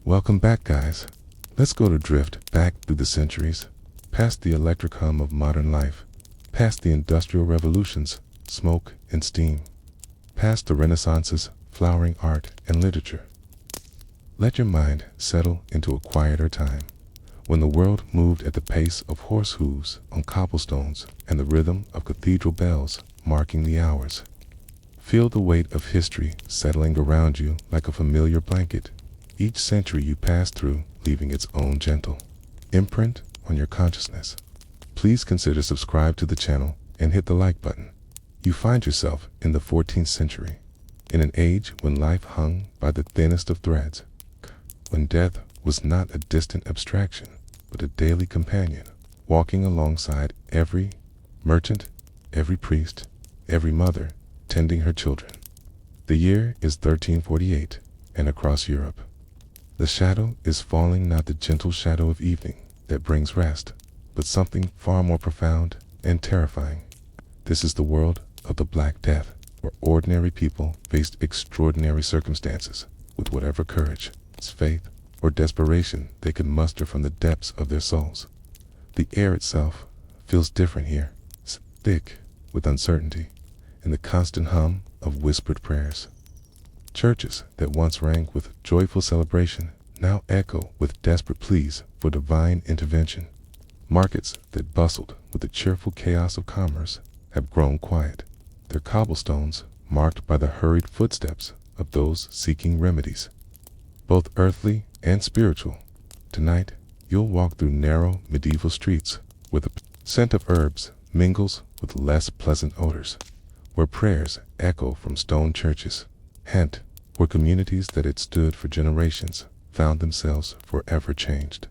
Welcome back, guys. Let's go to drift back through the centuries, past the electric hum of modern life, past the industrial revolutions, smoke and steam, past the Renaissance's flowering art and literature. Let your mind settle into a quieter time, when the world moved at the pace of horse hooves on cobblestones and the rhythm of cathedral bells marking the hours. Feel the weight of history settling around you like a familiar blanket, each century you pass through leaving its own gentle imprint on your consciousness. Please consider subscribe to the channel and hit the like button. You find yourself in the 14th century, in an age when life hung by the thinnest of threads, when death was not a distant abstraction, but a daily companion, walking alongside every merchant, every priest, every mother, tending her children. The year is 1348, and across Europe, the shadow is falling, not the gentle shadow of evening that brings rest, but something far more profound and terrifying. This is the world of the Black Death, where ordinary people faced extraordinary circumstances with whatever courage, faith, or desperation they could muster from the depths of their souls. The air itself feels different here, thick with uncertainty and the constant hum of whispered prayers. Churches that once rang with joyful celebration now echo with desperate pleas for divine intervention. Markets that bustled with the cheerful chaos of commerce have grown quiet, their cobblestones marked by the hurried footsteps of those seeking remedies, both earthly and spiritual. Tonight, you'll walk through narrow medieval streets where the scent of herbs mingles with less pleasant odors, where prayers echo from stone churches, and where communities that had stood for generations found themselves forever changed.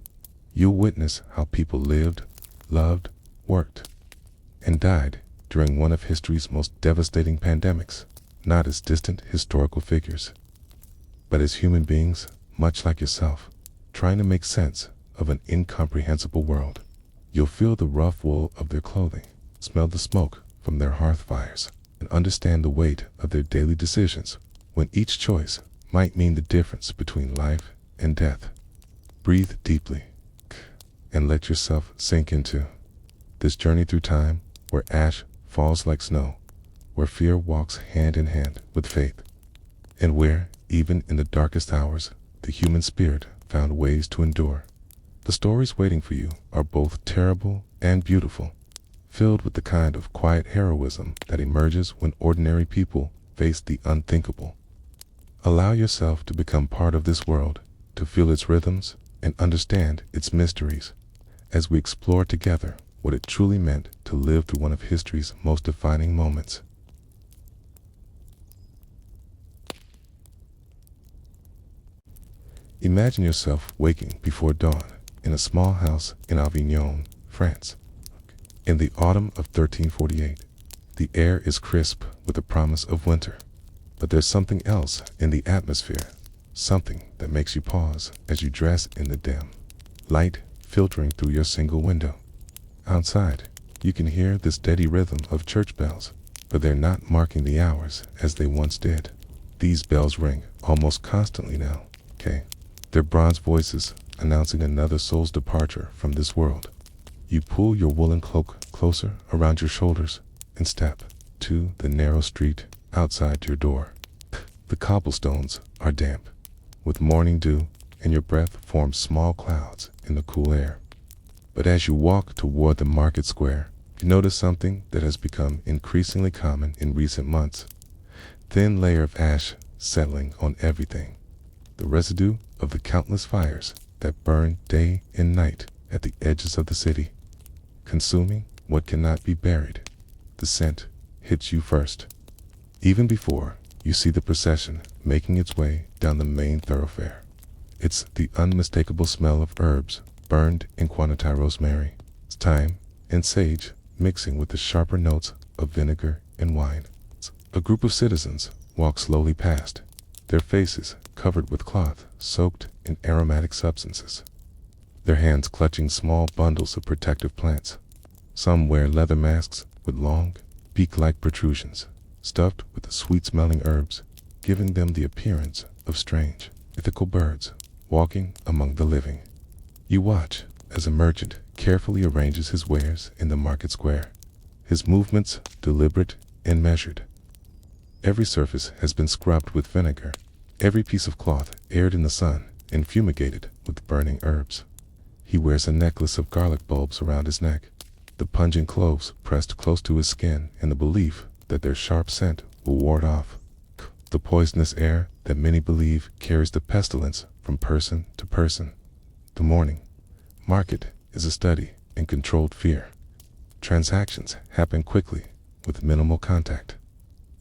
You'll witness how people lived, loved, worked, and died during one of history's most devastating pandemics, not as distant historical figures, but as human beings, much like yourself, trying to make sense of an incomprehensible world. You'll feel the rough wool of their clothing, smell the smoke from their hearth fires, and understand the weight of their daily decisions, when each choice might mean the difference between life and death. Breathe deeply and let yourself sink into this journey through time, where ash falls like snow, where fear walks hand in hand with faith, and where, even in the darkest hours, the human spirit found ways to endure. The stories waiting for you are both terrible and beautiful, filled with the kind of quiet heroism that emerges when ordinary people face the unthinkable. Allow yourself to become part of this world, to feel its rhythms and understand its mysteries, as we explore together what it truly meant to live through one of history's most defining moments. Imagine yourself waking before dawn in a small house in Avignon, France. In the autumn of 1348, the air is crisp with the promise of winter, but there's something else in the atmosphere, something that makes you pause as you dress in the dim light filtering through your single window. Outside, you can hear the steady rhythm of church bells, but they're not marking the hours as they once did. These bells ring almost constantly now, their bronze voices announcing another soul's departure from this world. You pull your woolen cloak closer around your shoulders and step to the narrow street outside your door. The cobblestones are damp with morning dew, and your breath forms small clouds in the cool air. But as you walk toward the market square, you notice something that has become increasingly common in recent months. Thin layer of ash settling on everything. The residue of the countless fires that burn day and night at the edges of the city, consuming what cannot be buried. The scent hits you first, even before you see the procession making its way down the main thoroughfare. It's the unmistakable smell of herbs burned in Quantai rosemary, thyme, and sage mixing with the sharper notes of vinegar and wine. A group of citizens walk slowly past, their faces covered with cloth soaked in aromatic substances, their hands clutching small bundles of protective plants. Some wear leather masks with long, beak-like protrusions, stuffed with the sweet-smelling herbs, giving them the appearance of strange, mythical birds walking among the living. You watch as a merchant carefully arranges his wares in the market square, his movements deliberate and measured. Every surface has been scrubbed with vinegar, every piece of cloth aired in the sun and fumigated with burning herbs. He wears a necklace of garlic bulbs around his neck, the pungent cloves pressed close to his skin in the belief that their sharp scent will ward off the poisonous air that many believe carries the pestilence from person to person. The morning market is a study in controlled fear. Transactions happen quickly with minimal contact.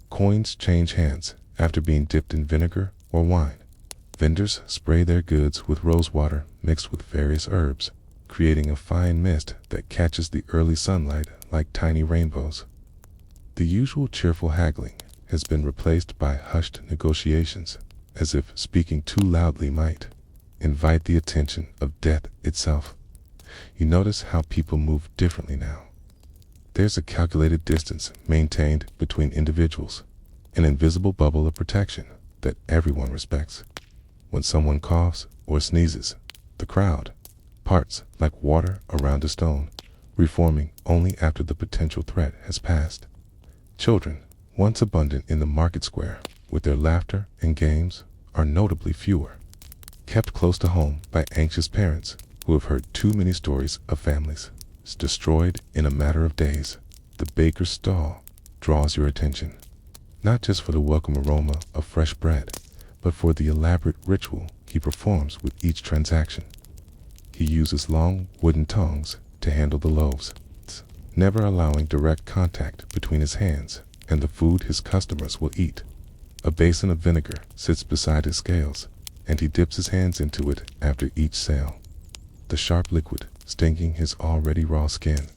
Coins change hands after being dipped in vinegar or wine. Vendors spray their goods with rose water mixed with various herbs, creating a fine mist that catches the early sunlight like tiny rainbows. The usual cheerful haggling has been replaced by hushed negotiations, as if speaking too loudly might invite the attention of death itself. You notice how people move differently now. There's a calculated distance maintained between individuals, an invisible bubble of protection that everyone respects. When someone coughs or sneezes, the crowd parts like water around a stone, reforming only after the potential threat has passed. Children, once abundant in the market square with their laughter and games, are notably fewer, kept close to home by anxious parents who have heard too many stories of families destroyed in a matter of days. The baker's stall draws your attention, not just for the welcome aroma of fresh bread, but for the elaborate ritual he performs with each transaction. He uses long wooden tongs to handle the loaves, never allowing direct contact between his hands and the food his customers will eat. A basin of vinegar sits beside his scales, and he dips his hands into it after each sale, the sharp liquid stinging his already raw skin.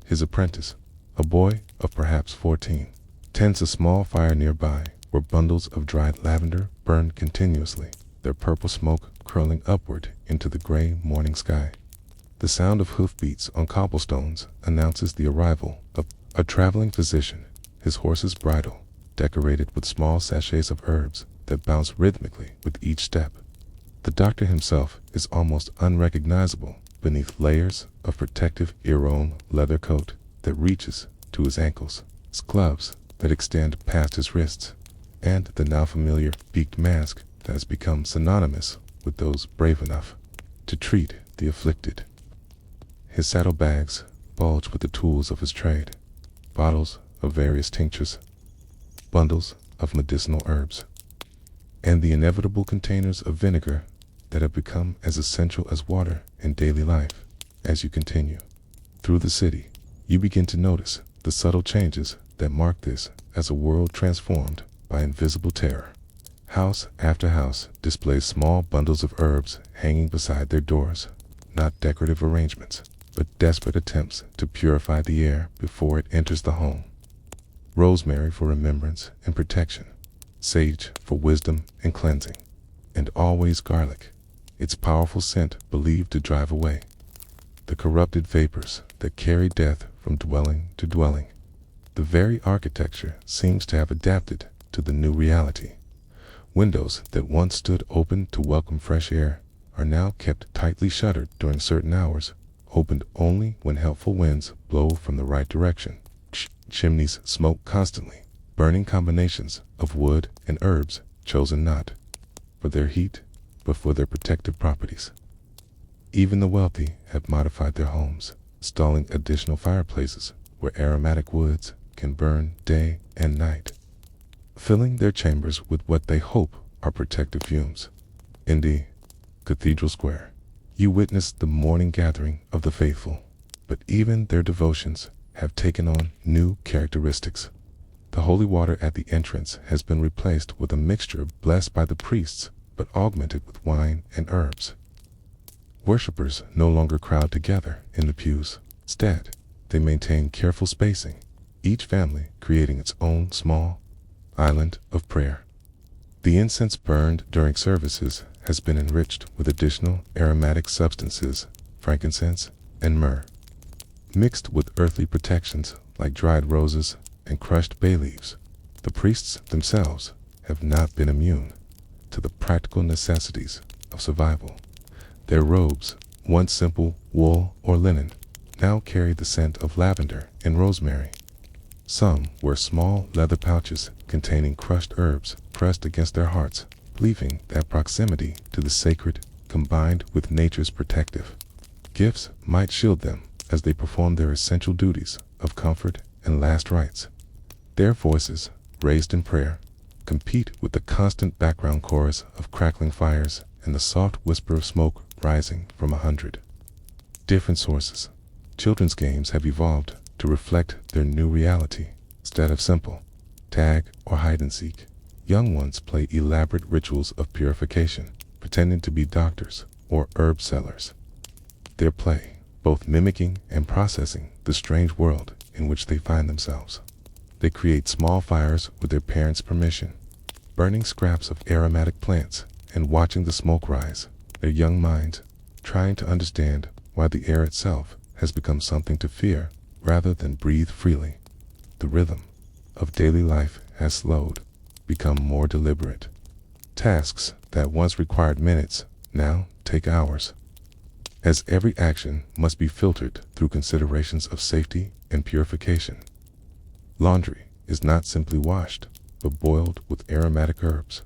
His apprentice, a boy of perhaps 14, tends a small fire nearby where bundles of dried lavender burn continuously, their purple smoke curling upward into the gray morning sky. The sound of hoofbeats on cobblestones announces the arrival of a traveling physician, his horse's bridle decorated with small sachets of herbs that bounce rhythmically with each step. The doctor himself is almost unrecognizable beneath layers of protective Iron leather coat that reaches to his ankles, his gloves that extend past his wrists, and the now familiar beaked mask that has become synonymous with those brave enough to treat the afflicted. His saddlebags bulge with the tools of his trade, bottles of various tinctures, bundles of medicinal herbs, and the inevitable containers of vinegar that have become as essential as water in daily life. As you continue through the city, you begin to notice the subtle changes that mark this as a world transformed by invisible terror. House after house displays small bundles of herbs hanging beside their doors, not decorative arrangements, but desperate attempts to purify the air before it enters the home. Rosemary for remembrance and protection, sage for wisdom and cleansing, and always garlic, its powerful scent believed to drive away the corrupted vapors that carry death from dwelling to dwelling. The very architecture seems to have adapted to the new reality. Windows that once stood open to welcome fresh air are now kept tightly shuttered during certain hours, opened only when helpful winds blow from the right direction. Chimneys smoke constantly, burning combinations of wood and herbs chosen not for their heat, but for their protective properties. Even the wealthy have modified their homes, installing additional fireplaces where aromatic woods can burn day and night, filling their chambers with what they hope are protective fumes. In the Cathedral Square, you witness the morning gathering of the faithful, but even their devotions have taken on new characteristics. The holy water at the entrance has been replaced with a mixture blessed by the priests, but augmented with wine and herbs. Worshippers no longer crowd together in the pews. Instead, they maintain careful spacing, each family creating its own small island of prayer. The incense burned during services has been enriched with additional aromatic substances, frankincense and myrrh, mixed with earthly protections like dried roses and crushed bay leaves. The priests themselves have not been immune to the practical necessities of survival. Their robes, once simple wool or linen, now carry the scent of lavender and rosemary. Some wear small leather pouches containing crushed herbs pressed against their hearts, believing that proximity to the sacred, combined with nature's protective gifts, might shield them as they perform their essential duties of comfort and last rites. Their voices, raised in prayer, compete with the constant background chorus of crackling fires and the soft whisper of smoke rising from 100 different sources. Children's games have evolved to reflect their new reality. Instead of simple tag or hide and seek, young ones play elaborate rituals of purification, pretending to be doctors or herb sellers. Their play, both mimicking and processing the strange world in which they find themselves. They create small fires with their parents' permission, burning scraps of aromatic plants and watching the smoke rise, their young minds trying to understand why the air itself has become something to fear rather than breathe freely. The rhythm of daily life has slowed, become more deliberate. Tasks that once required minutes now take hours, as every action must be filtered through considerations of safety and purification. Laundry is not simply washed, but boiled with aromatic herbs,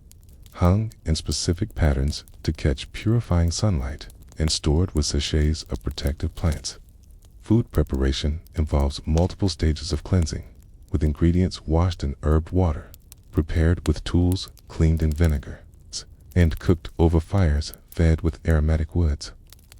hung in specific patterns to catch purifying sunlight, and stored with sachets of protective plants. Food preparation involves multiple stages of cleansing, with ingredients washed in herbed water, prepared with tools cleaned in vinegar, and cooked over fires fed with aromatic woods.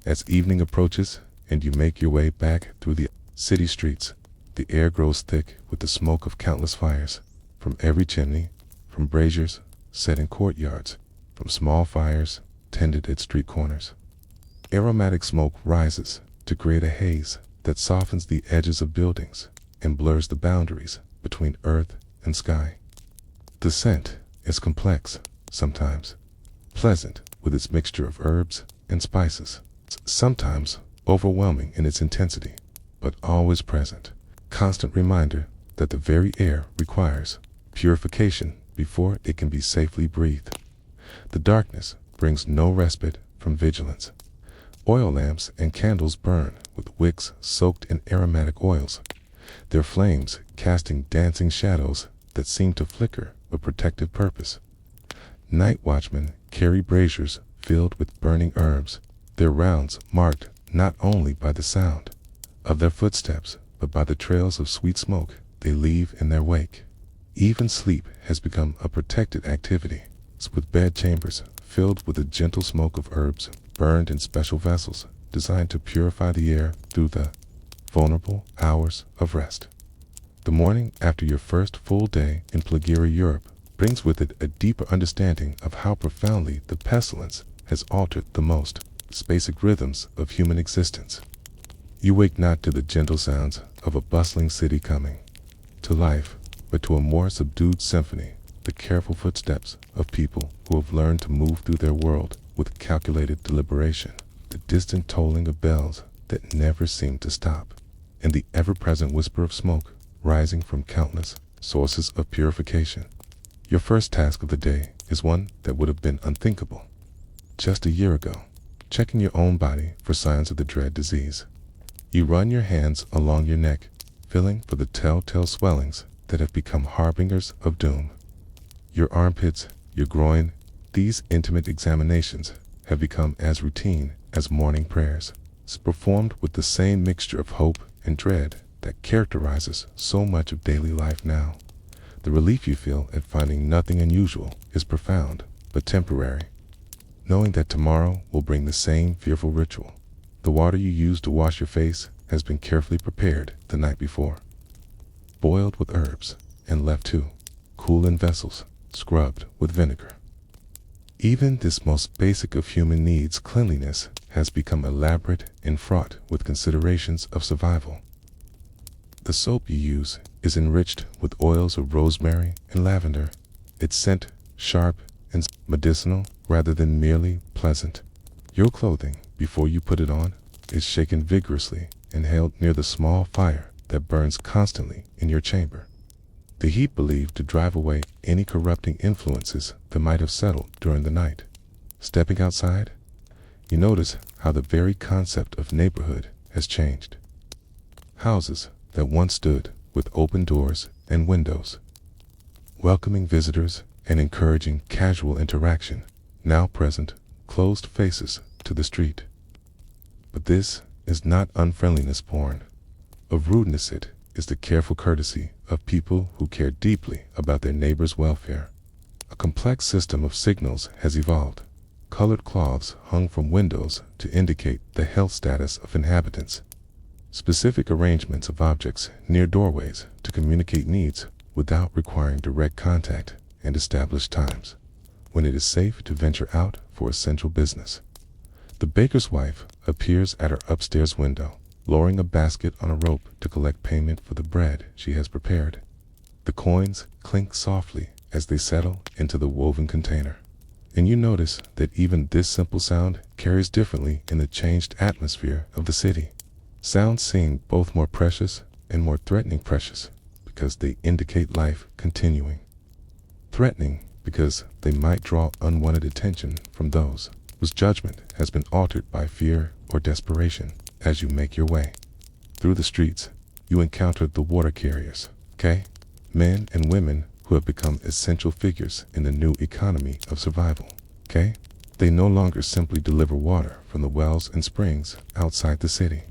As evening approaches and you make your way back through the city streets, the air grows thick with the smoke of countless fires, from every chimney, from braziers set in courtyards, from small fires tended at street corners. Aromatic smoke rises to create a haze that softens the edges of buildings and blurs the boundaries between earth and sky. The scent is complex, sometimes pleasant with its mixture of herbs and spices, sometimes overwhelming in its intensity, but always present. Constant reminder that the very air requires purification before it can be safely breathed. The darkness brings no respite from vigilance. Oil lamps and candles burn with wicks soaked in aromatic oils, their flames casting dancing shadows that seem to flicker with protective purpose. Night watchmen carry braziers filled with burning herbs, their rounds marked not only by the sound of their footsteps, but by the trails of sweet smoke they leave in their wake. Even sleep has become a protected activity, with bed chambers filled with the gentle smoke of herbs burned in special vessels designed to purify the air through the vulnerable hours of rest. The morning after your first full day in Plagiary Europe brings with it a deeper understanding of how profoundly the pestilence has altered the most basic rhythms of human existence. You wake not to the gentle sounds of a bustling city coming to life, but to a more subdued symphony, the careful footsteps of people who have learned to move through their world with calculated deliberation, the distant tolling of bells that never seem to stop, and the ever-present whisper of smoke rising from countless sources of purification. Your first task of the day is one that would have been unthinkable just a year ago, checking your own body for signs of the dread disease. You run your hands along your neck, feeling for the telltale swellings that have become harbingers of doom. Your armpits, your groin, these intimate examinations have become as routine as morning prayers, performed with the same mixture of hope and dread that characterizes so much of daily life now. The relief you feel at finding nothing unusual is profound, but temporary. Knowing that tomorrow will bring the same fearful ritual. The water you use to wash your face has been carefully prepared the night before, boiled with herbs, and left to cool in vessels, scrubbed with vinegar. Even this most basic of human needs, cleanliness, has become elaborate and fraught with considerations of survival. The soap you use is enriched with oils of rosemary and lavender, its scent sharp and medicinal rather than merely pleasant. Your clothing, before you put it on, is shaken vigorously and held near the small fire that burns constantly in your chamber. The heat believed to drive away any corrupting influences that might have settled during the night. Stepping outside, You notice how the very concept of neighborhood has changed. Houses that once stood with open doors and windows, welcoming visitors and encouraging casual interaction, now present closed faces to the street. But this is not unfriendliness born of rudeness. It is the careful courtesy of people who care deeply about their neighbor's welfare. A complex system of signals has evolved. Colored cloths hung from windows to indicate the health status of inhabitants. Specific arrangements of objects near doorways to communicate needs without requiring direct contact, and established times when it is safe to venture out for essential business. The baker's wife appears at her upstairs window, lowering a basket on a rope to collect payment for the bread she has prepared. The coins clink softly as they settle into the woven container. And you notice that even this simple sound carries differently in the changed atmosphere of the city. Sounds seem both more precious and more threatening. Precious because they indicate life continuing. Threatening because they might draw unwanted attention from those whose judgment has been altered by fear or desperation. As you make your way through the streets, you encounter the water carriers, men and women who have become essential figures in the new economy of survival. They no longer simply deliver water from the wells and springs outside the city.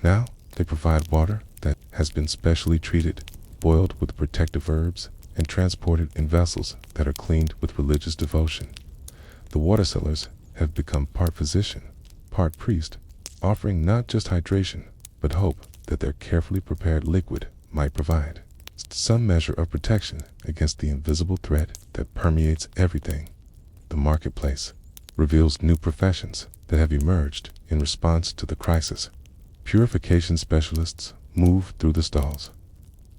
Now they provide water that has been specially treated, boiled with protective herbs, and transported in vessels that are cleaned with religious devotion. The water sellers have become part physician, part priest, offering not just hydration, but hope that their carefully prepared liquid might provide some measure of protection against the invisible threat that permeates everything. The marketplace reveals new professions that have emerged in response to the crisis. Purification specialists move through the stalls,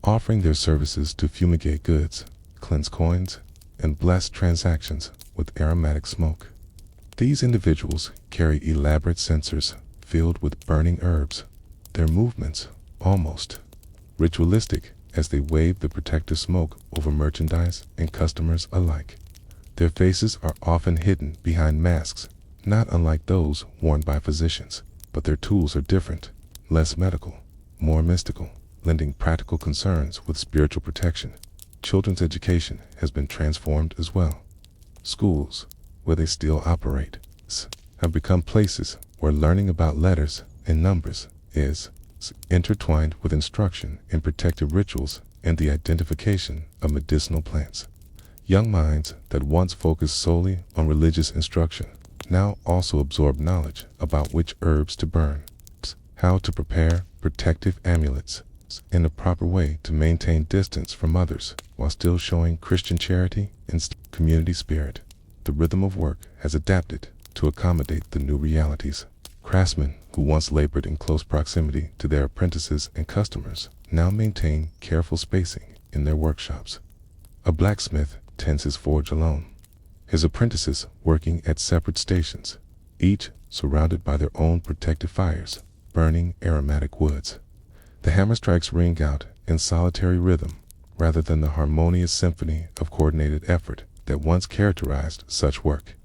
offering their services to fumigate goods, cleanse coins, and bless transactions with aromatic smoke. These individuals carry elaborate censers filled with burning herbs, their movements almost ritualistic as they wave the protective smoke over merchandise and customers alike. Their faces are often hidden behind masks, not unlike those worn by physicians, but their tools are different, less medical, more mystical, lending practical concerns with spiritual protection. Children's education has been transformed as well. Schools, where they still operate, have become places where learning about letters and numbers is intertwined with instruction in protective rituals and the identification of medicinal plants. Young minds that once focused solely on religious instruction now also absorb knowledge about which herbs to burn, how to prepare protective amulets, and the proper way to maintain distance from others while still showing Christian charity and community spirit. The rhythm of work has adapted to accommodate the new realities. Craftsmen who once labored in close proximity to their apprentices and customers now maintain careful spacing in their workshops. A blacksmith tends his forge alone, his apprentices working at separate stations, each surrounded by their own protective fires, burning aromatic woods. The hammer strikes ring out in solitary rhythm rather than the harmonious symphony of coordinated effort that once characterized such work.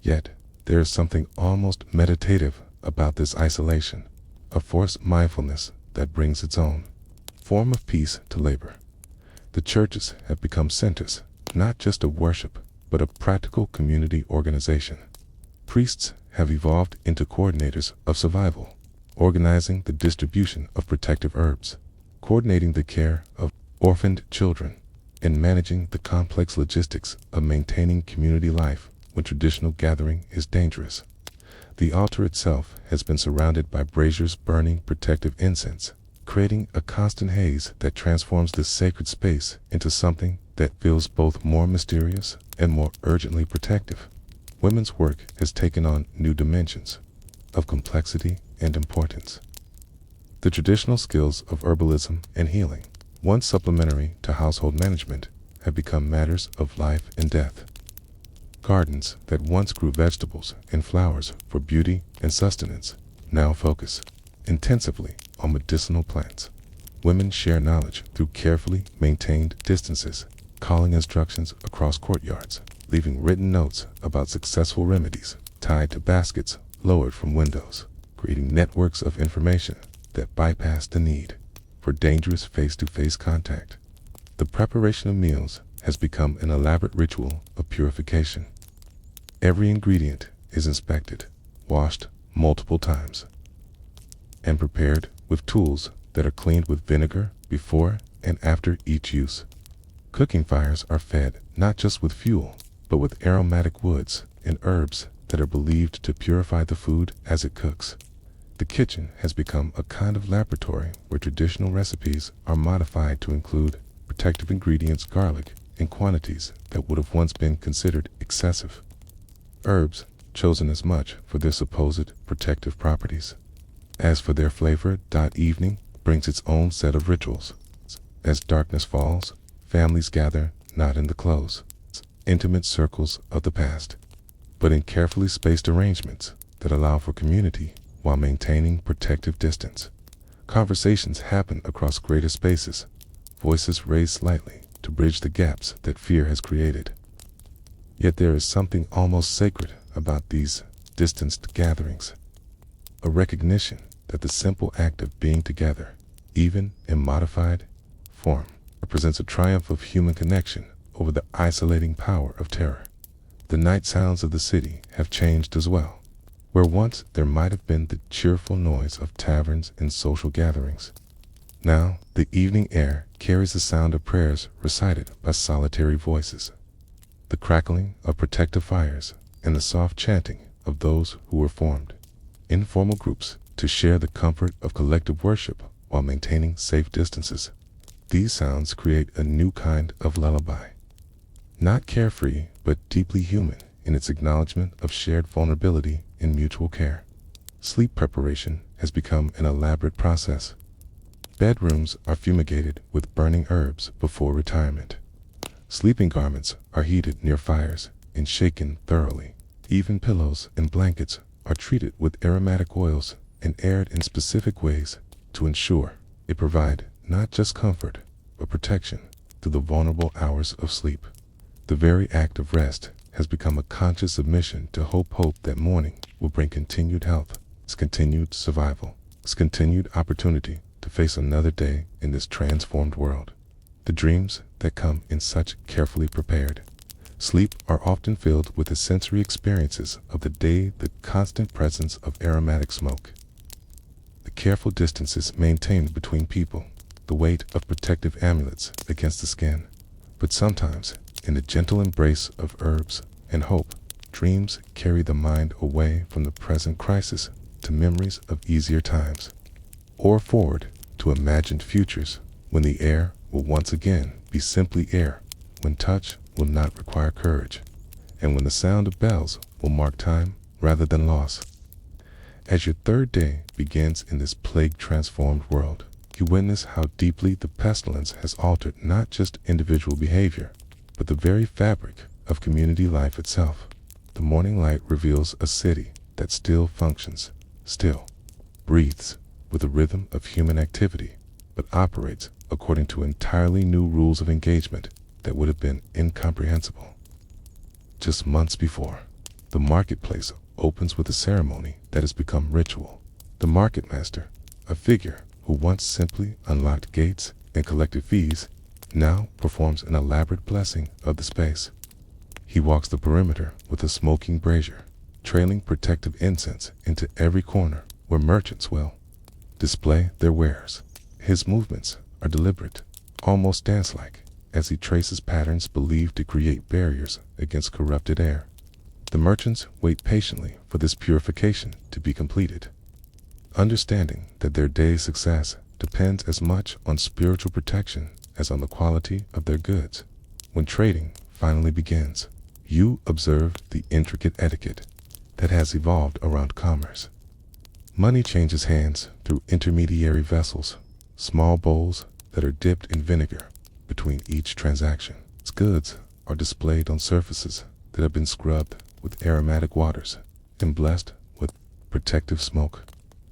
Yet, there is something almost meditative about this isolation, a forced mindfulness that brings its own form of peace to labor. The churches have become centers, not just of worship, but of practical community organization. Priests have evolved into coordinators of survival, organizing the distribution of protective herbs, coordinating the care of orphaned children, and managing the complex logistics of maintaining community life when traditional gathering is dangerous. The altar itself has been surrounded by braziers burning protective incense, creating a constant haze that transforms this sacred space into something that feels both more mysterious and more urgently protective. Women's work has taken on new dimensions of complexity and importance. The traditional skills of herbalism and healing, once supplementary to household management, have become matters of life and death. Gardens that once grew vegetables and flowers for beauty and sustenance now focus intensively on medicinal plants. Women share knowledge through carefully maintained distances, calling instructions across courtyards, leaving written notes about successful remedies tied to baskets lowered from windows, creating networks of information that bypass the need for dangerous face-to-face contact. The preparation of meals has become an elaborate ritual of purification. Every ingredient is inspected, washed multiple times, and prepared with tools that are cleaned with vinegar before and after each use. Cooking fires are fed not just with fuel, but with aromatic woods and herbs that are believed to purify the food as it cooks. The kitchen has become a kind of laboratory where traditional recipes are modified to include protective ingredients, garlic, in quantities that would have once been considered excessive. Herbs chosen as much for their supposed protective properties as for their flavor. Evening brings its own set of rituals. As darkness falls, families gather not in the close, intimate circles of the past, but in carefully spaced arrangements that allow for community while maintaining protective distance. Conversations happen across greater spaces, voices raised slightly to bridge the gaps that fear has created. Yet there is something almost sacred about these distanced gatherings, a recognition that the simple act of being together, even in modified form, represents a triumph of human connection over the isolating power of terror. The night sounds of the city have changed as well. Where once there might have been the cheerful noise of taverns and social gatherings, now the evening air carries the sound of prayers recited by solitary voices, the crackling of protective fires, and the soft chanting of those who were formed in formal groups to share the comfort of collective worship while maintaining safe distances. These sounds create a new kind of lullaby, not carefree but deeply human in its acknowledgement of shared vulnerability and mutual care. Sleep preparation has become an elaborate process. Bedrooms are fumigated with burning herbs before retirement. Sleeping garments are heated near fires and shaken thoroughly. Even pillows and blankets are treated with aromatic oils and aired in specific ways to ensure they provide not just comfort, but protection through the vulnerable hours of sleep. The very act of rest has become a conscious submission to hope that morning will bring continued health, its continued survival, its continued opportunity to face another day in this transformed world. The dreams that come in such carefully prepared sleep are often filled with the sensory experiences of the day, the constant presence of aromatic smoke, the careful distances maintained between people, the weight of protective amulets against the skin. But sometimes, in the gentle embrace of herbs and hope, dreams carry the mind away from the present crisis to memories of easier times, or forward to imagined futures when the air will once again be simply air, when touch will not require courage, and when the sound of bells will mark time rather than loss. As your third day begins in this plague-transformed world, you witness how deeply the pestilence has altered not just individual behavior, but the very fabric of community life itself. The morning light reveals a city that still functions, still breathes with the rhythm of human activity, but operates according to entirely new rules of engagement that would have been incomprehensible just months before. The marketplace opens with a ceremony that has become ritual. The market master, a figure who once simply unlocked gates and collected fees, now performs an elaborate blessing of the space. He walks the perimeter with a smoking brazier, trailing protective incense into every corner where merchants will display their wares. His movements are deliberate, almost dance-like, as he traces patterns believed to create barriers against corrupted air. The merchants wait patiently for this purification to be completed, understanding that their day's success depends as much on spiritual protection as on the quality of their goods. When trading finally begins, you observe the intricate etiquette that has evolved around commerce. Money changes hands through intermediary vessels, small bowls that are dipped in vinegar between each transaction. Its goods are displayed on surfaces that have been scrubbed with aromatic waters and blessed with protective smoke.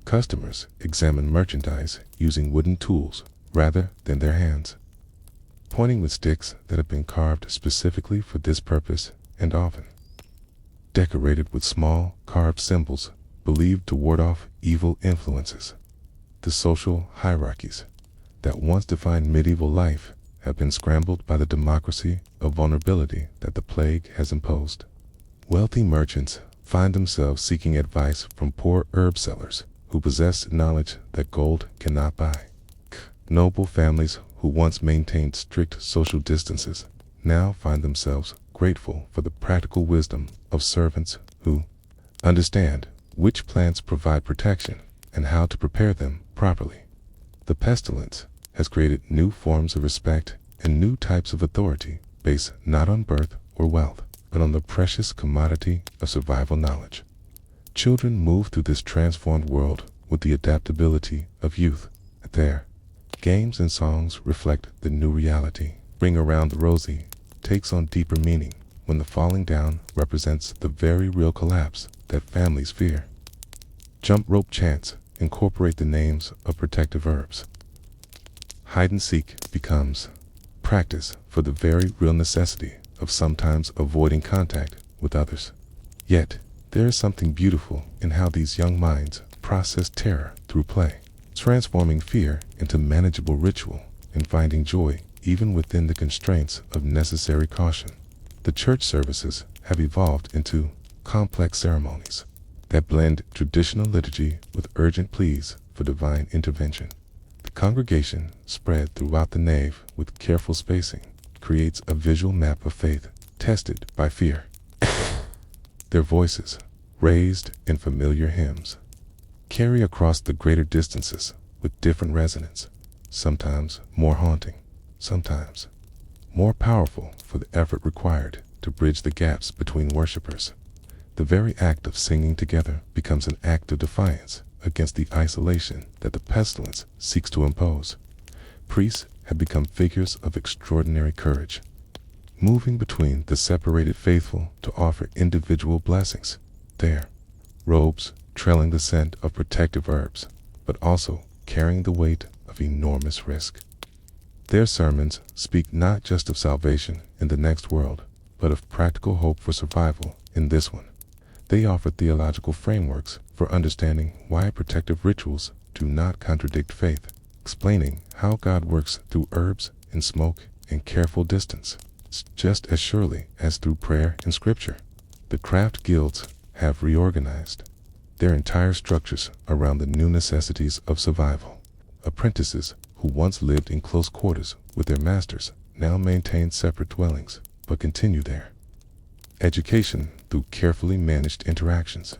Customers examine merchandise using wooden tools rather than their hands, pointing with sticks that have been carved specifically for this purpose and often decorated with small carved symbols believed to ward off evil influences. The social hierarchies that once defined medieval life have been scrambled by the democracy of vulnerability that the plague has imposed. Wealthy merchants find themselves seeking advice from poor herb sellers who possess knowledge that gold cannot buy. Noble families who once maintained strict social distances now find themselves grateful for the practical wisdom of servants who understand which plants provide protection and how to prepare them properly. The pestilence has created new forms of respect and new types of authority based not on birth or wealth, but on the precious commodity of survival knowledge. Children move through this transformed world with the adaptability of youth. Their games and songs reflect the new reality. Ring Around the Rosie takes on deeper meaning when the falling down represents the very real collapse that families fear. Jump rope chants incorporate the names of protective herbs. Hide and seek becomes practice for the very real necessity of sometimes avoiding contact with others. Yet, there is something beautiful in how these young minds process terror through play, transforming fear into manageable ritual and finding joy even within the constraints of necessary caution. The church services have evolved into complex ceremonies that blend traditional liturgy with urgent pleas for divine intervention. The congregation, spread throughout the nave with careful spacing, creates a visual map of faith tested by fear. Their voices, raised in familiar hymns, carry across the greater distances with different resonance, sometimes more haunting, sometimes more powerful for the effort required to bridge the gaps between worshipers. The very act of singing together becomes an act of defiance against the isolation that the pestilence seeks to impose. Priests have become figures of extraordinary courage, moving between the separated faithful to offer individual blessings, their robes trailing the scent of protective herbs, but also carrying the weight of enormous risk. Their sermons speak not just of salvation in the next world, but of practical hope for survival in this one. They offer theological frameworks for understanding why protective rituals do not contradict faith, explaining how God works through herbs and smoke and careful distance, just as surely as through prayer and scripture. The craft guilds have reorganized their entire structures around the new necessities of survival. Apprentices who once lived in close quarters with their masters now maintain separate dwellings, but continue their education through carefully managed interactions.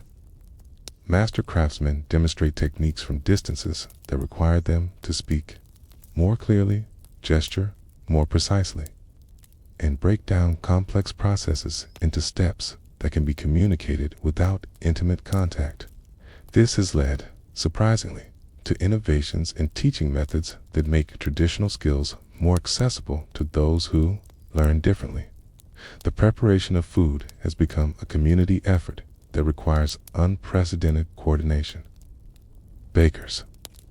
Master craftsmen demonstrate techniques from distances that require them to speak more clearly, gesture more precisely, and break down complex processes into steps that can be communicated without intimate contact. This has led, surprisingly, to innovations in teaching methods that make traditional skills more accessible to those who learn differently. The preparation of food has become a community effort that requires unprecedented coordination. Bakers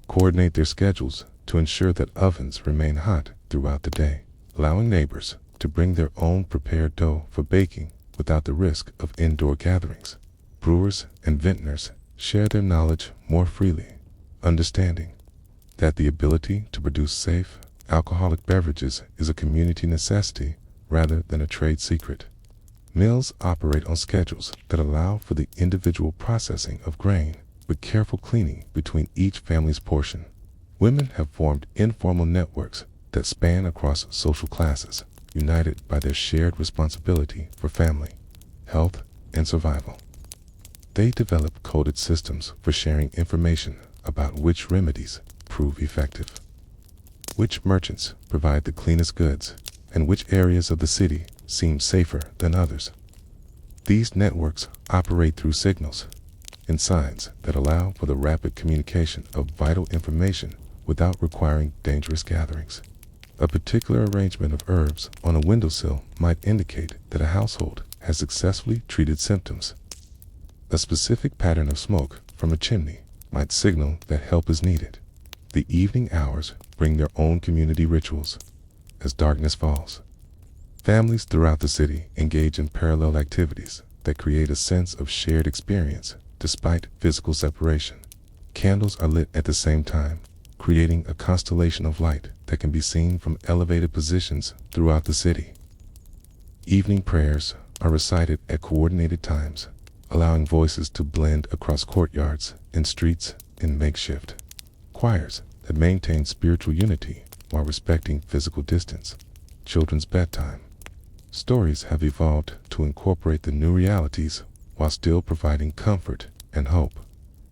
coordinate their schedules to ensure that ovens remain hot throughout the day, allowing neighbors to bring their own prepared dough for baking without the risk of indoor gatherings. Brewers and vintners share their knowledge more freely, understanding that the ability to produce safe, alcoholic beverages is a community necessity rather than a trade secret. Mills operate on schedules that allow for the individual processing of grain, with careful cleaning between each family's portion. Women have formed informal networks that span across social classes, united by their shared responsibility for family, health, and survival. They develop coded systems for sharing information about which remedies prove effective, which merchants provide the cleanest goods, and which areas of the city seem safer than others. These networks operate through signals and signs that allow for the rapid communication of vital information without requiring dangerous gatherings. A particular arrangement of herbs on a windowsill might indicate that a household has successfully treated symptoms. A specific pattern of smoke from a chimney might signal that help is needed. The evening hours bring their own community rituals. As darkness falls, families throughout the city engage in parallel activities that create a sense of shared experience despite physical separation. Candles are lit at the same time, creating a constellation of light that can be seen from elevated positions throughout the city. Evening prayers are recited at coordinated times, allowing voices to blend across courtyards and streets in makeshift choirs that maintain spiritual unity while respecting physical distance. Children's bedtime stories have evolved to incorporate the new realities while still providing comfort and hope.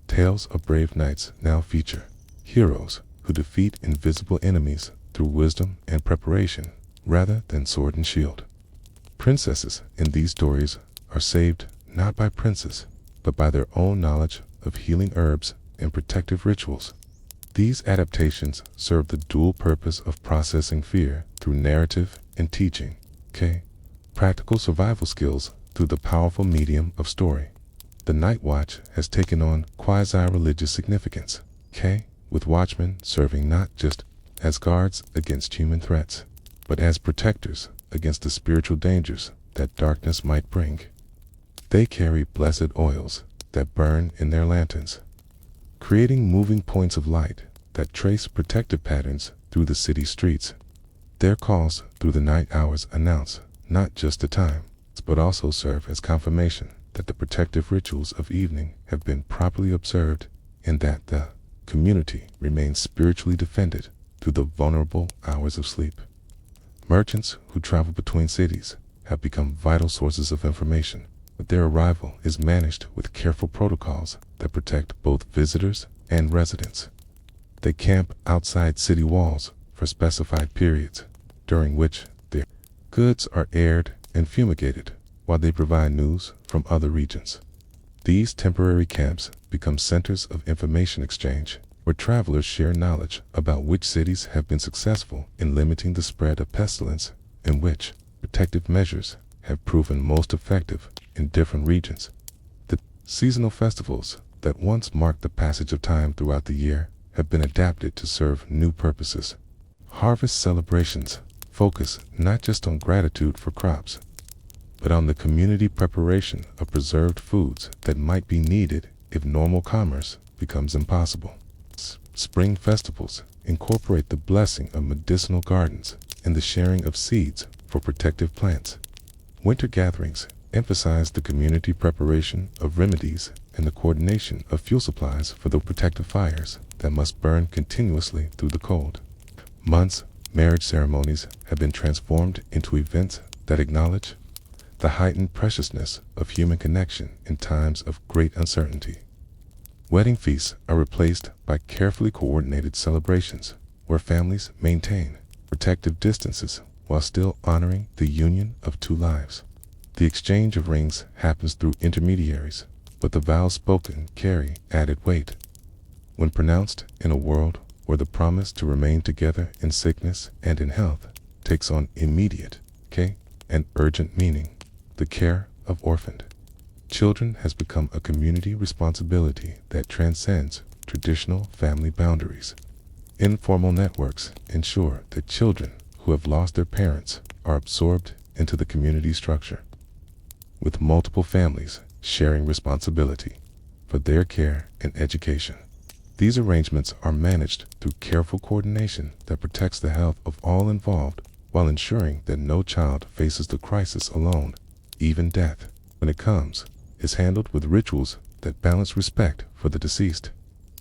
Tales of brave knights now feature heroes who defeat invisible enemies through wisdom and preparation rather than sword and shield. Princesses in these stories are saved not by princes, but by their own knowledge of healing herbs and protective rituals. These adaptations serve the dual purpose of processing fear through narrative and teaching, practical survival skills through the powerful medium of story. The Night Watch has taken on quasi-religious significance, with watchmen serving not just as guards against human threats, but as protectors against the spiritual dangers that darkness might bring. They carry blessed oils that burn in their lanterns, creating moving points of light that trace protective patterns through the city streets. Their calls through the night hours announce not just the time, but also serve as confirmation that the protective rituals of evening have been properly observed and that the community remains spiritually defended through the vulnerable hours of sleep. Merchants who travel between cities have become vital sources of information, but their arrival is managed with careful protocols that protect both visitors and residents. They camp outside city walls for specified periods, during which their goods are aired and fumigated while they provide news from other regions. These temporary camps become centers of information exchange, where travelers share knowledge about which cities have been successful in limiting the spread of pestilence and which protective measures have proven most effective in different regions. The seasonal festivals that once marked the passage of time throughout the year have been adapted to serve new purposes. Harvest celebrations focus not just on gratitude for crops, but on the community preparation of preserved foods that might be needed if normal commerce becomes impossible. Spring festivals incorporate the blessing of medicinal gardens and the sharing of seeds for protective plants. Winter gatherings emphasize the community preparation of remedies and the coordination of fuel supplies for the protective fires that must burn continuously through the cold. Months, marriage ceremonies have been transformed into events that acknowledge the heightened preciousness of human connection in times of great uncertainty. Wedding feasts are replaced by carefully coordinated celebrations where families maintain protective distances while still honoring the union of two lives. The exchange of rings happens through intermediaries, but the vows spoken carry added weight. When pronounced in a world where the promise to remain together in sickness and in health takes on immediate, and urgent meaning, the care of orphaned children has become a community responsibility that transcends traditional family boundaries. Informal networks ensure that children who have lost their parents are absorbed into the community structure, with multiple families sharing responsibility for their care and education. These arrangements are managed through careful coordination that protects the health of all involved while ensuring that no child faces the crisis alone. Even death, when it comes, is handled with rituals that balance respect for the deceased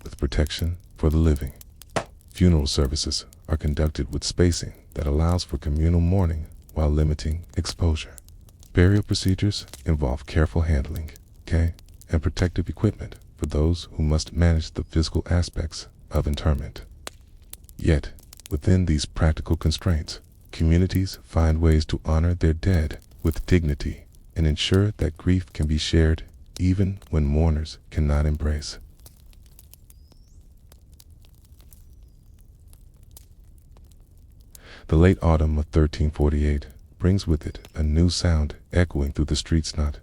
with protection for the living. Funeral services are conducted with spacing that allows for communal mourning while limiting exposure. Burial procedures involve careful handling, and protective equipment for those who must manage the physical aspects of interment. Yet, within these practical constraints, communities find ways to honor their dead with dignity and ensure that grief can be shared even when mourners cannot embrace. The late autumn of 1348 brings with it a new sound echoing through the streets, not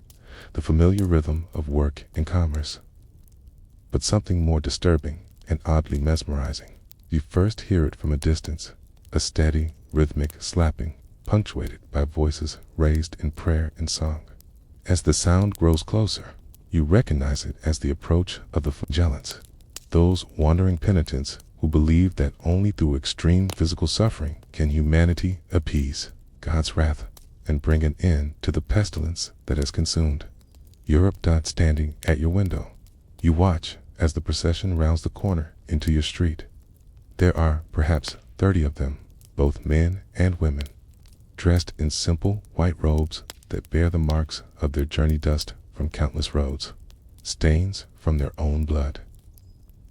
the familiar rhythm of work and commerce, but something more disturbing and oddly mesmerizing. You first hear it from a distance, a steady, rhythmic slapping, punctuated by voices raised in prayer and song. As the sound grows closer, You recognize it as the approach of the flagellants, those wandering penitents who believe that only through extreme physical suffering can humanity appease God's wrath and bring an end to the pestilence that has consumed Europe. Standing at your window, you watch as the procession rounds the corner into your street. There are perhaps 30 of them, both men and women, dressed in simple white robes that bear the marks of their journey dust from countless roads, stains from their own blood,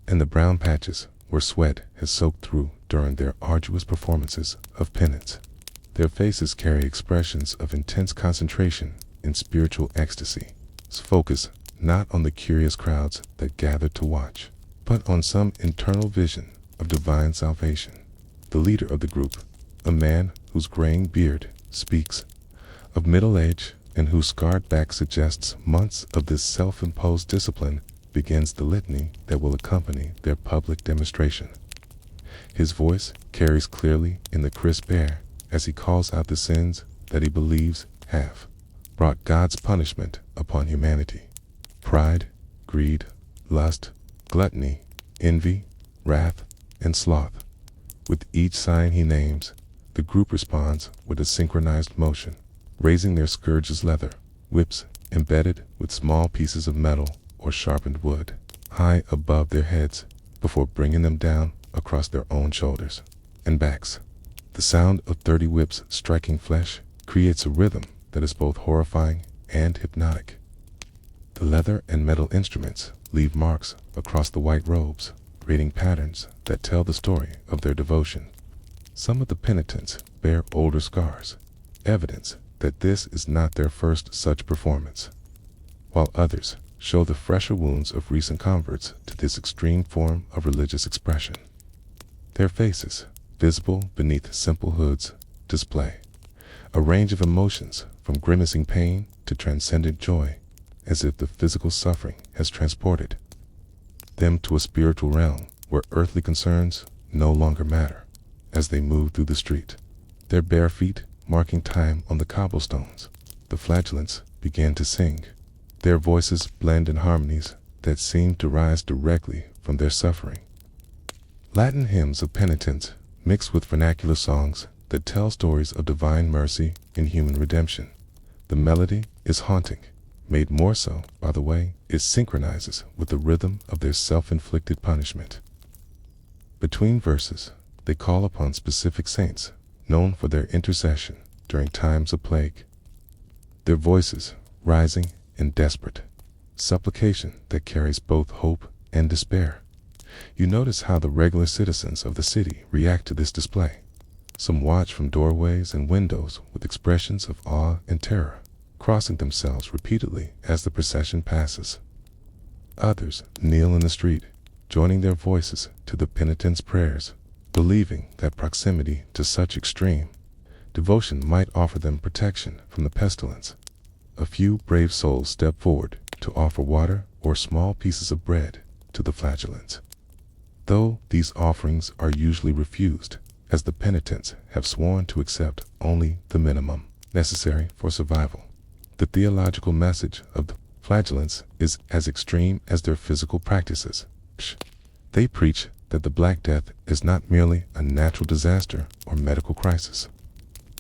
and the brown patches where sweat has soaked through during their arduous performances of penance. Their faces carry expressions of intense concentration and spiritual ecstasy, focused not on the curious crowds that gather to watch, but on some internal vision of divine salvation. The leader of the group, a man whose graying beard speaks of middle age and whose scarred back suggests months of this self-imposed discipline, begins the litany that will accompany their public demonstration. His voice carries clearly in the crisp air as he calls out the sins that he believes have brought God's punishment upon humanity: pride, greed, lust, gluttony, envy, wrath, and sloth. With each sign he names, the group responds with a synchronized motion, raising their scourges, leather whips embedded with small pieces of metal or sharpened wood, high above their heads before bringing them down across their own shoulders and backs. The sound of 30 whips striking flesh creates a rhythm that is both horrifying and hypnotic. The leather and metal instruments leave marks across the white robes, creating patterns that tell the story of their devotion. Some of the penitents bear older scars, evidence that this is not their first such performance, while others show the fresher wounds of recent converts to this extreme form of religious expression. Their faces, visible beneath simple hoods, display a range of emotions from grimacing pain to transcendent joy, as if the physical suffering has transported them to a spiritual realm where earthly concerns no longer matter. As they move through the street, their bare feet marking time on the cobblestones, the flagellants begin to sing. Their voices blend in harmonies that seem to rise directly from their suffering. Latin hymns of penitence mixed with vernacular songs that tell stories of divine mercy and human redemption. The melody is haunting, made more so by the way it synchronizes with the rhythm of their self-inflicted punishment. Between verses, they call upon specific saints known for their intercession during times of plague, their voices rising in desperate supplication that carries both hope and despair. You notice how the regular citizens of the city react to this display. Some watch from doorways and windows with expressions of awe and terror, crossing themselves repeatedly as the procession passes. Others kneel in the street, joining their voices to the penitents' prayers, believing that proximity to such extreme devotion might offer them protection from the pestilence. A few brave souls step forward to offer water or small pieces of bread to the flagellants, though these offerings are usually refused, as the penitents have sworn to accept only the minimum necessary for survival. The theological message of the flagellants is as extreme as their physical practices. They preach that the Black Death is not merely a natural disaster or medical crisis,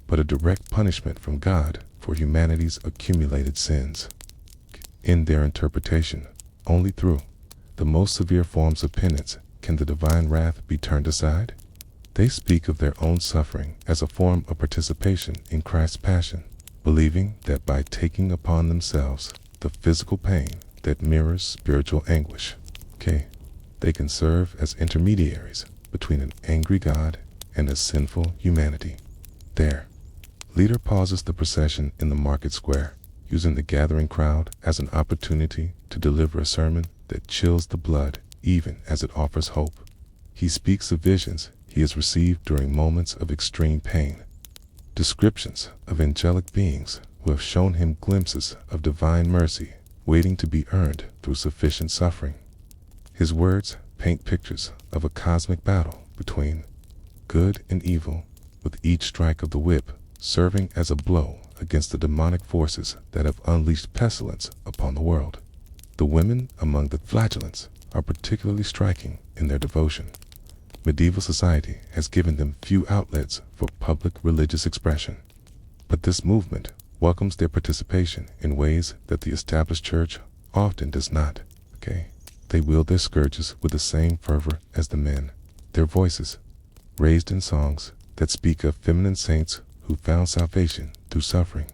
but a direct punishment from God for humanity's accumulated sins. In their interpretation, only through the most severe forms of penance can the divine wrath be turned aside. They speak of their own suffering as a form of participation in Christ's passion, believing that by taking upon themselves the physical pain that mirrors spiritual anguish, they can serve as intermediaries between an angry God and a sinful humanity. Their leader pauses the procession in the market square, using the gathering crowd as an opportunity to deliver a sermon that chills the blood even as it offers hope. He speaks of visions he has received during moments of extreme pain, descriptions of angelic beings who have shown him glimpses of divine mercy waiting to be earned through sufficient suffering. His words paint pictures of a cosmic battle between good and evil, with each strike of the whip serving as a blow against the demonic forces that have unleashed pestilence upon the world. The women among the flagellants are particularly striking in their devotion. Medieval society has given them few outlets for public religious expression, but this movement welcomes their participation in ways that the established church often does not. They wield their scourges with the same fervor as the men, their voices raised in songs that speak of feminine saints who found salvation through suffering.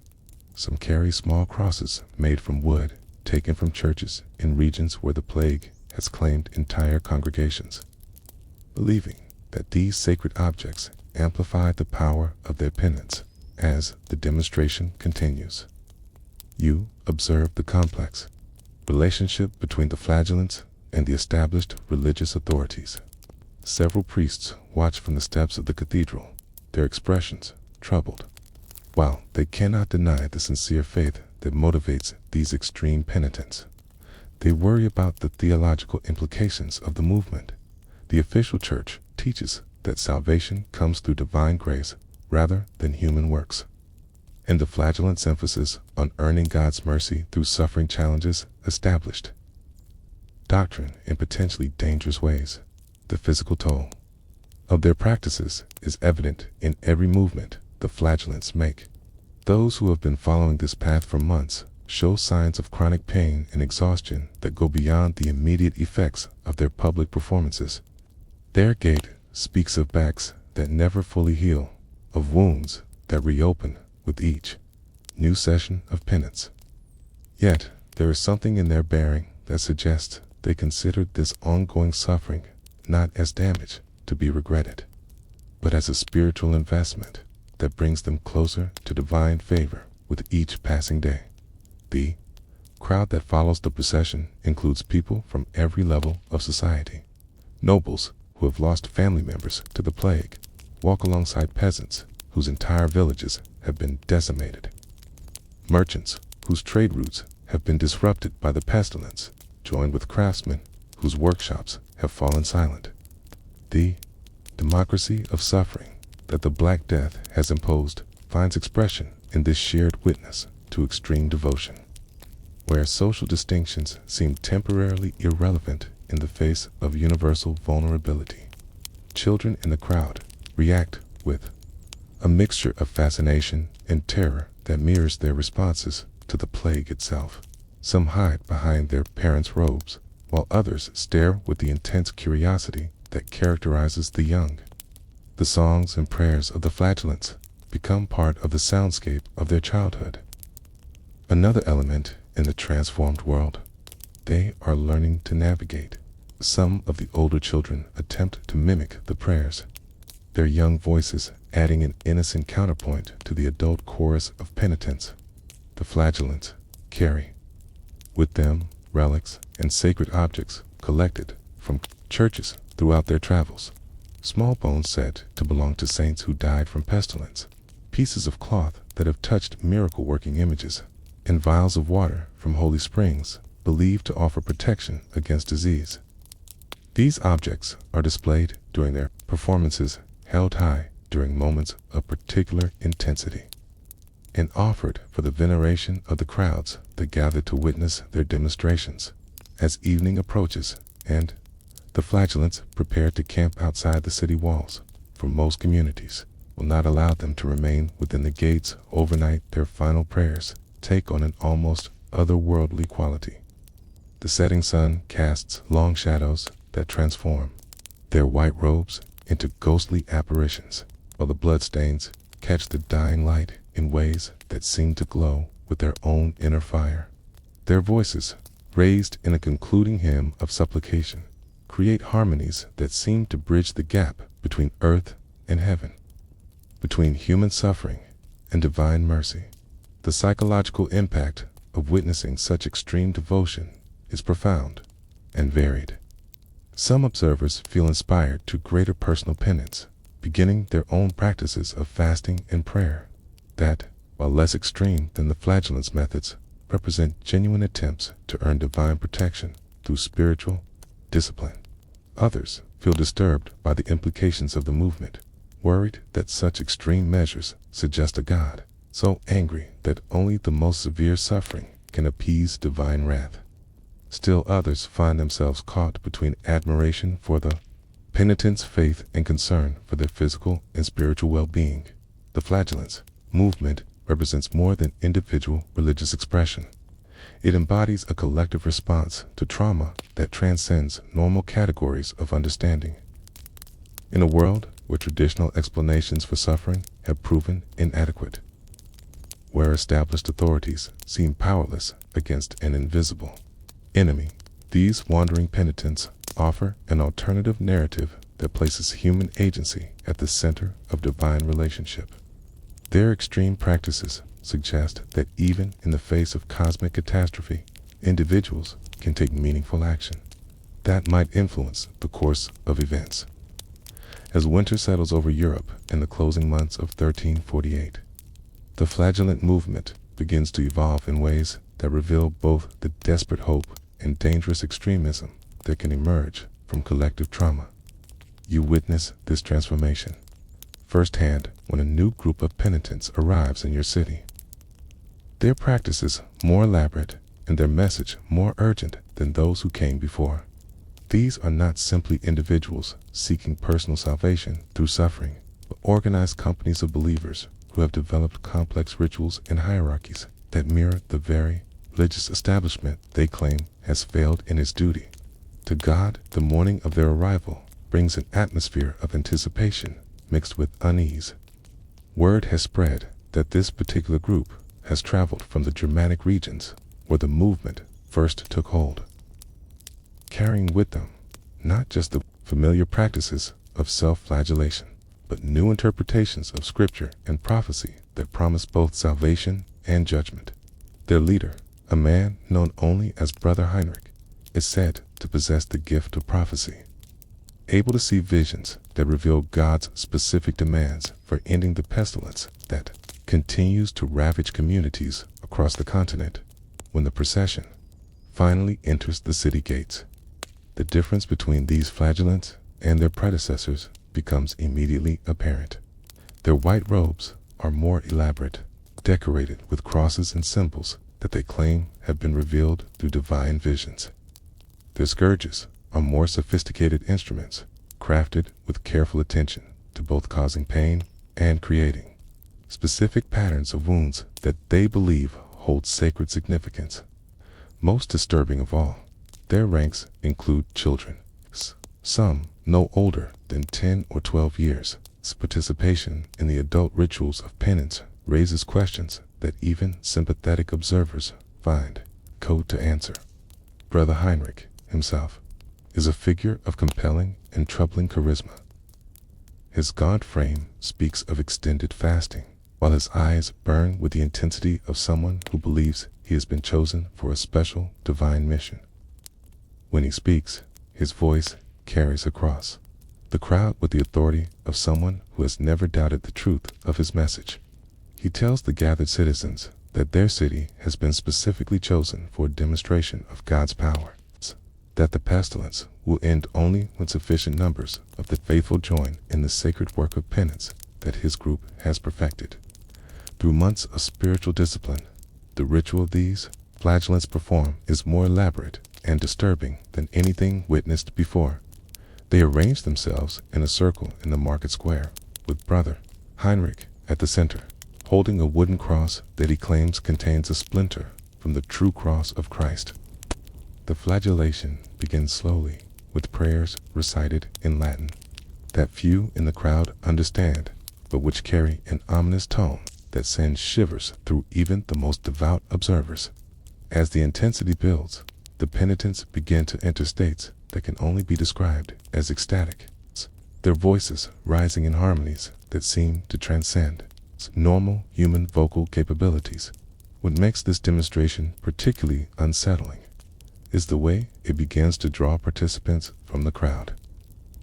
Some carry small crosses made from wood, taken from churches in regions where the plague has claimed entire congregations, believing that these sacred objects amplify the power of their penance as the demonstration continues. You observe the complex relationship between the flagellants and the established religious authorities. Several priests watch from the steps of the cathedral, their expressions troubled. While they cannot deny the sincere faith that motivates these extreme penitents, they worry about the theological implications of the movement. The official church teaches that salvation comes through divine grace rather than human works, and the flagellant's emphasis on earning God's mercy through suffering challenges established doctrine in potentially dangerous ways. The physical toll of their practices is evident in every movement the flagellants make. Those who have been following this path for months show signs of chronic pain and exhaustion that go beyond the immediate effects of their public performances. Their gait speaks of backs that never fully heal, of wounds that reopen with each new session of penance. Yet, there is something in their bearing that suggests they considered this ongoing suffering not as damage to be regretted, but as a spiritual investment that brings them closer to divine favor with each passing day. The crowd that follows the procession includes people from every level of society. Nobles who have lost family members to the plague walk alongside peasants whose entire villages have been decimated. Merchants whose trade routes have been disrupted by the pestilence join with craftsmen whose workshops have fallen silent. The democracy of suffering that the Black Death has imposed finds expression in this shared witness to extreme devotion, where social distinctions seem temporarily irrelevant in the face of universal vulnerability. Children in the crowd react with a mixture of fascination and terror that mirrors their responses to the plague itself. Some hide behind their parents' robes, while others stare with the intense curiosity that characterizes the young. The songs and prayers of the flagellants become part of the soundscape of their childhood. Another element in the transformed world they are learning to navigate. Some of the older children attempt to mimic the prayers, their young voices adding an innocent counterpoint to the adult chorus of penitence. The flagellants carry with them relics and sacred objects collected from churches throughout their travels. Small bones said to belong to saints who died from pestilence, pieces of cloth that have touched miracle-working images, and vials of water from holy springs believed to offer protection against disease. These objects are displayed during their performances, held high during moments of particular intensity, and offered for the veneration of the crowds that gather to witness their demonstrations. As evening approaches and the flagellants prepare to camp outside the city walls, for most communities will not allow them to remain within the gates overnight, their final prayers take on an almost otherworldly quality. The setting sun casts long shadows that transform their white robes into ghostly apparitions, while the bloodstains catch the dying light in ways that seem to glow with their own inner fire. Their voices, raised in a concluding hymn of supplication, create harmonies that seem to bridge the gap between earth and heaven, between human suffering and divine mercy. The psychological impact of witnessing such extreme devotion is profound and varied. Some observers feel inspired to greater personal penance, beginning their own practices of fasting and prayer that, while less extreme than the flagellants' methods, represent genuine attempts to earn divine protection through spiritual discipline. Others feel disturbed by the implications of the movement, worried that such extreme measures suggest a God so angry that only the most severe suffering can appease divine wrath. Still others find themselves caught between admiration for the penitent's faith and concern for their physical and spiritual well-being. The flagellants movement represents more than individual religious expression. It embodies a collective response to trauma that transcends normal categories of understanding. In a world where traditional explanations for suffering have proven inadequate, where established authorities seem powerless against an invisible enemy, these wandering penitents offer an alternative narrative that places human agency at the center of divine relationship. Their extreme practices suggest that even in the face of cosmic catastrophe, individuals can take meaningful action that might influence the course of events. As winter settles over Europe in the closing months of 1348, the flagellant movement begins to evolve in ways that reveal both the desperate hope and dangerous extremism that can emerge from collective trauma. You witness this transformation firsthand when a new group of penitents arrives in your city. Their practices more elaborate and their message more urgent than those who came before. These are not simply individuals seeking personal salvation through suffering, but organized companies of believers who have developed complex rituals and hierarchies that mirror the very religious establishment they claim has failed in its duty. To God, the morning of their arrival brings an atmosphere of anticipation mixed with unease. Word has spread that this particular group has traveled from the Germanic regions where the movement first took hold, carrying with them not just the familiar practices of self-flagellation, but new interpretations of scripture and prophecy that promise both salvation and judgment. Their leader, a man known only as Brother Heinrich, is said to possess the gift of prophecy, able to see visions that reveal God's specific demands for ending the pestilence that continues to ravage communities across the continent. When the procession finally enters the city gates, the difference between these flagellants and their predecessors becomes immediately apparent. Their white robes are more elaborate, decorated with crosses and symbols that they claim have been revealed through divine visions. Their scourges are more sophisticated instruments, crafted with careful attention to both causing pain and creating specific patterns of wounds that they believe hold sacred significance. Most disturbing of all, their ranks include children, some no older than 10 or 12 years. Participation in the adult rituals of penance raises questions that even sympathetic observers find code to answer. Brother Heinrich himself is a figure of compelling and troubling charisma. His gaunt frame speaks of extended fasting, while his eyes burn with the intensity of someone who believes he has been chosen for a special divine mission. When he speaks, his voice carries across the crowd with the authority of someone who has never doubted the truth of his message. He tells the gathered citizens that their city has been specifically chosen for a demonstration of God's power, that the pestilence will end only when sufficient numbers of the faithful join in the sacred work of penance that his group has perfected. Through months of spiritual discipline, the ritual these flagellants perform is more elaborate and disturbing than anything witnessed before. They arrange themselves in a circle in the market square, with Brother Heinrich at the center, holding a wooden cross that he claims contains a splinter from the true cross of Christ. The flagellation begins slowly, with prayers recited in Latin that few in the crowd understand, but which carry an ominous tone that sends shivers through even the most devout observers. As the intensity builds, the penitents begin to enter states that can only be described as ecstatic, their voices rising in harmonies that seem to transcend normal human vocal capabilities. What makes this demonstration particularly unsettling is the way it begins to draw participants from the crowd.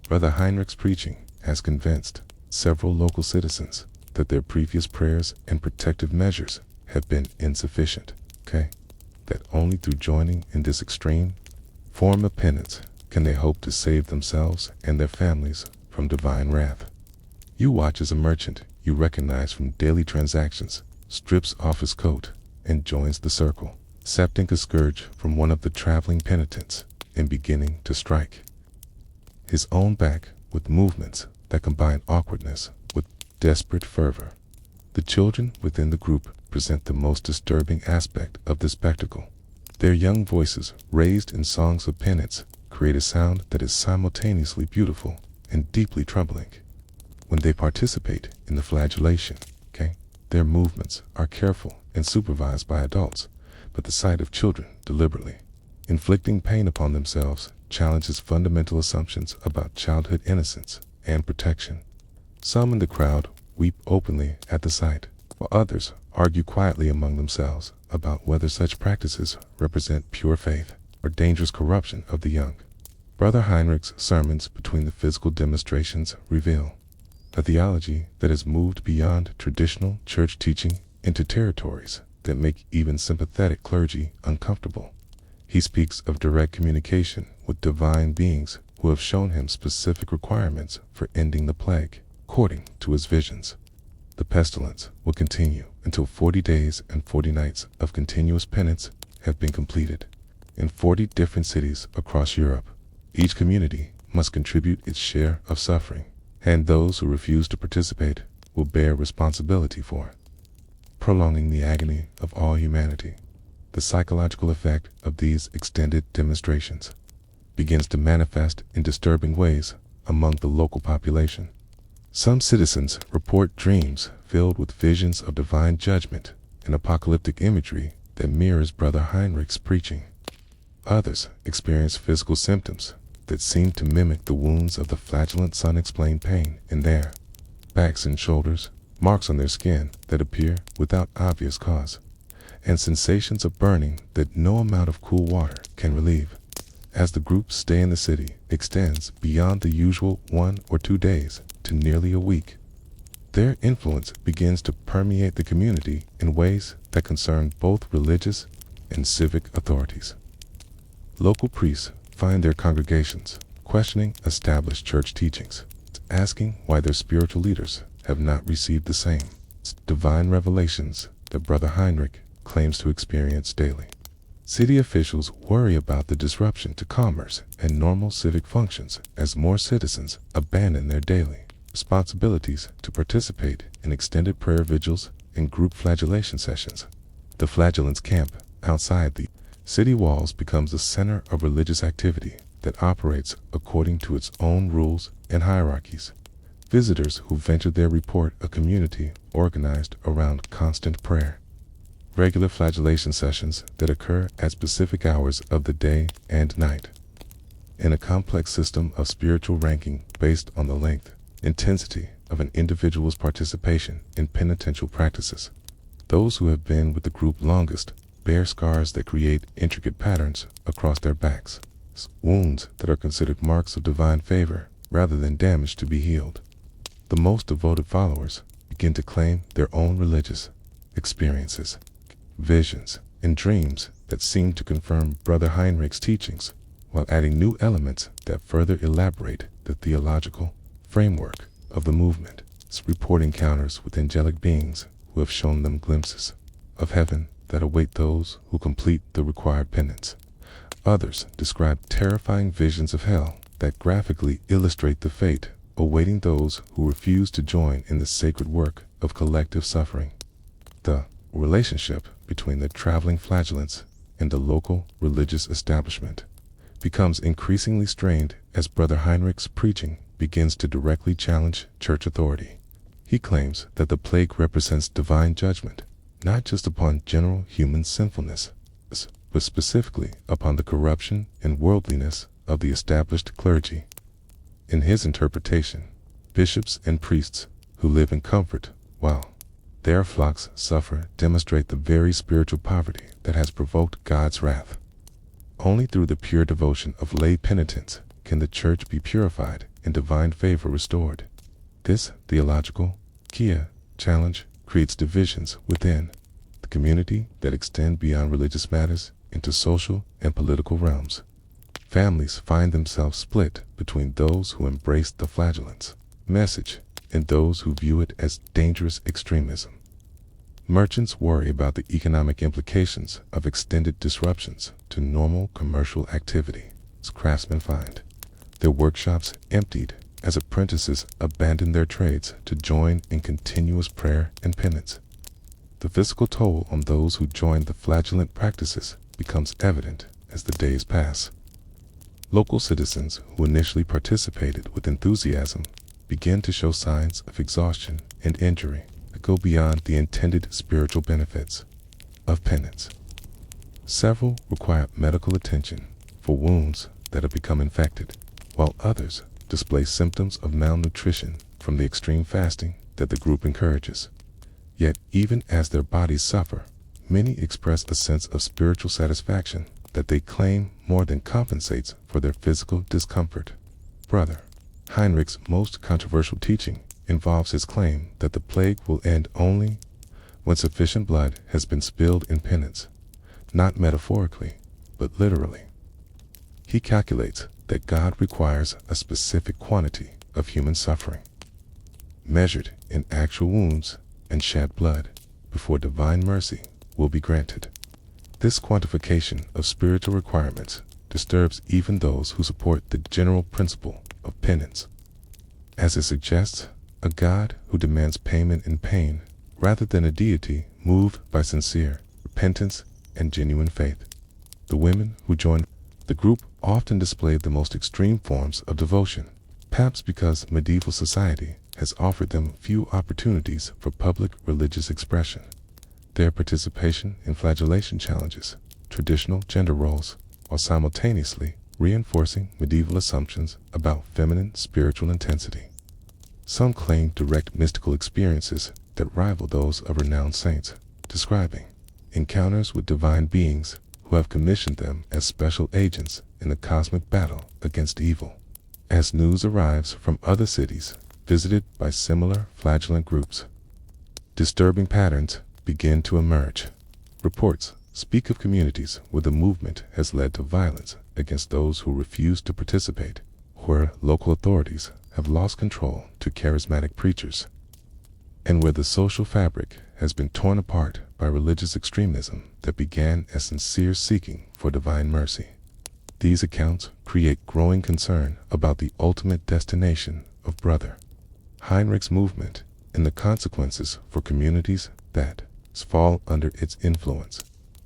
Brother Heinrich's preaching has convinced several local citizens that their previous prayers and protective measures have been insufficient, that only through joining in this extreme form of penance can they hope to save themselves and their families from divine wrath. You watch as a merchant you recognize from daily transactions strips off his coat and joins the circle. accepting a scourge from one of the traveling penitents and beginning to strike his own back with movements that combine awkwardness with desperate fervor. The children within the group present the most disturbing aspect of the spectacle. Their young voices, raised in songs of penance, create a sound that is simultaneously beautiful and deeply troubling. When they participate in the flagellation, their movements are careful and supervised by adults, but the sight of children deliberately inflicting pain upon themselves challenges fundamental assumptions about childhood innocence and protection. Some in the crowd weep openly at the sight, while others argue quietly among themselves about whether such practices represent pure faith or dangerous corruption of the young. Brother Heinrich's sermons between the physical demonstrations reveal a theology that has moved beyond traditional church teaching into territories that make even sympathetic clergy uncomfortable. He speaks of direct communication with divine beings who have shown him specific requirements for ending the plague, according to his visions. The pestilence will continue until 40 days and 40 nights of continuous penance have been completed in 40 different cities across Europe. Each community must contribute its share of suffering, and those who refuse to participate will bear responsibility for it, prolonging the agony of all humanity. The psychological effect of these extended demonstrations begins to manifest in disturbing ways among the local population. Some citizens report dreams filled with visions of divine judgment and apocalyptic imagery that mirrors Brother Heinrich's preaching. Others experience physical symptoms that seem to mimic the wounds of the flagellant's unexplained pain in their backs and shoulders, marks on their skin that appear without obvious cause, and sensations of burning that no amount of cool water can relieve. As the group's stay in the city extends beyond the usual 1 or 2 days to nearly a week, their influence begins to permeate the community in ways that concern both religious and civic authorities. Local priests find their congregations questioning established church teachings, asking why their spiritual leaders have not received the same divine revelations that Brother Heinrich claims to experience daily. City officials worry about the disruption to commerce and normal civic functions as more citizens abandon their daily responsibilities to participate in extended prayer vigils and group flagellation sessions. The flagellants' camp outside the city walls becomes a center of religious activity that operates according to its own rules and hierarchies. Visitors who venture there report a community organized around constant prayer, regular flagellation sessions that occur at specific hours of the day and night, and a complex system of spiritual ranking based on the length, intensity of an individual's participation in penitential practices. Those who have been with the group longest bear scars that create intricate patterns across their backs, wounds that are considered marks of divine favor rather than damage to be healed. The most devoted followers begin to claim their own religious experiences, visions, and dreams that seem to confirm Brother Heinrich's teachings, while adding new elements that further elaborate the theological framework of the movement. Report encounters with angelic beings who have shown them glimpses of heaven that await those who complete the required penance. Others describe terrifying visions of hell that graphically illustrate the fate awaiting those who refuse to join in the sacred work of collective suffering. The relationship between the traveling flagellants and the local religious establishment becomes increasingly strained as Brother Heinrich's preaching begins to directly challenge church authority. He claims that the plague represents divine judgment, not just upon general human sinfulness, but specifically upon the corruption and worldliness of the established clergy. In his interpretation, bishops and priests who live in comfort while their flocks suffer demonstrate the very spiritual poverty that has provoked God's wrath. Only through the pure devotion of lay penitents can the church be purified and divine favor restored. This theological challenge creates divisions within the community that extend beyond religious matters into social and political realms. Families find themselves split between those who embrace the flagellant's message and those who view it as dangerous extremism. Merchants worry about the economic implications of extended disruptions to normal commercial activity, as craftsmen find their workshops emptied as apprentices abandon their trades to join in continuous prayer and penance. The physical toll on those who join the flagellant practices becomes evident as the days pass. Local citizens who initially participated with enthusiasm begin to show signs of exhaustion and injury that go beyond the intended spiritual benefits of penance. Several require medical attention for wounds that have become infected, while others display symptoms of malnutrition from the extreme fasting that the group encourages. Yet, even as their bodies suffer, many express a sense of spiritual satisfaction that they claim more than compensates for their physical discomfort. Brother Heinrich's most controversial teaching involves his claim that the plague will end only when sufficient blood has been spilled in penance, not metaphorically, but literally. He calculates that God requires a specific quantity of human suffering, measured in actual wounds and shed blood, before divine mercy will be granted. This quantification of spiritual requirements disturbs even those who support the general principle of penance, as it suggests a God who demands payment in pain rather than a deity moved by sincere repentance and genuine faith. The women who join the group often display the most extreme forms of devotion, perhaps because medieval society has offered them few opportunities for public religious expression. Their participation in flagellation challenges traditional gender roles while simultaneously reinforcing medieval assumptions about feminine spiritual intensity. Some claim direct mystical experiences that rival those of renowned saints, describing encounters with divine beings who have commissioned them as special agents in the cosmic battle against evil. As news arrives from other cities visited by similar flagellant groups, disturbing patterns begin to emerge. Reports speak of communities where the movement has led to violence against those who refuse to participate, where local authorities have lost control to charismatic preachers, and where the social fabric has been torn apart by religious extremism that began as sincere seeking for divine mercy. These accounts create growing concern about the ultimate destination of Brother Heinrich's movement and the consequences for communities that fall under its influence.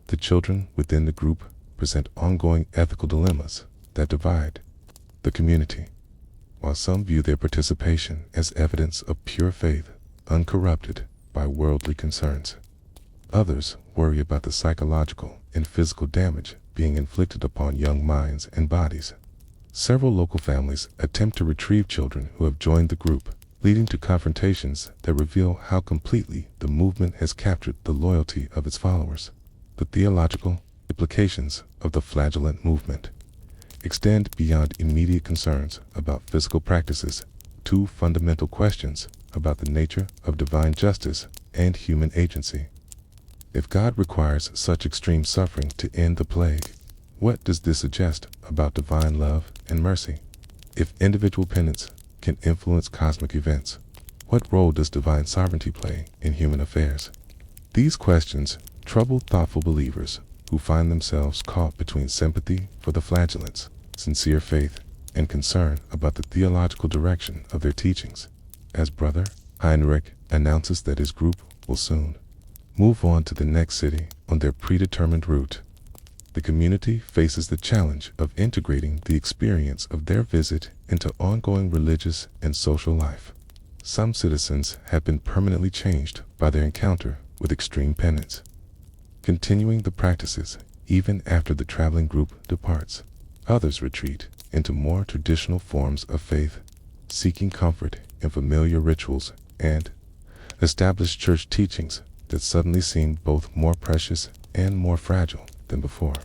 The children within the group present ongoing ethical dilemmas that divide the community. While some view their participation as evidence of pure faith, uncorrupted by worldly concerns, others worry about the psychological and physical damage being inflicted upon young minds and bodies. Several local families attempt to retrieve children who have joined the group, leading to confrontations that reveal how completely the movement has captured the loyalty of its followers. The theological implications of the flagellant movement extend beyond immediate concerns about physical practices to fundamental questions about the nature of divine justice and human agency. If God requires such extreme suffering to end the plague, what does this suggest about divine love and mercy? If individual penance can influence cosmic events, what role does divine sovereignty play in human affairs? These questions trouble thoughtful believers who find themselves caught between sympathy for the flagellants, sincere faith, and concern about the theological direction of their teachings. As Brother Heinrich announces that his group will soon move on to the next city on their predetermined route, the community faces the challenge of integrating the experience of their visit into ongoing religious and social life. Some citizens have been permanently changed by their encounter with extreme penance, continuing the practices even after the traveling group departs. Others retreat into more traditional forms of faith, seeking comfort in familiar rituals and established church teachings that suddenly seem both more precious and more fragile than before.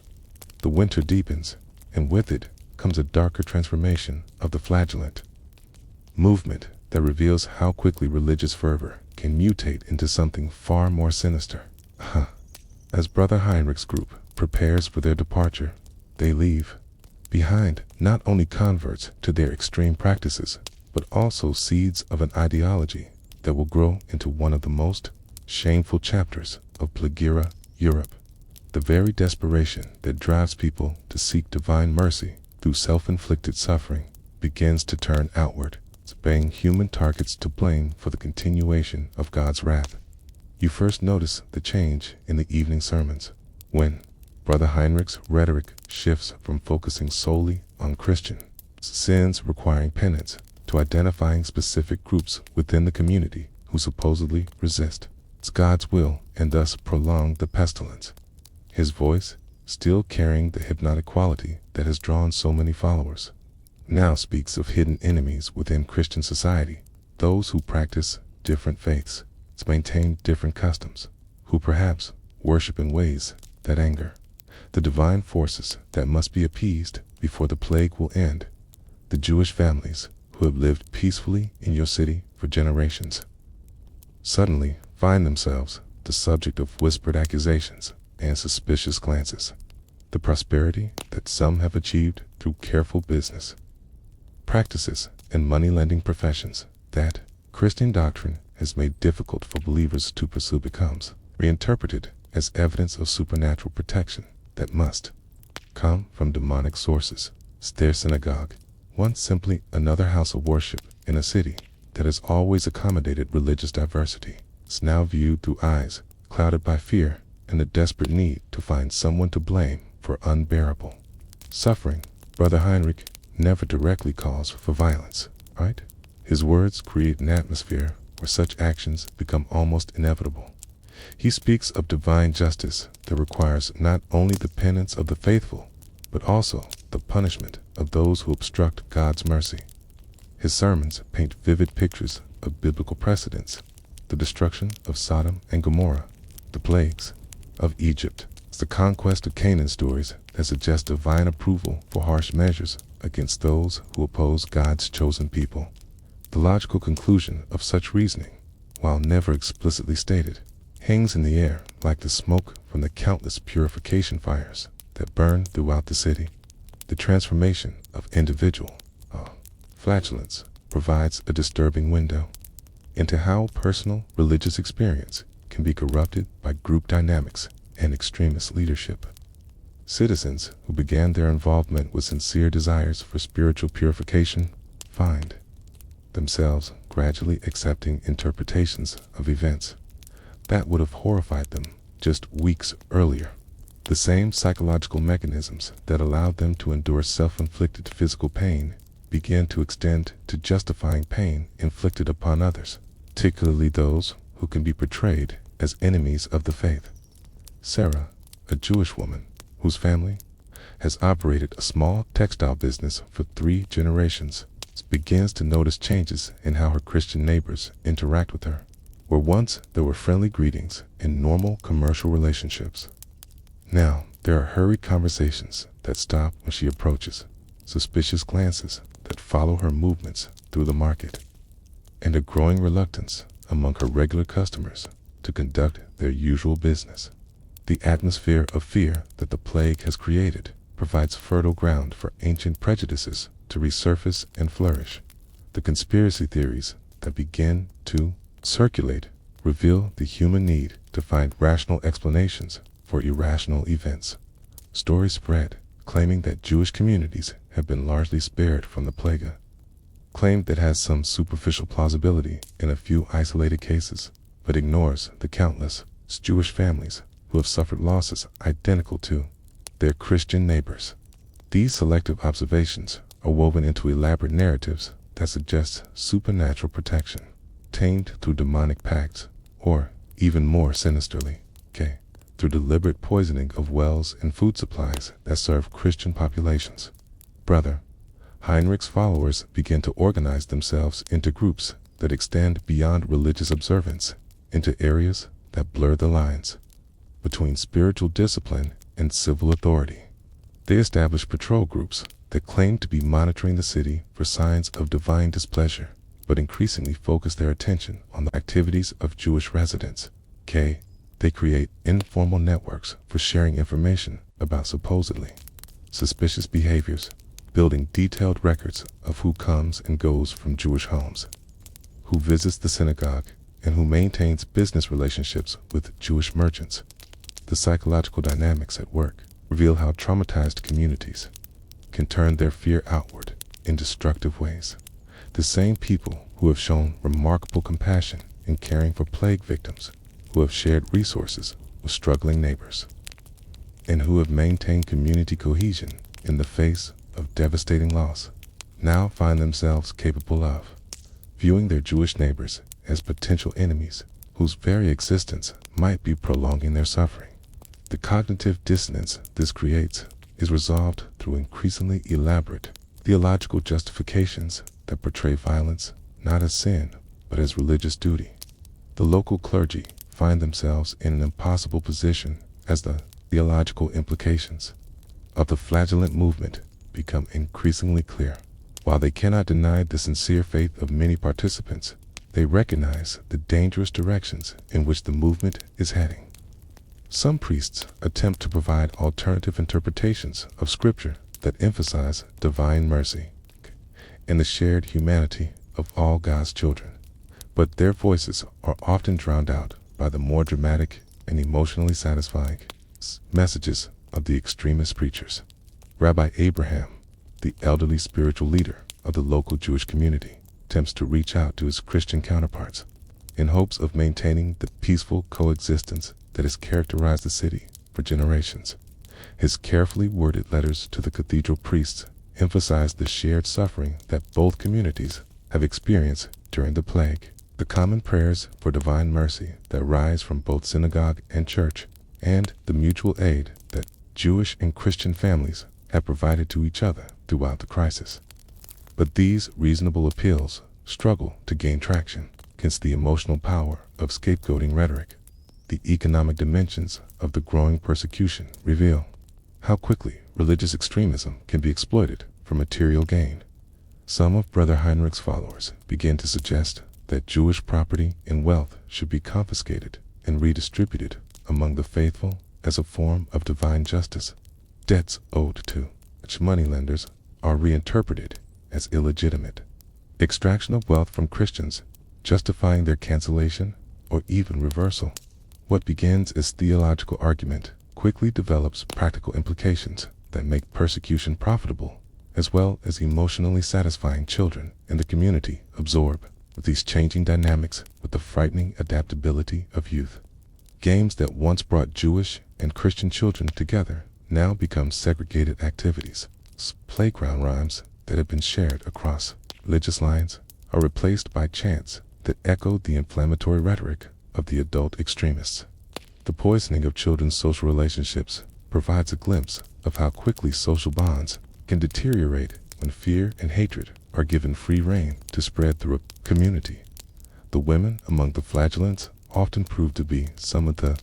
The winter deepens, and with it comes a darker transformation of the flagellant movement that reveals how quickly religious fervor can mutate into something far more sinister. As Brother Heinrich's group prepares for their departure, they leave behind not only converts to their extreme practices, but also seeds of an ideology that will grow into one of the most shameful chapters of Plagira, Europe. The very desperation that drives people to seek divine mercy through self-inflicted suffering begins to turn outward, being human targets to blame for the continuation of God's wrath. You first notice the change in the evening sermons, when Brother Heinrich's rhetoric shifts from focusing solely on Christian sins requiring penance to identifying specific groups within the community who supposedly resist God's will and thus prolong the pestilence. His voice, still carrying the hypnotic quality that has drawn so many followers, now speaks of hidden enemies within Christian society, those who practice different faiths, maintain different customs, who perhaps worship in ways that anger the divine forces that must be appeased before the plague will end. The Jewish families who have lived peacefully in your city for generations suddenly find themselves the subject of whispered accusations and suspicious glances. The prosperity that some have achieved through careful business practices and money-lending professions that Christian doctrine has made difficult for believers to pursue becomes reinterpreted as evidence of supernatural protection that must come from demonic sources. Their synagogue, once simply another house of worship in a city that has always accommodated religious diversity, is now viewed through eyes clouded by fear and the desperate need to find someone to blame for unbearable suffering. Brother Heinrich never directly calls for violence, right? His words create an atmosphere where such actions become almost inevitable. He speaks of divine justice that requires not only the penance of the faithful, but also the punishment of those who obstruct God's mercy. His sermons paint vivid pictures of biblical precedents, the destruction of Sodom and Gomorrah, the plagues of Egypt, the conquest of Canaan stories that suggest divine approval for harsh measures against those who oppose God's chosen people. The logical conclusion of such reasoning, while never explicitly stated, hangs in the air like the smoke from the countless purification fires that burn throughout the city. The transformation of individual flatulence provides a disturbing window into how personal religious experience can be corrupted by group dynamics and extremist leadership. Citizens who began their involvement with sincere desires for spiritual purification find themselves gradually accepting interpretations of events that would have horrified them just weeks earlier. The same psychological mechanisms that allowed them to endure self-inflicted physical pain begin to extend to justifying pain inflicted upon others, particularly those who can be portrayed as enemies of the faith. Sarah, a Jewish woman whose family has operated a small textile business for 3 generations, begins to notice changes in how her Christian neighbors interact with her. Where once there were friendly greetings and normal commercial relationships, now there are hurried conversations that stop when she approaches, suspicious glances that follow her movements through the market, and a growing reluctance among her regular customers to conduct their usual business. The atmosphere of fear that the plague has created provides fertile ground for ancient prejudices to resurface and flourish. The conspiracy theories that begin to circulate reveal the human need to find rational explanations for irrational events. Stories spread claiming that Jewish communities have been largely spared from the plague, claim that has some superficial plausibility in a few isolated cases, but ignores the countless Jewish families who have suffered losses identical to their Christian neighbors. These selective observations are woven into elaborate narratives that suggest supernatural protection, tamed through demonic pacts, or, even more sinisterly, through deliberate poisoning of wells and food supplies that serve Christian populations. Brother Heinrich's followers begin to organize themselves into groups that extend beyond religious observance into areas that blur the lines between spiritual discipline and civil authority. They establish patrol groups that claim to be monitoring the city for signs of divine displeasure, but increasingly focus their attention on the activities of Jewish residents. They create informal networks for sharing information about supposedly suspicious behaviors, building detailed records of who comes and goes from Jewish homes, who visits the synagogue, and who maintains business relationships with Jewish merchants. The psychological dynamics at work reveal how traumatized communities can turn their fear outward in destructive ways. The same people who have shown remarkable compassion in caring for plague victims, who have shared resources with struggling neighbors, and who have maintained community cohesion in the face of devastating loss, now find themselves capable of viewing their Jewish neighbors as potential enemies whose very existence might be prolonging their suffering. The cognitive dissonance this creates is resolved through increasingly elaborate theological justifications that portray violence not as sin, but as religious duty. The local clergy find themselves in an impossible position as the theological implications of the flagellant movement become increasingly clear. While they cannot deny the sincere faith of many participants, they recognize the dangerous directions in which the movement is heading. Some priests attempt to provide alternative interpretations of Scripture that emphasize divine mercy and the shared humanity of all God's children, but their voices are often drowned out by the more dramatic and emotionally satisfying messages of the extremist preachers. Rabbi Abraham, the elderly spiritual leader of the local Jewish community, attempts to reach out to his Christian counterparts in hopes of maintaining the peaceful coexistence that has characterized the city for generations. His carefully worded letters to the cathedral priests emphasize the shared suffering that both communities have experienced during the plague, the common prayers for divine mercy that rise from both synagogue and church, and the mutual aid that Jewish and Christian families have provided to each other throughout the crisis. But these reasonable appeals struggle to gain traction against the emotional power of scapegoating rhetoric. The economic dimensions of the growing persecution reveal how quickly religious extremism can be exploited for material gain. Some of Brother Heinrich's followers begin to suggest that Jewish property and wealth should be confiscated and redistributed among the faithful as a form of divine justice. Debts owed to which moneylenders are reinterpreted as illegitimate. Extraction of wealth from Christians, justifying their cancellation or even reversal. What begins as theological argument quickly develops practical implications that make persecution profitable, as well as emotionally satisfying. Children in the community absorb these changing dynamics with the frightening adaptability of youth. Games that once brought Jewish and Christian children together now become segregated activities. Playground rhymes that have been shared across religious lines are replaced by chants that echo the inflammatory rhetoric of the adult extremists. The poisoning of children's social relationships provides a glimpse of how quickly social bonds can deteriorate when fear and hatred are given free rein to spread through a community. The women among the flagellants often prove to be some of the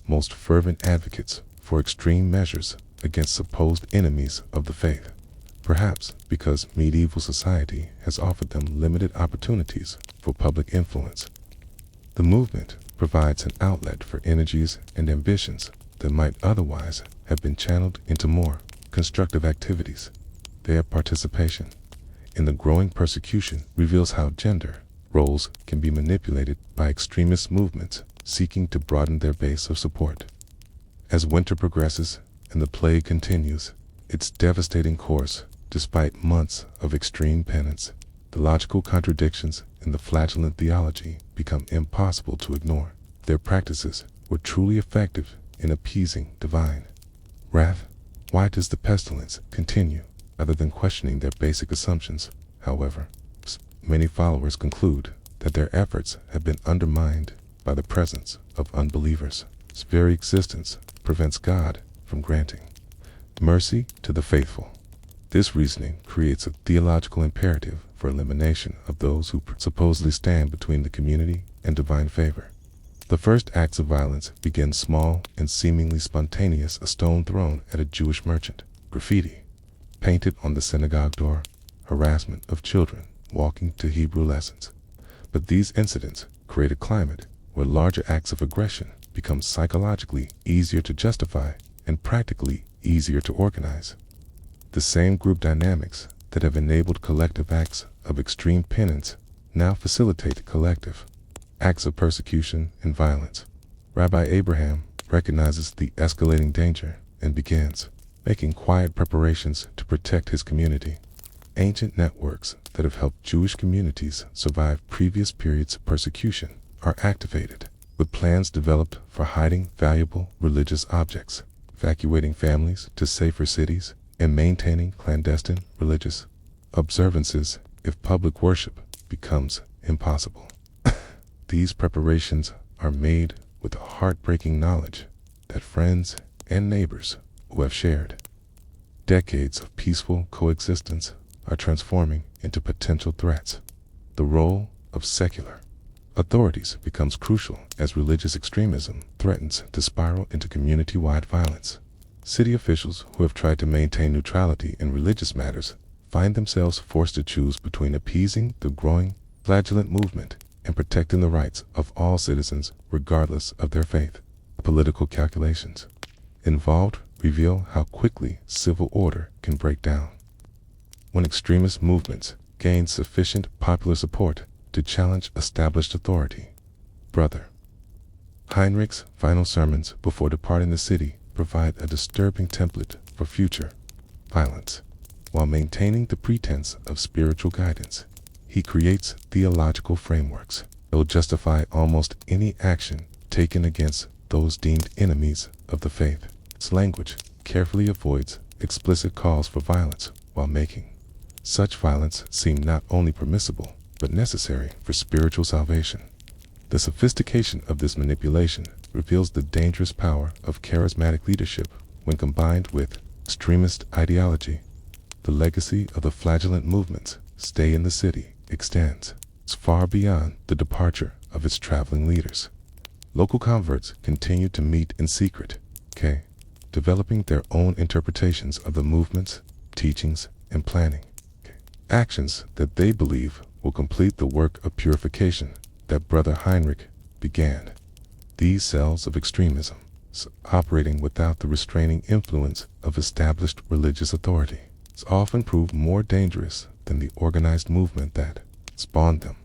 most fervent advocates for extreme measures against supposed enemies of the faith, perhaps because medieval society has offered them limited opportunities for public influence. The movement provides an outlet for energies and ambitions that might otherwise have been channeled into more constructive activities. Their participation in the growing persecution reveals how gender roles can be manipulated by extremist movements seeking to broaden their base of support. As winter progresses and the plague continues its devastating course, despite months of extreme penance, the logical contradictions in the flagellant theology become impossible to ignore. Their practices were truly effective in appeasing divine wrath. Why does the pestilence continue? Rather than questioning their basic assumptions, however, many followers conclude that their efforts have been undermined by the presence of unbelievers. Its very existence prevents God from granting mercy to the faithful. This reasoning creates a theological imperative for elimination of those who supposedly stand between the community and divine favor. The first acts of violence begin small and seemingly spontaneous: a stone thrown at a Jewish merchant, graffiti painted on the synagogue door, harassment of children walking to Hebrew lessons. But these incidents create a climate where larger acts of aggression become psychologically easier to justify and practically easier to organize. The same group dynamics that have enabled collective acts of extreme penance now facilitate collective acts of persecution and violence. Rabbi Abraham recognizes the escalating danger and begins making quiet preparations to protect his community. Ancient networks that have helped Jewish communities survive previous periods of persecution are activated, with plans developed for hiding valuable religious objects, evacuating families to safer cities, and maintaining clandestine religious observances if public worship becomes impossible. These preparations are made with the heartbreaking knowledge that friends and neighbors who have shared decades of peaceful coexistence are transforming into potential threats. The role of secular authorities becomes crucial as religious extremism threatens to spiral into community-wide violence. City officials who have tried to maintain neutrality in religious matters find themselves forced to choose between appeasing the growing flagellant movement and protecting the rights of all citizens regardless of their faith. Political calculations involved reveal how quickly civil order can break down when extremist movements gain sufficient popular support to challenge established authority. Brother Heinrich's final sermons before departing the city provide a disturbing template for future violence. While maintaining the pretense of spiritual guidance, he creates theological frameworks that will justify almost any action taken against those deemed enemies of the faith. His language carefully avoids explicit calls for violence while making such violence seem not only permissible but necessary for spiritual salvation. The sophistication of this manipulation reveals the dangerous power of charismatic leadership when combined with extremist ideology. The legacy of the flagellant movement's stay in the city extends far beyond the departure of its traveling leaders. Local converts continue to meet in secret, developing their own interpretations of the movement's teachings and planning actions that they believe will complete the work of purification that Brother Heinrich began. These cells of extremism, operating without the restraining influence of established religious authority, often prove more dangerous than the organized movement that spawned them.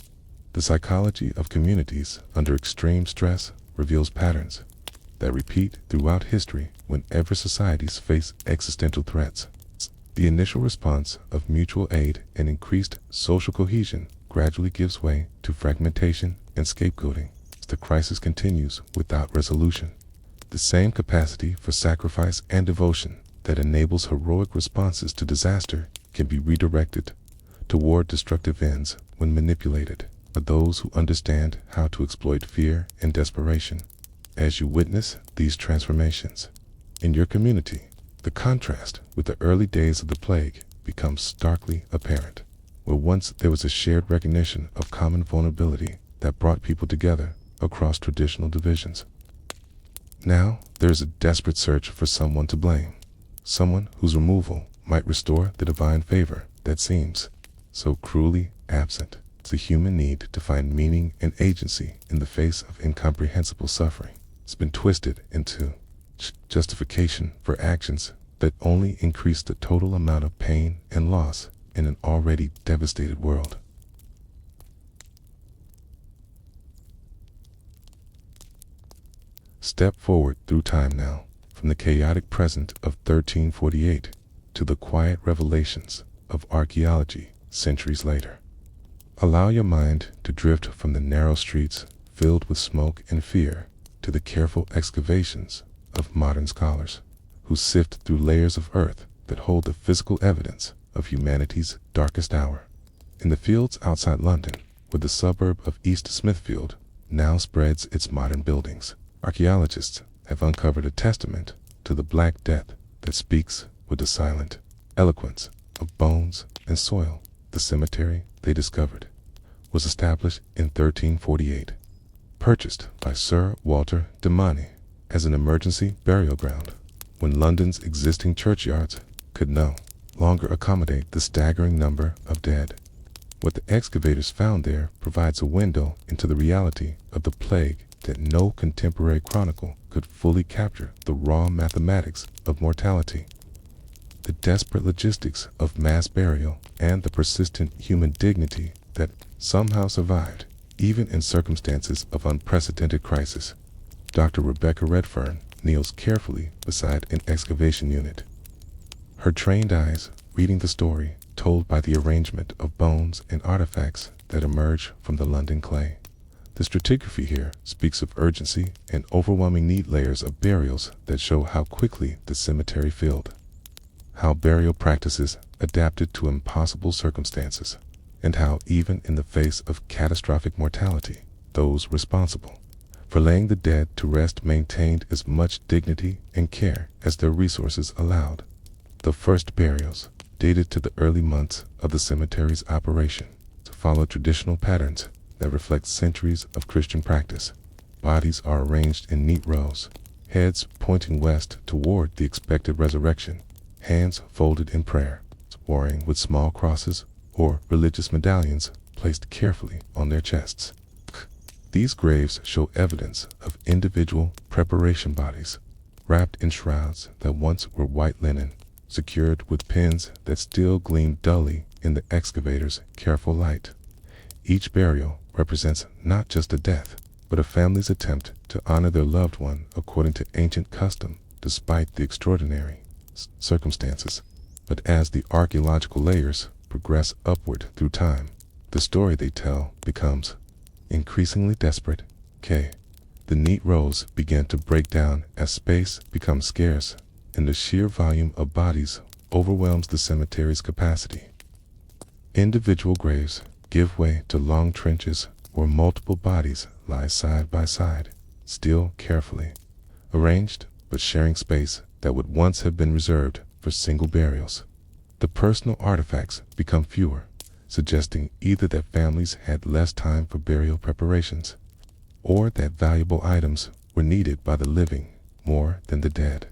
The psychology of communities under extreme stress reveals patterns that repeat throughout history whenever societies face existential threats. The initial response of mutual aid and increased social cohesion gradually gives way to fragmentation and scapegoating as the crisis continues without resolution. The same capacity for sacrifice and devotion that enables heroic responses to disaster can be redirected toward destructive ends when manipulated by those who understand how to exploit fear and desperation. As you witness these transformations in your community, the contrast with the early days of the plague becomes starkly apparent. Where once there was a shared recognition of common vulnerability that brought people together across traditional divisions, now there is a desperate search for someone to blame, someone whose removal might restore the divine favor that seems so cruelly absent. It's the human need to find meaning and agency in the face of incomprehensible suffering. It's been twisted into justification for actions that only increase the total amount of pain and loss in an already devastated world. Step forward through time now, from the chaotic present of 1348 to the quiet revelations of archaeology centuries later. Allow your mind to drift from the narrow streets filled with smoke and fear to the careful excavations of modern scholars who sift through layers of earth that hold the physical evidence of humanity's darkest hour. In the fields outside London, where the suburb of East Smithfield now spreads its modern buildings, archaeologists have uncovered a testament to the Black Death that speaks with the silent eloquence of bones and soil. The cemetery they discovered was established in 1348, purchased by Sir Walter de Mani as an emergency burial ground when London's existing churchyards could no longer accommodate the staggering number of dead. What the excavators found there provides a window into the reality of the plague that no contemporary chronicle could fully capture. The raw mathematics of mortality, the desperate logistics of mass burial, and the persistent human dignity that somehow survived even in circumstances of unprecedented crisis. Dr. Rebecca Redfern kneels carefully beside an excavation unit, her trained eyes reading the story told by the arrangement of bones and artifacts that emerge from the London clay. The stratigraphy here speaks of urgency and overwhelming neat layers of burials that show how quickly the cemetery filled, how burial practices adapted to impossible circumstances, and how even in the face of catastrophic mortality, those responsible for laying the dead to rest maintained as much dignity and care as their resources allowed. The first burials, dated to the early months of the cemetery's operation, follow traditional patterns that reflect centuries of Christian practice. Bodies are arranged in neat rows, heads pointing west toward the expected resurrection, hands folded in prayer, warring with small crosses or religious medallions placed carefully on their chests. These graves show evidence of individual preparation bodies, wrapped in shrouds that once were white linen, secured with pins that still gleam dully in the excavator's careful light. Each burial represents not just a death, but a family's attempt to honor their loved one according to ancient custom, despite the extraordinary circumstances. But as the archaeological layers progress upward through time, the story they tell becomes increasingly desperate. The neat rows begin to break down as space becomes scarce, and the sheer volume of bodies overwhelms the cemetery's capacity. Individual graves give way to long trenches where multiple bodies lie side by side, still carefully arranged, but sharing space that would once have been reserved for single burials. The personal artifacts become fewer, suggesting either that families had less time for burial preparations, or that valuable items were needed by the living more than the dead.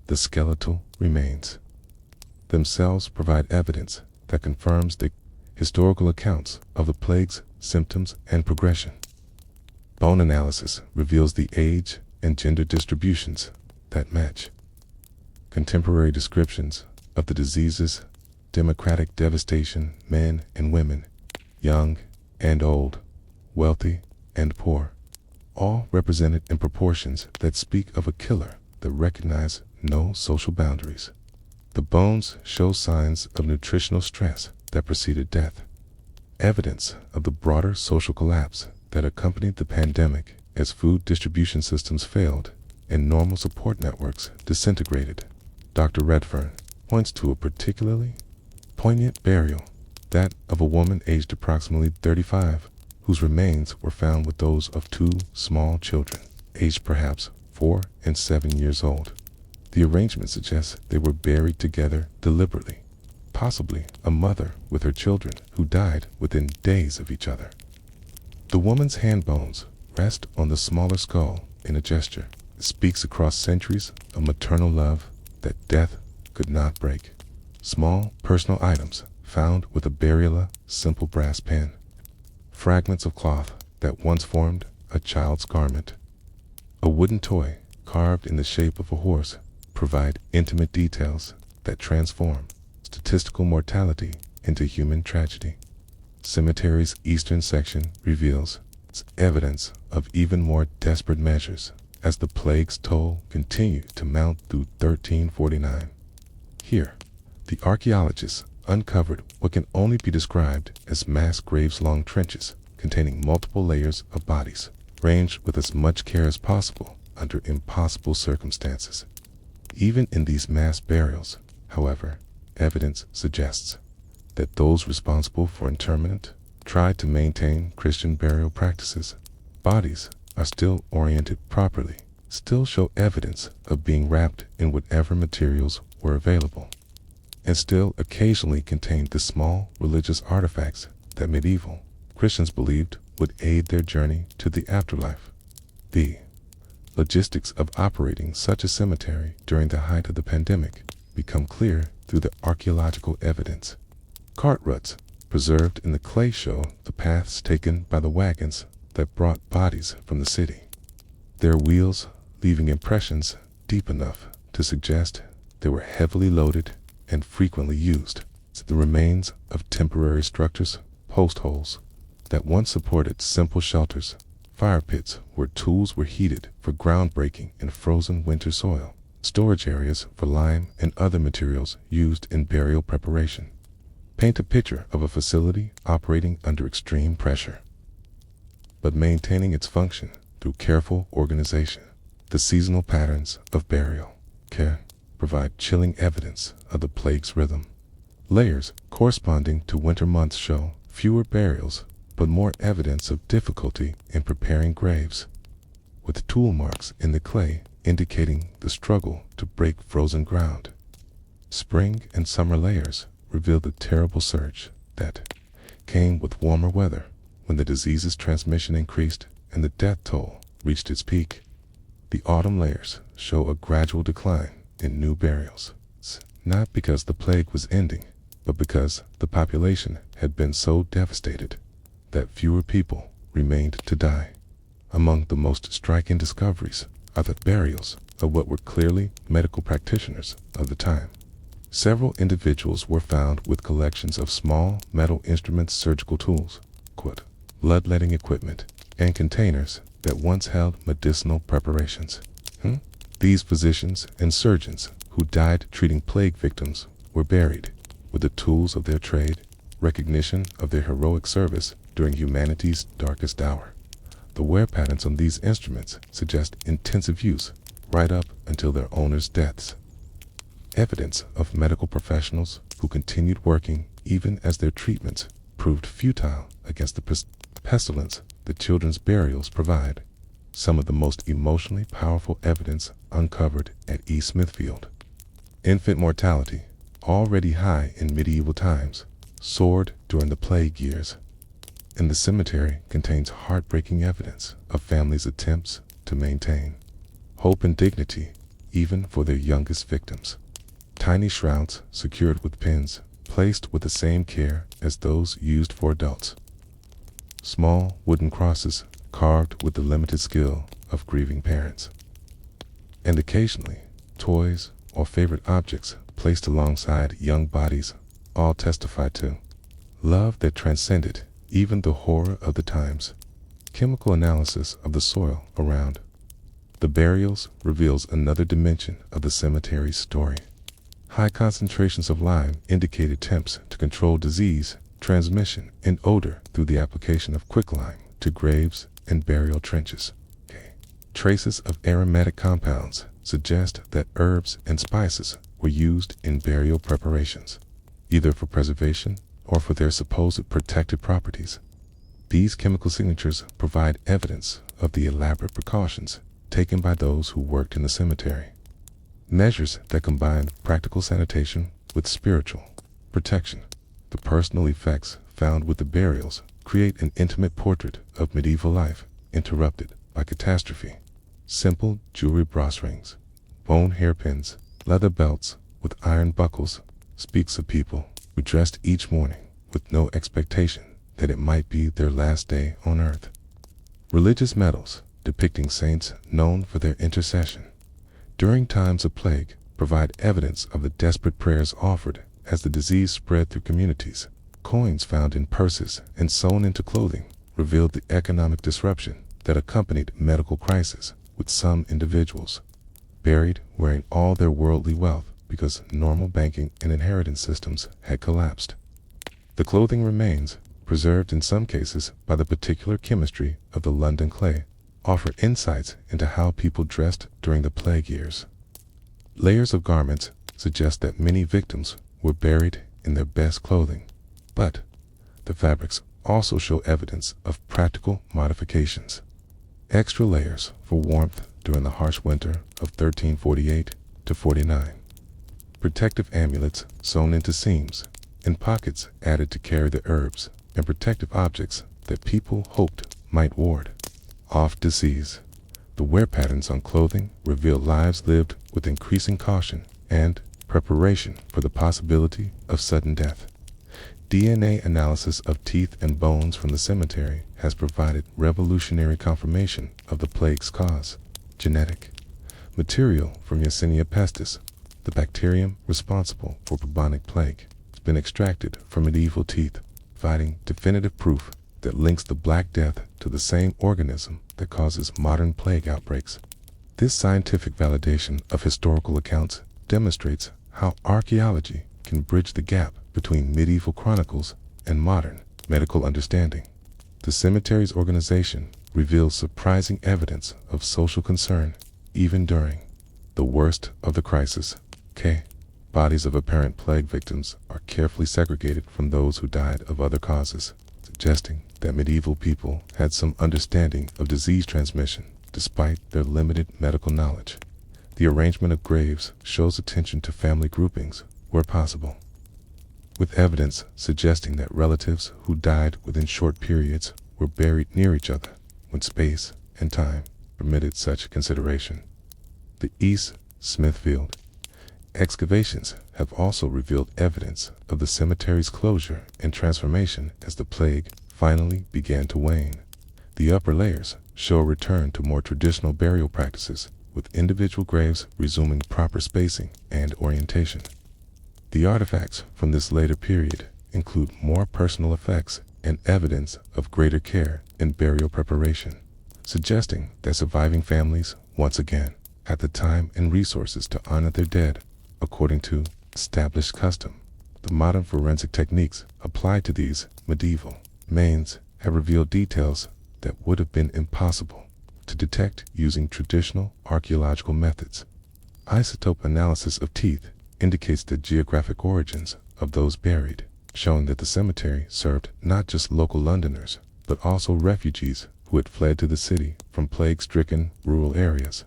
The skeletal remains themselves provide evidence that confirms the historical accounts of the plague's symptoms and progression. Bone analysis reveals the age and gender distributions that match contemporary descriptions of the disease's democratic devastation. Men and women, young and old, wealthy and poor, all represented in proportions that speak of a killer that recognized no social boundaries. The bones show signs of nutritional stress that preceded death, evidence of the broader social collapse that accompanied the pandemic as food distribution systems failed and normal support networks disintegrated. Dr. Redfern points to a particularly poignant burial, that of a woman aged approximately 35, whose remains were found with those of two small children, aged perhaps 4 and 7 years old. The arrangement suggests they were buried together deliberately, possibly a mother with her children who died within days of each other. The woman's hand bones rest on the smaller skull in a gesture that speaks across centuries of maternal love that death could not break. Small personal items found with a burial, simple brass pen, fragments of cloth that once formed a child's garment, a wooden toy carved in the shape of a horse provide intimate details that transform statistical mortality into human tragedy. Cemetery's eastern section reveals evidence of even more desperate measures as the plague's toll continued to mount through 1349. Here, the archaeologists uncovered what can only be described as mass graves-long trenches containing multiple layers of bodies, ranged with as much care as possible under impossible circumstances. Even in these mass burials, however, evidence suggests that those responsible for interment tried to maintain Christian burial practices. Bodies are still oriented properly, still show evidence of being wrapped in whatever materials were available, and still occasionally contain the small religious artifacts that medieval Christians believed would aid their journey to the afterlife. The logistics of operating such a cemetery during the height of the pandemic become clear through the archaeological evidence. Cart ruts preserved in the clay show the paths taken by the wagons that brought bodies from the city, their wheels leaving impressions deep enough to suggest they were heavily loaded and frequently used. The remains of temporary structures, post holes that once supported simple shelters, fire pits where tools were heated for groundbreaking in frozen winter soil, storage areas for lime and other materials used in burial preparation, paint a picture of a facility operating under extreme pressure, but maintaining its function through careful organization. The seasonal patterns of burial care provide chilling evidence of the plague's rhythm. Layers corresponding to winter months show fewer burials, but more evidence of difficulty in preparing graves, with tool marks in the clay indicating the struggle to break frozen ground. Spring and summer layers reveal the terrible surge that came with warmer weather when the disease's transmission increased and the death toll reached its peak. The autumn layers show a gradual decline in new burials, not because the plague was ending, but because the population had been so devastated that fewer people remained to die. Among the most striking discoveries are the burials of what were clearly medical practitioners of the time. Several individuals were found with collections of small metal instruments, surgical tools, bloodletting equipment, and containers that once held medicinal preparations. These physicians and surgeons who died treating plague victims were buried with the tools of their trade, recognition of their heroic service during humanity's darkest hour. The wear patterns on these instruments suggest intensive use right up until their owners' deaths. Evidence of medical professionals who continued working even as their treatments proved futile against the pestilence that children's burials provide. Some of the most emotionally powerful evidence uncovered at East Smithfield. Infant mortality, already high in medieval times, soared during the plague years, and the cemetery contains heartbreaking evidence of families' attempts to maintain hope and dignity even for their youngest victims. Tiny shrouds secured with pins, placed with the same care as those used for adults. Small wooden crosses carved with the limited skill of grieving parents. And occasionally, toys or favorite objects placed alongside young bodies, all testify to love that transcended even the horror of the times. Chemical analysis of the soil around the burials reveals another dimension of the cemetery's story. High concentrations of lime indicate attempts to control disease transmission and odor through the application of quicklime to graves and burial trenches. Traces of aromatic compounds suggest that herbs and spices were used in burial preparations, either for preservation or for their supposed protective properties. These chemical signatures provide evidence of the elaborate precautions taken by those who worked in the cemetery. Measures that combine practical sanitation with spiritual protection. The personal effects found with the burials create an intimate portrait of medieval life interrupted by catastrophe. Simple jewelry, brass rings, bone hairpins, leather belts with iron buckles speaks of people who dressed each morning with no expectation that it might be their last day on earth. Religious medals depicting saints known for their intercession during times of plague provide evidence of the desperate prayers offered as the disease spread through communities. Coins found in purses and sewn into clothing revealed the economic disruption that accompanied medical crisis, with some individuals buried wearing all their worldly wealth because normal banking and inheritance systems had collapsed. The clothing remains, preserved in some cases by the particular chemistry of the London clay, offer insights into how people dressed during the plague years. Layers of garments suggest that many victims were buried in their best clothing, but the fabrics also show evidence of practical modifications. Extra layers for warmth during the harsh winter of 1348 to 49. Protective amulets sewn into seams, and pockets added to carry the herbs and protective objects that people hoped might ward off disease. The wear patterns on clothing reveal lives lived with increasing caution and preparation for the possibility of sudden death. DNA analysis of teeth and bones from the cemetery has provided revolutionary confirmation of the plague's cause. Genetic material from Yersinia pestis, the bacterium responsible for bubonic plague, has been extracted from medieval teeth, providing definitive proof that links the Black Death to the same organism that causes modern plague outbreaks. This scientific validation of historical accounts demonstrates how archaeology can bridge the gap between medieval chronicles and modern medical understanding. The cemetery's organization reveals surprising evidence of social concern even during the worst of the crisis. Bodies of apparent plague victims are carefully segregated from those who died of other causes, suggesting that medieval people had some understanding of disease transmission despite their limited medical knowledge. The arrangement of graves shows attention to family groupings where possible, with evidence suggesting that relatives who died within short periods were buried near each other when space and time permitted such consideration. The East Smithfield excavations have also revealed evidence of the cemetery's closure and transformation as the plague finally began to wane. The upper layers show a return to more traditional burial practices, with individual graves resuming proper spacing and orientation. The artifacts from this later period include more personal effects and evidence of greater care in burial preparation, suggesting that surviving families, once again, had the time and resources to honor their dead according to established custom. The modern forensic techniques applied to these medieval remains have revealed details that would have been impossible to detect using traditional archaeological methods. Isotope analysis of teeth indicates the geographic origins of those buried, showing that the cemetery served not just local Londoners, but also refugees who had fled to the city from plague-stricken rural areas.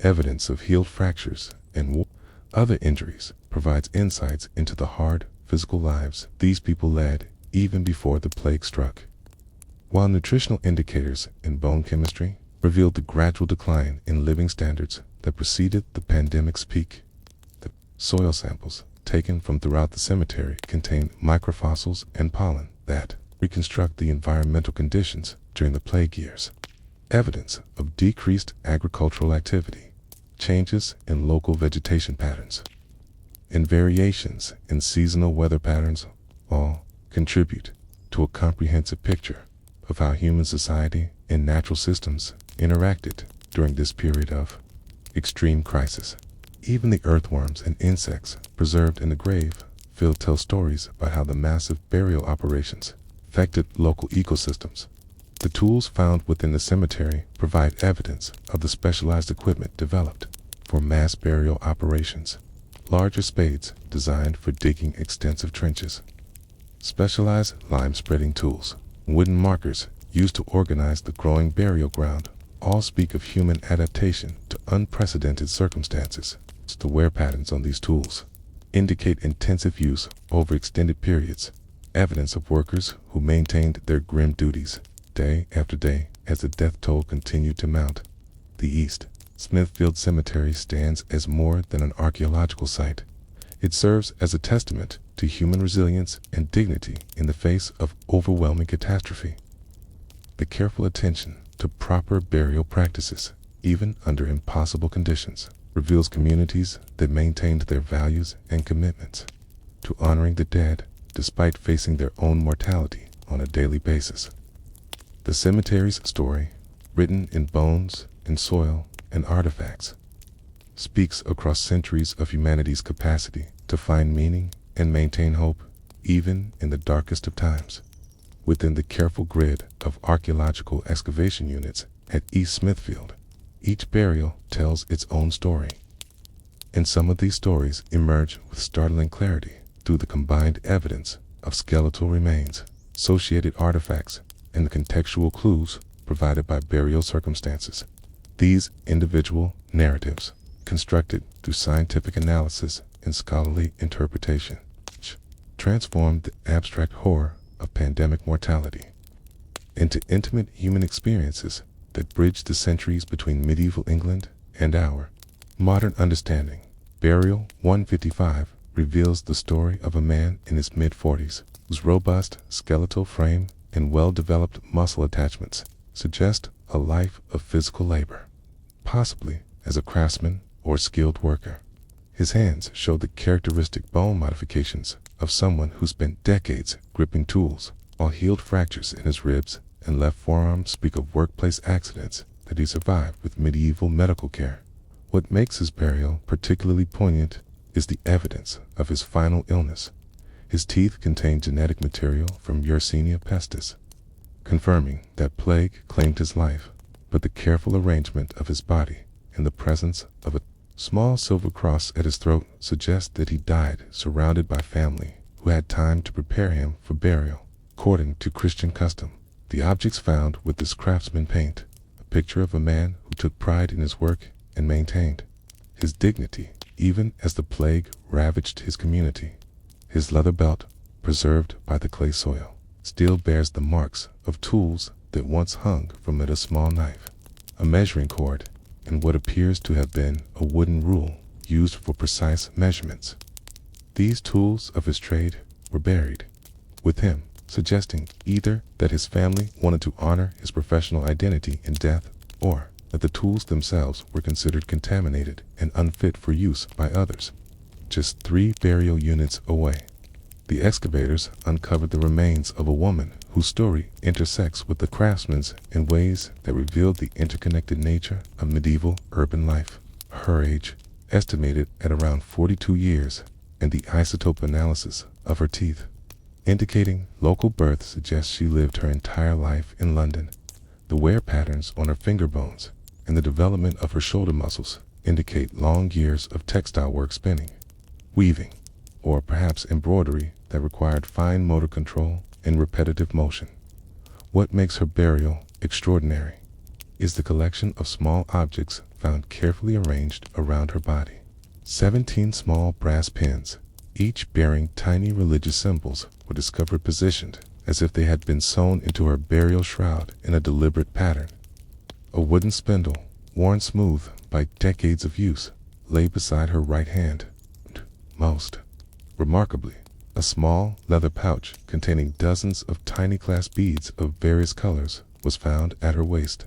Evidence of healed fractures and other injuries provides insights into the hard physical lives these people led even before the plague struck. While nutritional indicators in bone chemistry revealed the gradual decline in living standards that preceded the pandemic's peak, the soil samples taken from throughout the cemetery contain microfossils and pollen that reconstruct the environmental conditions during the plague years. Evidence of decreased agricultural activity, changes in local vegetation patterns, and variations in seasonal weather patterns all contribute to a comprehensive picture of how human society and natural systems interacted during this period of extreme crisis. Even the earthworms and insects preserved in the grave field tell stories about how the massive burial operations affected local ecosystems. The tools found within the cemetery provide evidence of the specialized equipment developed for mass burial operations. Larger spades designed for digging extensive trenches, specialized lime spreading tools, wooden markers used to organize the growing burial ground all speak of human adaptation to unprecedented circumstances. The wear patterns on these tools indicate intensive use over extended periods, evidence of workers who maintained their grim duties day after day as the death toll continued to mount. The East Smithfield Cemetery stands as more than an archaeological site. It serves as a testament to human resilience and dignity in the face of overwhelming catastrophe. The careful attention to proper burial practices, even under impossible conditions, reveals communities that maintained their values and commitments to honoring the dead despite facing their own mortality on a daily basis. The cemetery's story, written in bones, in soil, and artifacts, speaks across centuries of humanity's capacity to find meaning and maintain hope, even in the darkest of times. Within the careful grid of archaeological excavation units at East Smithfield, each burial tells its own story. And some of these stories emerge with startling clarity through the combined evidence of skeletal remains, associated artifacts, and the contextual clues provided by burial circumstances. These individual narratives, constructed through scientific analysis and scholarly interpretation, transform the abstract horror of pandemic mortality into intimate human experiences that bridge the centuries between medieval England and our modern understanding. Burial 155 reveals the story of a man in his mid-40s whose robust skeletal frame and well-developed muscle attachments suggest a life of physical labor, possibly as a craftsman or skilled worker. His hands show the characteristic bone modifications of someone who spent decades gripping tools, while healed fractures in his ribs and left forearm speak of workplace accidents that he survived with medieval medical care. What makes his burial particularly poignant is the evidence of his final illness. His teeth contain genetic material from Yersinia pestis, confirming that plague claimed his life, but the careful arrangement of his body in the presence of a small silver cross at his throat suggests that he died surrounded by family who had time to prepare him for burial. According to Christian custom, the objects found with this craftsman paint a picture of a man who took pride in his work and maintained his dignity even as the plague ravaged his community. His leather belt, preserved by the clay soil, still bears the marks of tools that once hung from it: a small knife, a measuring cord, and what appears to have been a wooden rule used for precise measurements. These tools of his trade were buried with him, suggesting either that his family wanted to honor his professional identity in death, or that the tools themselves were considered contaminated and unfit for use by others. Just 3 burial units away, the excavators uncovered the remains of a woman whose story intersects with the craftsman's in ways that revealed the interconnected nature of medieval urban life. Her age, estimated at around 42 years, and the isotope analysis of her teeth, indicating local birth, suggests she lived her entire life in London. The wear patterns on her finger bones and the development of her shoulder muscles indicate long years of textile work, spinning, weaving, or perhaps embroidery that required fine motor control and repetitive motion. What makes her burial extraordinary is the collection of small objects found carefully arranged around her body. 17 small brass pins, each bearing tiny religious symbols, were discovered positioned as if they had been sewn into her burial shroud in a deliberate pattern. A wooden spindle, worn smooth by decades of use, lay beside her right hand. Most remarkably, a small leather pouch containing dozens of tiny glass beads of various colors was found at her waist,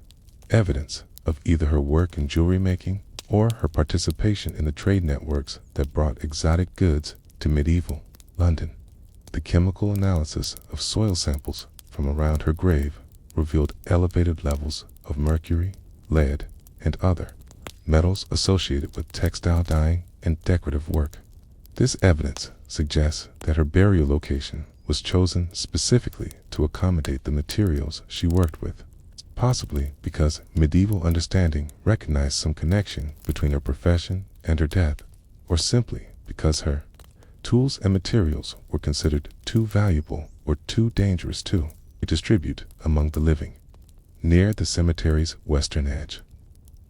evidence of either her work in jewelry making or her participation in the trade networks that brought exotic goods to medieval London. The chemical analysis of soil samples from around her grave revealed elevated levels of mercury, lead, and other metals associated with textile dyeing and decorative work. This evidence suggests that her burial location was chosen specifically to accommodate the materials she worked with, possibly because medieval understanding recognized some connection between her profession and her death, or simply because her tools and materials were considered too valuable or too dangerous to distribute among the living. Near the cemetery's western edge,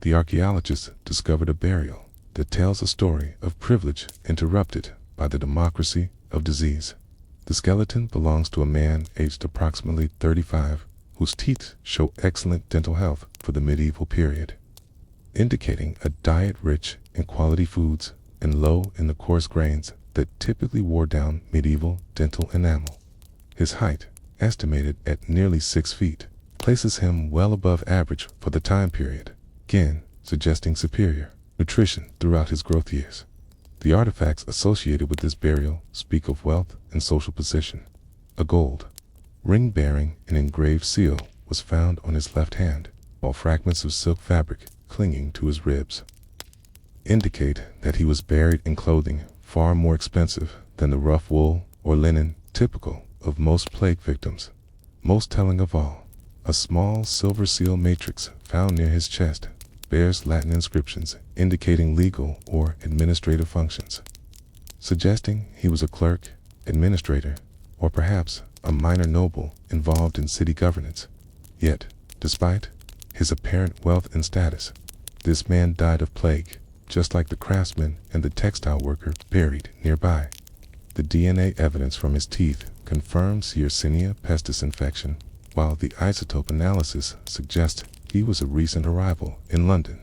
the archaeologists discovered a burial that tells a story of privilege interrupted by the democracy of disease. The skeleton belongs to a man aged approximately 35 whose teeth show excellent dental health for the medieval period, indicating a diet rich in quality foods and low in the coarse grains that typically wore down medieval dental enamel. His height, estimated at nearly 6 feet, places him well above average for the time period, again suggesting superior nutrition throughout his growth years. The artifacts associated with this burial speak of wealth and social position. A gold ring bearing an engraved seal was found on his left hand, while fragments of silk fabric clinging to his ribs indicate that he was buried in clothing far more expensive than the rough wool or linen typical of most plague victims. Most telling of all, a small silver seal matrix found near his chest bears Latin inscriptions indicating legal or administrative functions, suggesting he was a clerk, administrator, or perhaps a minor noble involved in city governance. Yet, despite his apparent wealth and status, this man died of plague, just like the craftsman and the textile worker buried nearby. The DNA evidence from his teeth confirms Yersinia pestis infection, while the isotope analysis suggests he was a recent arrival in London,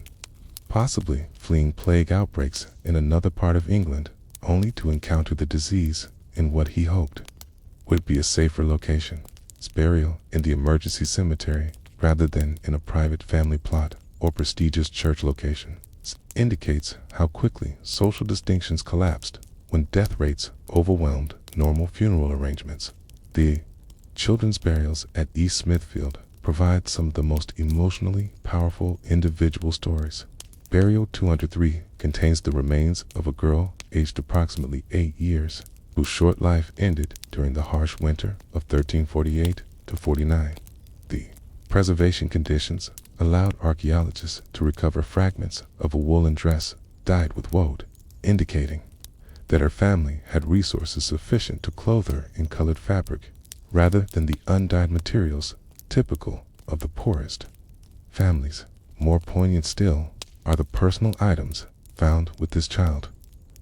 possibly fleeing plague outbreaks in another part of England, only to encounter the disease in what he hoped would be a safer location, his burial in the emergency cemetery rather than in a private family plot or prestigious church location. Indicates how quickly social distinctions collapsed when death rates overwhelmed normal funeral arrangements. The Children's burials at East Smithfield provide some of the most emotionally powerful individual stories. Burial 203 contains the remains of a girl aged approximately 8 years, whose short life ended during the harsh winter of 1348 to 49. The preservation conditions allowed archaeologists to recover fragments of a woolen dress dyed with woad, indicating that her family had resources sufficient to clothe her in colored fabric, rather than the undyed materials typical of the poorest families. More poignant still are the personal items found with this child.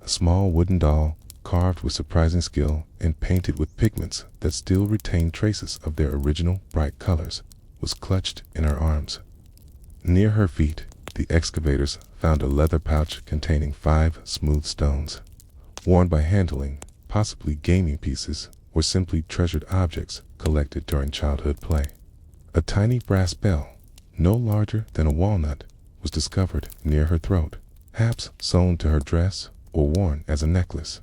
A small wooden doll, carved with surprising skill and painted with pigments that still retained traces of their original bright colors, was clutched in her arms. Near her feet, the excavators found a leather pouch containing 5 smooth stones, worn by handling, possibly gaming pieces, or simply treasured objects collected during childhood play. A tiny brass bell, no larger than a walnut, was discovered near her throat, perhaps sewn to her dress or worn as a necklace.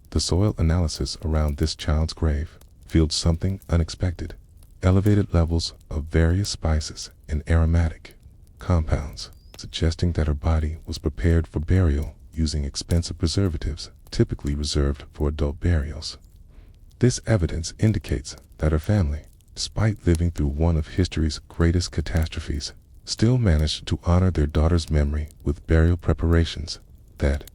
The soil analysis around this child's grave revealed something unexpected: elevated levels of various spices and aromatic compounds, suggesting that her body was prepared for burial using expensive preservatives typically reserved for adult burials. This evidence indicates that her family, despite living through one of history's greatest catastrophes, still managed to honor their daughter's memory with burial preparations that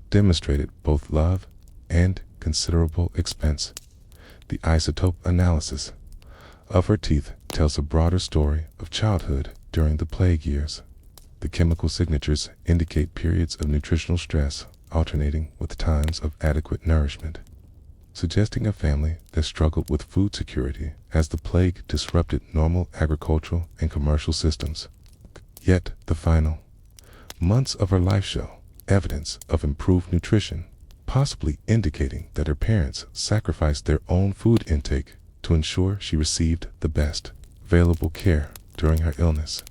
demonstrated both love and considerable expense. The isotope analysis of her teeth tells a broader story of childhood during the plague years. The chemical signatures indicate periods of nutritional stress alternating with times of adequate nourishment, suggesting a family that struggled with food security as the plague disrupted normal agricultural and commercial systems. Yet the final months of her life show evidence of improved nutrition, possibly indicating that her parents sacrificed their own food intake to ensure she received the best available care during her illness.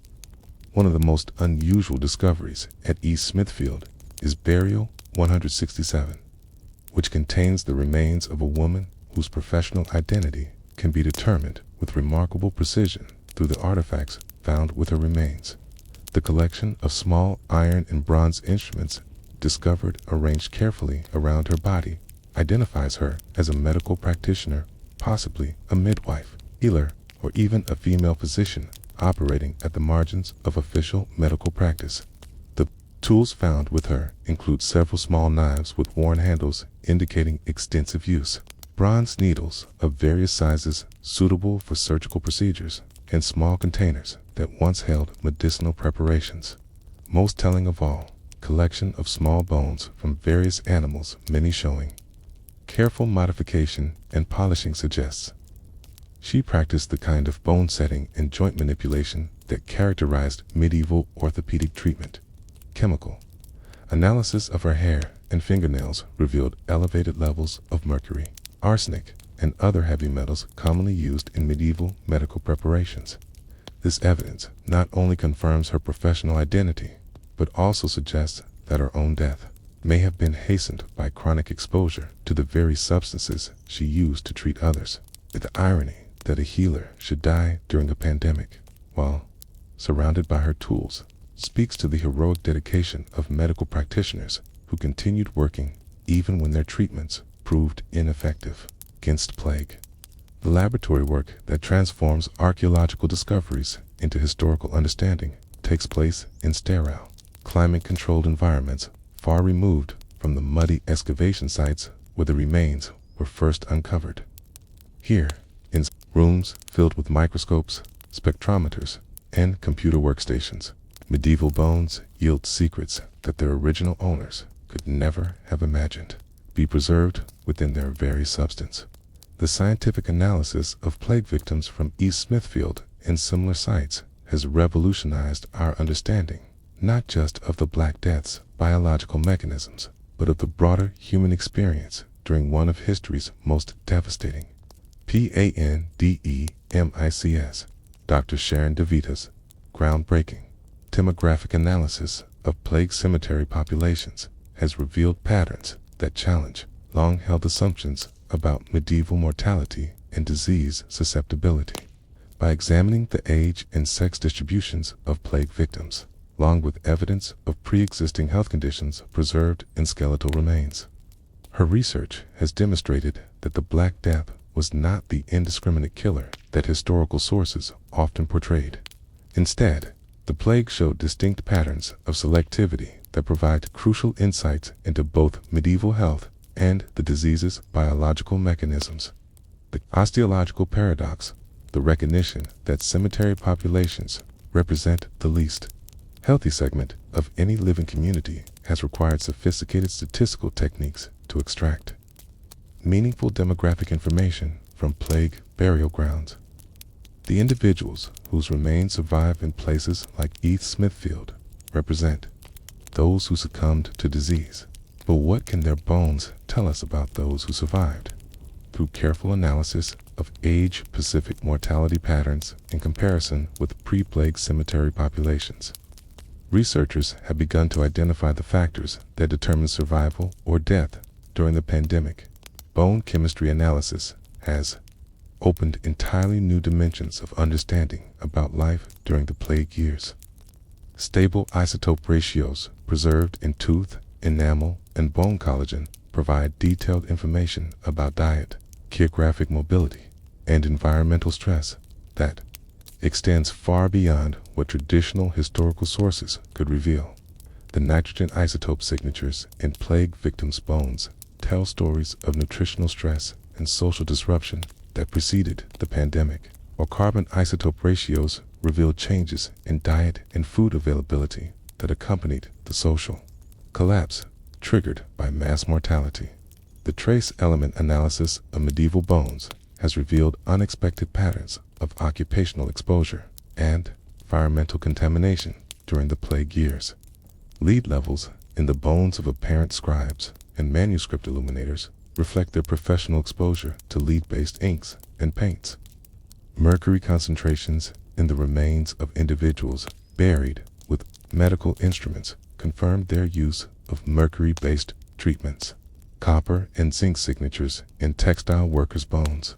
One of the most unusual discoveries at East Smithfield is Burial 167, which contains the remains of a woman whose professional identity can be determined with remarkable precision through the artifacts found with her remains. The collection of small iron and bronze instruments discovered arranged carefully around her body identifies her as a medical practitioner, possibly a midwife, healer, or even a female physician operating at the margins of official medical practice. The tools found with her include several small knives with worn handles indicating extensive use, bronze needles of various sizes suitable for surgical procedures, and small containers that once held medicinal preparations. Most telling of all, collection of small bones from various animals, many showing careful modification and polishing suggests she practiced the kind of bone setting and joint manipulation that characterized medieval orthopedic treatment. Chemical analysis of her hair and fingernails revealed elevated levels of mercury, arsenic, and other heavy metals commonly used in medieval medical preparations. This evidence not only confirms her professional identity, but also suggests that her own death may have been hastened by chronic exposure to the very substances she used to treat others. The irony that a healer should die during a pandemic while surrounded by her tools speaks to the heroic dedication of medical practitioners who continued working even when their treatments proved ineffective against plague. The laboratory work that transforms archaeological discoveries into historical understanding takes place in sterile, climate-controlled environments far removed from the muddy excavation sites where the remains were first uncovered. Here, in rooms filled with microscopes, spectrometers, and computer workstations, medieval bones yield secrets that their original owners could never have imagined be preserved within their very substance. The scientific analysis of plague victims from East Smithfield and similar sites has revolutionized our understanding not just of the Black Death's biological mechanisms, but of the broader human experience during one of history's most devastating. Pandemics. Dr. Sharon DeVita's groundbreaking demographic analysis of plague cemetery populations has revealed patterns that challenge long-held assumptions about medieval mortality and disease susceptibility. By examining the age and sex distributions of plague victims, along with evidence of pre-existing health conditions preserved in skeletal remains, her research has demonstrated that the Black Death was not the indiscriminate killer that historical sources often portrayed. Instead, the plague showed distinct patterns of selectivity that provide crucial insights into both medieval health and the disease's biological mechanisms. The osteological paradox, the recognition that cemetery populations represent the least healthy segment of any living community, has required sophisticated statistical techniques to extract meaningful demographic information from plague burial grounds. The individuals whose remains survive in places like East Smithfield represent those who succumbed to disease. But what can their bones tell us about those who survived? Through careful analysis of age-specific mortality patterns in comparison with pre-plague cemetery populations, researchers have begun to identify the factors that determine survival or death during the pandemic. Bone chemistry analysis has opened entirely new dimensions of understanding about life during the plague years. Stable isotope ratios preserved in tooth, enamel, and bone collagen provide detailed information about diet, geographic mobility, and environmental stress that extends far beyond what traditional historical sources could reveal. The nitrogen isotope signatures in plague victims' bones tell stories of nutritional stress and social disruption that preceded the pandemic, while carbon isotope ratios reveal changes in diet and food availability that accompanied the social collapse triggered by mass mortality. The trace element analysis of medieval bones has revealed unexpected patterns of occupational exposure and environmental contamination during the plague years. Lead levels in the bones of apparent scribes and manuscript illuminators reflect their professional exposure to lead-based inks and paints. Mercury concentrations in the remains of individuals buried with medical instruments confirmed their use of mercury-based treatments. Copper and zinc signatures in textile workers' bones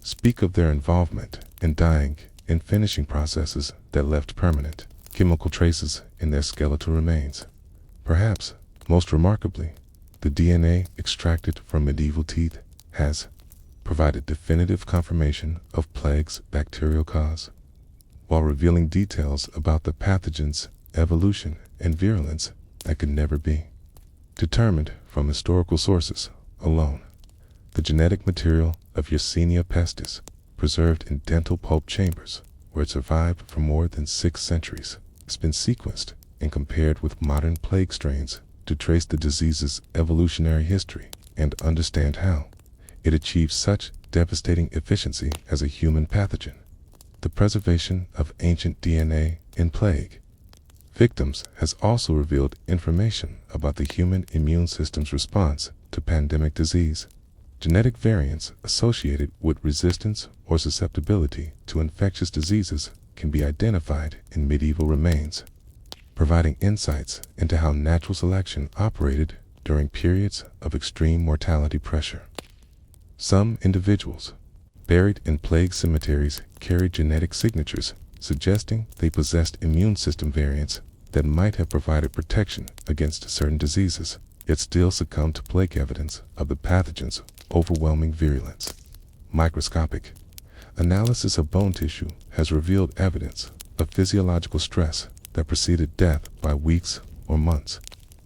speak of their involvement in dyeing and finishing processes that left permanent chemical traces in their skeletal remains. Perhaps most remarkably, the DNA extracted from medieval teeth has provided definitive confirmation of plague's bacterial cause, while revealing details about the pathogen's evolution and virulence that could never be determined from historical sources alone. The genetic material of Yersinia pestis, preserved in dental pulp chambers where it survived for more than 6 centuries, has been sequenced and compared with modern plague strains to trace the disease's evolutionary history and understand how it achieved such devastating efficiency as a human pathogen. The preservation of ancient DNA in plague victims has also revealed information about the human immune system's response to pandemic disease. Genetic variants associated with resistance or susceptibility to infectious diseases can be identified in medieval remains, providing insights into how natural selection operated during periods of extreme mortality pressure. Some individuals buried in plague cemeteries carried genetic signatures suggesting they possessed immune system variants that might have provided protection against certain diseases, yet still succumbed to plague evidence of the pathogen's overwhelming virulence. Microscopic analysis of bone tissue has revealed evidence of physiological stress that preceded death by weeks or months.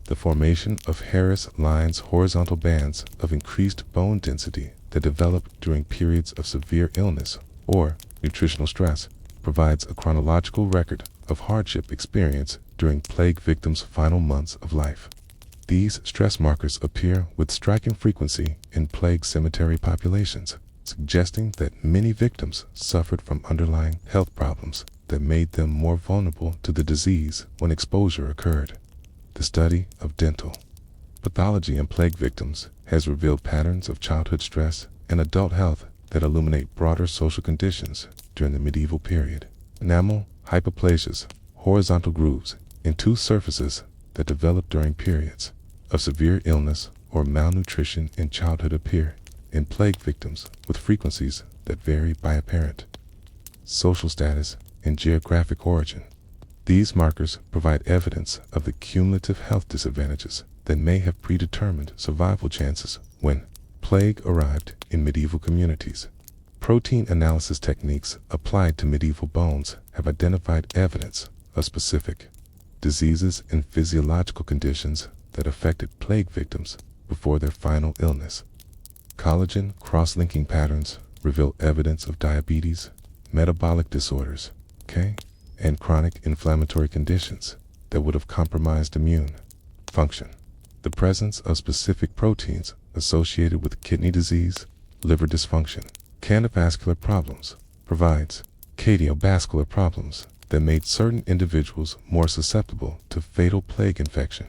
The formation of Harris lines horizontal bands of increased bone density that develop during periods of severe illness or nutritional stress provides a chronological record of hardship experienced during plague victims' final months of life. These stress markers appear with striking frequency in plague cemetery populations, suggesting that many victims suffered from underlying health problems that made them more vulnerable to the disease when exposure occurred. The study of dental pathology in plague victims has revealed patterns of childhood stress and adult health that illuminate broader social conditions during the medieval period. Enamel hypoplasias, horizontal grooves in tooth surfaces that develop during periods of severe illness or malnutrition in childhood appear in plague victims with frequencies that vary by apparent social status and geographic origin. These markers provide evidence of the cumulative health disadvantages that may have predetermined survival chances when plague arrived in medieval communities. Protein analysis techniques applied to medieval bones have identified evidence of specific diseases and physiological conditions that affected plague victims before their final illness. Collagen cross-linking patterns reveal evidence of diabetes, metabolic disorders, and chronic inflammatory conditions that would have compromised immune function. The presence of specific proteins associated with kidney disease, liver dysfunction, cardiovascular problems provides cardiovascular problems that made certain individuals more susceptible to fatal plague infection.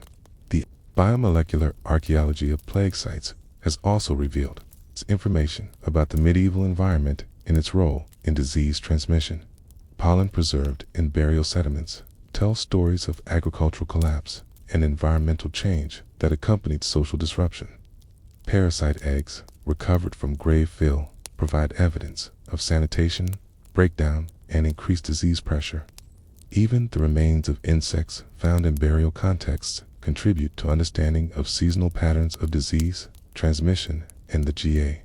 The biomolecular archaeology of plague sites has also revealed information about the medieval environment and its role in disease transmission. Pollen preserved in burial sediments tell stories of agricultural collapse and environmental change that accompanied social disruption. Parasite eggs recovered from grave fill provide evidence of sanitation, breakdown, and increased disease pressure. Even the remains of insects found in burial contexts contribute to understanding of seasonal patterns of disease transmission and the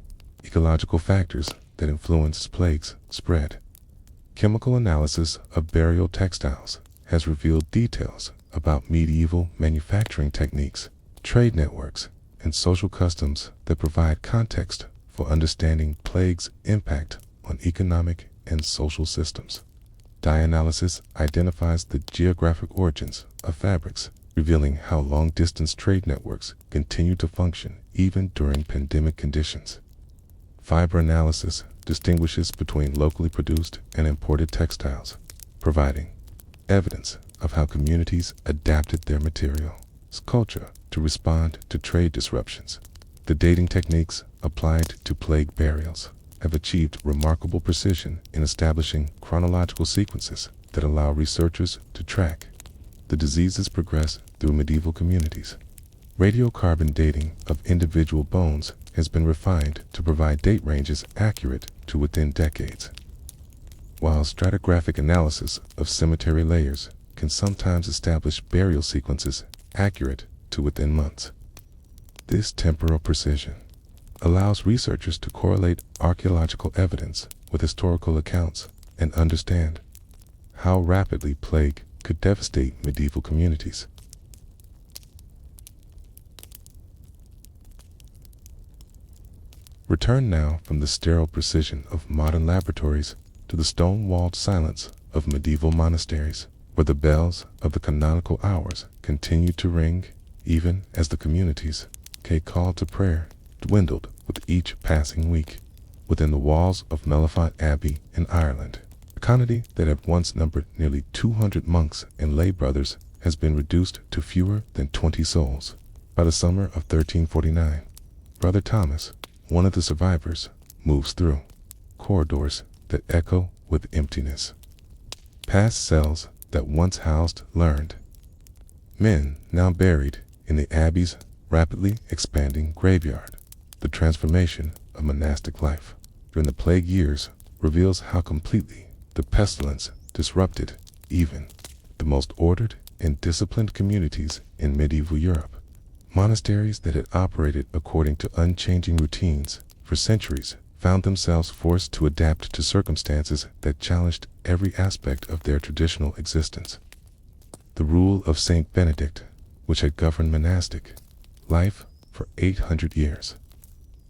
ecological factors that influence plagues spread. Chemical analysis of burial textiles has revealed details about medieval manufacturing techniques, trade networks, and social customs that provide context for understanding plague's impact on economic and social systems. Dye analysis identifies the geographic origins of fabrics, revealing how long-distance trade networks continue to function even during pandemic conditions. Fiber analysis distinguishes between locally produced and imported textiles, providing evidence of how communities adapted their materials culture to respond to trade disruptions. The dating techniques applied to plague burials have achieved remarkable precision in establishing chronological sequences that allow researchers to track the diseases progress through medieval communities. Radiocarbon dating of individual bones has been refined to provide date ranges accurate to within decades, while stratigraphic analysis of cemetery layers can sometimes establish burial sequences accurate to within months. This temporal precision allows researchers to correlate archaeological evidence with historical accounts and understand how rapidly plague could devastate medieval communities. Return now from the sterile precision of modern laboratories to the stone-walled silence of medieval monasteries, where the bells of the canonical hours continued to ring even as the community's call to prayer dwindled with each passing week. Within the walls of Mellifont Abbey in Ireland, a colony that had once numbered nearly 200 monks and lay brothers has been reduced to fewer than 20 souls. By the summer of 1349, Brother Thomas, one of the survivors, moves through corridors that echo with emptiness, past cells that once housed learned men now buried in the abbey's rapidly expanding graveyard. The transformation of monastic life during the plague years reveals how completely the pestilence disrupted even the most ordered and disciplined communities in medieval Europe. Monasteries that had operated according to unchanging routines for centuries found themselves forced to adapt to circumstances that challenged every aspect of their traditional existence. The rule of Saint Benedict, which had governed monastic life for 800 years,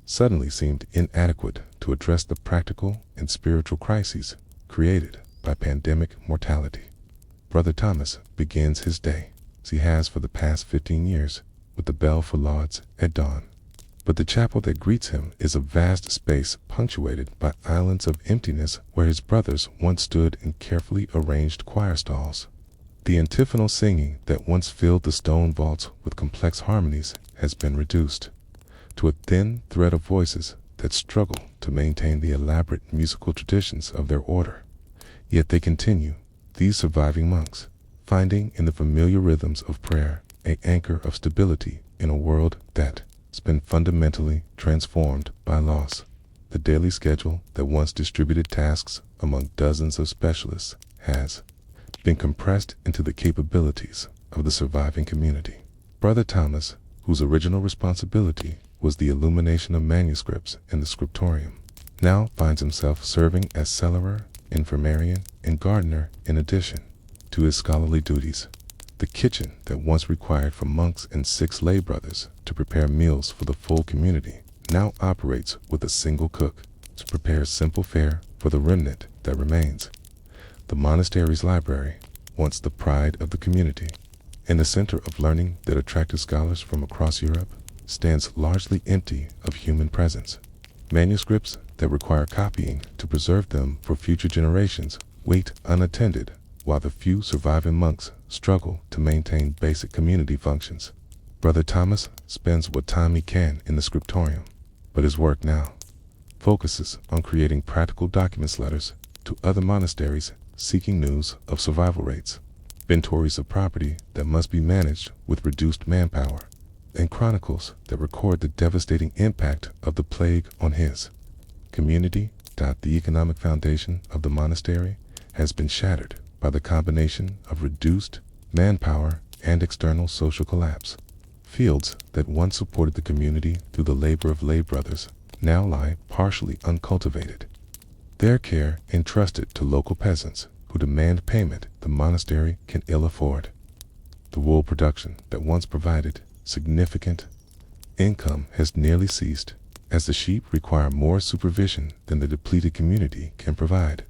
suddenly seemed inadequate to address the practical and spiritual crises created by pandemic mortality. Brother Thomas begins his day, as he has for the past 15 years, with the bell for lauds at dawn. But the chapel that greets him is a vast space punctuated by islands of emptiness where his brothers once stood in carefully arranged choir stalls. The antiphonal singing that once filled the stone vaults with complex harmonies has been reduced to a thin thread of voices that struggle to maintain the elaborate musical traditions of their order. Yet they continue, these surviving monks, finding in the familiar rhythms of prayer an anchor of stability in a world that has been fundamentally transformed by loss. The daily schedule that once distributed tasks among dozens of specialists has been compressed into the capabilities of the surviving community. Brother Thomas, whose original responsibility was the illumination of manuscripts in the scriptorium, now finds himself serving as cellarer, infirmarian, and gardener in addition to his scholarly duties. The kitchen that once required for monks and 6 lay brothers to prepare meals for the full community now operates with a single cook to prepare simple fare for the remnant that remains. The monastery's library, once the pride of the community and the center of learning that attracted scholars from across Europe, stands largely empty of human presence. Manuscripts that require copying to preserve them for future generations wait unattended, while the few surviving monks struggle to maintain basic community functions. Brother Thomas spends what time he can in the scriptorium, but his work now focuses on creating practical documents letters to other monasteries seeking news of survival rates, inventories of property that must be managed with reduced manpower, and chronicles that record the devastating impact of the plague on his community. The economic foundation of the monastery has been shattered by the combination of reduced manpower and external social collapse. Fields that once supported the community through the labor of lay brothers now lie partially uncultivated, their care entrusted to local peasants who demand payment the monastery can ill afford. The wool production that once provided significant income has nearly ceased, as the sheep require more supervision than the depleted community can provide.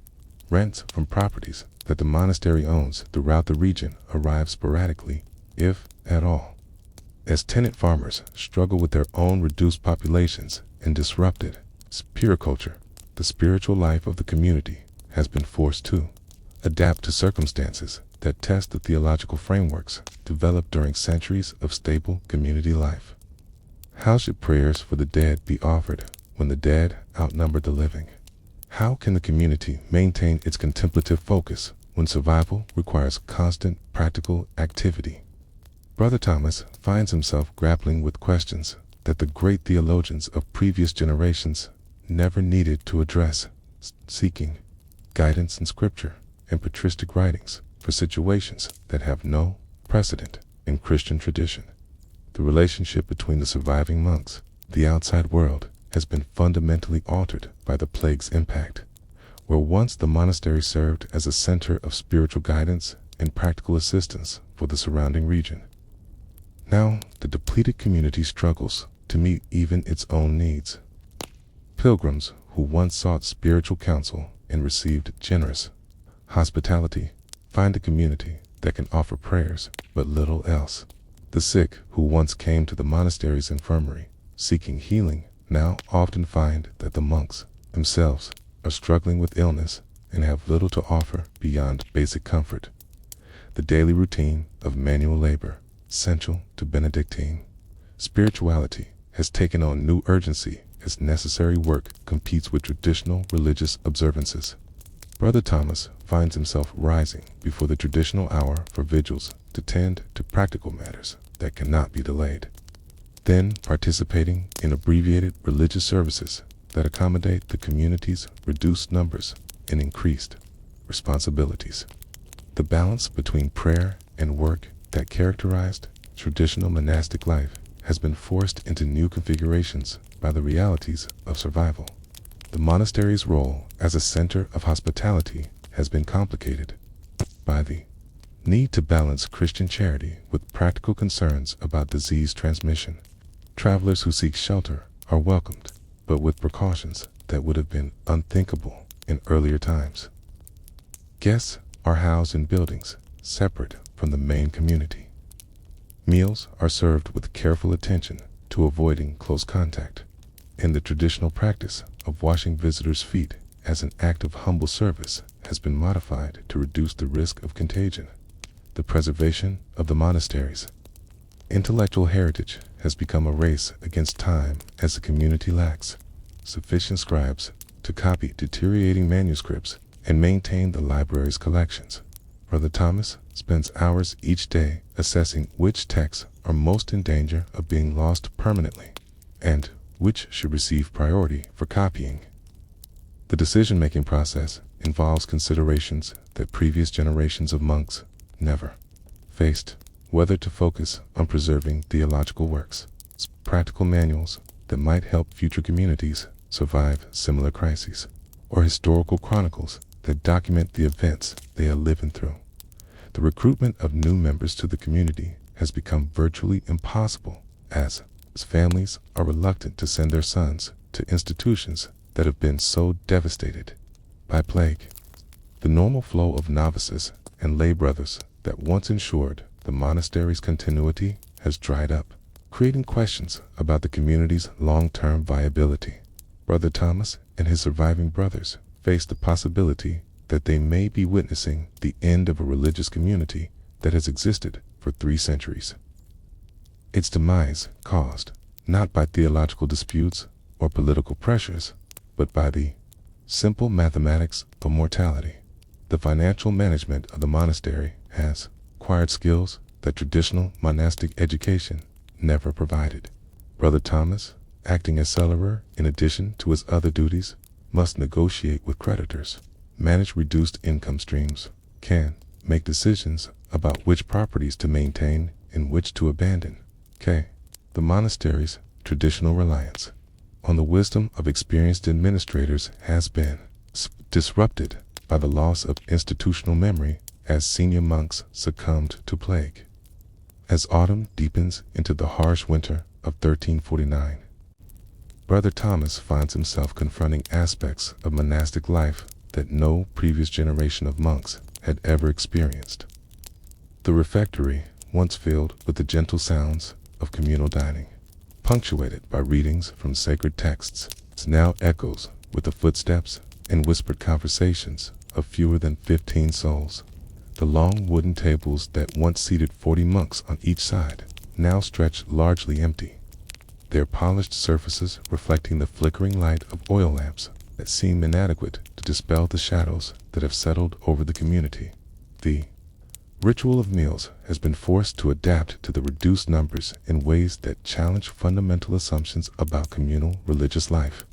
Rents from properties that the monastery owns throughout the region arrive sporadically, if at all, as tenant farmers struggle with their own reduced populations and disrupted spiriculture. The spiritual life of the community has been forced to adapt to circumstances that test the theological frameworks developed during centuries of stable community life. How should prayers for the dead be offered when the dead outnumber the living? How can the community maintain its contemplative focus when survival requires constant practical activity? Brother Thomas finds himself grappling with questions that the great theologians of previous generations never needed to address, seeking guidance in scripture and patristic writings for situations that have no precedent in Christian tradition. The relationship between the surviving monks, the outside world, has been fundamentally altered by the plague's impact. Where once the monastery served as a center of spiritual guidance and practical assistance for the surrounding region, now the depleted community struggles to meet even its own needs. Pilgrims who once sought spiritual counsel and received generous hospitality find a community that can offer prayers but little else. The sick who once came to the monastery's infirmary seeking healing now often find that the monks themselves are struggling with illness and have little to offer beyond basic comfort. The daily routine of manual labor, essential to Benedictine spirituality, has taken on new urgency as necessary work competes with traditional religious observances. Brother Thomas finds himself rising before the traditional hour for vigils to tend to practical matters that cannot be delayed, then participating in abbreviated religious services that accommodate the community's reduced numbers and increased responsibilities. The balance between prayer and work that characterized traditional monastic life has been forced into new configurations by the realities of survival. The monastery's role as a center of hospitality has been complicated by the need to balance Christian charity with practical concerns about disease transmission. Travelers who seek shelter are welcomed, but with precautions that would have been unthinkable in earlier times. Guests are housed in buildings separate from the main community. Meals are served with careful attention to avoiding close contact, and the traditional practice of washing visitors' feet as an act of humble service has been modified to reduce the risk of contagion. The preservation of the monastery's intellectual heritage has become a race against time as the community lacks sufficient scribes to copy deteriorating manuscripts and maintain the library's collections. Brother Thomas spends hours each day assessing which texts are most in danger of being lost permanently and which should receive priority for copying. The decision-making process involves considerations that previous generations of monks never faced, whether to focus on preserving theological works, practical manuals that might help future communities survive similar crises, or historical chronicles that document the events they are living through. The recruitment of new members to the community has become virtually impossible as families are reluctant to send their sons to institutions that have been so devastated by plague. The normal flow of novices and lay brothers that once ensured the monastery's continuity has dried up, creating questions about the community's long-term viability. Brother Thomas and his surviving brothers face the possibility that they may be witnessing the end of a religious community that has existed for 3 centuries. Its demise caused not by theological disputes or political pressures, but by the simple mathematics of mortality. The financial management of the monastery has acquired skills that traditional monastic education never provided. Brother Thomas, acting as cellarer in addition to his other duties, must negotiate with creditors, manage reduced income streams, can make decisions about which properties to maintain and which to abandon. The monastery's traditional reliance on the wisdom of experienced administrators has been disrupted by the loss of institutional memory as senior monks succumbed to plague. As autumn deepens into the harsh winter of 1349, Brother Thomas finds himself confronting aspects of monastic life that no previous generation of monks had ever experienced. The refectory, once filled with the gentle sounds of communal dining, punctuated by readings from sacred texts, now echoes with the footsteps and whispered conversations of fewer than 15 souls. The long wooden tables that once seated 40 monks on each side now stretch largely empty, their polished surfaces reflecting the flickering light of oil lamps that seem inadequate to dispel the shadows that have settled over the community. The ritual of meals has been forced to adapt to the reduced numbers in ways that challenge fundamental assumptions about communal religious life.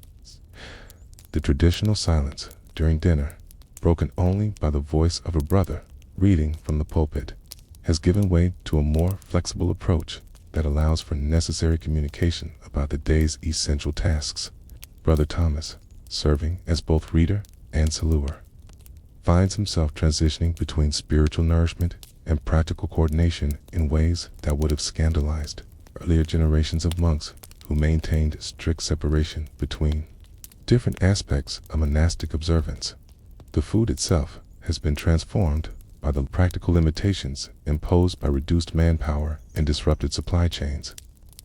The traditional silence during dinner, broken only by the voice of a brother reading from the pulpit, has given way to a more flexible approach that allows for necessary communication about the day's essential tasks. Brother Thomas, serving as both reader and cellarer, finds himself transitioning between spiritual nourishment and practical coordination in ways that would have scandalized earlier generations of monks who maintained strict separation between different aspects of monastic observance. The food itself has been transformed by the practical limitations imposed by reduced manpower and disrupted supply chains.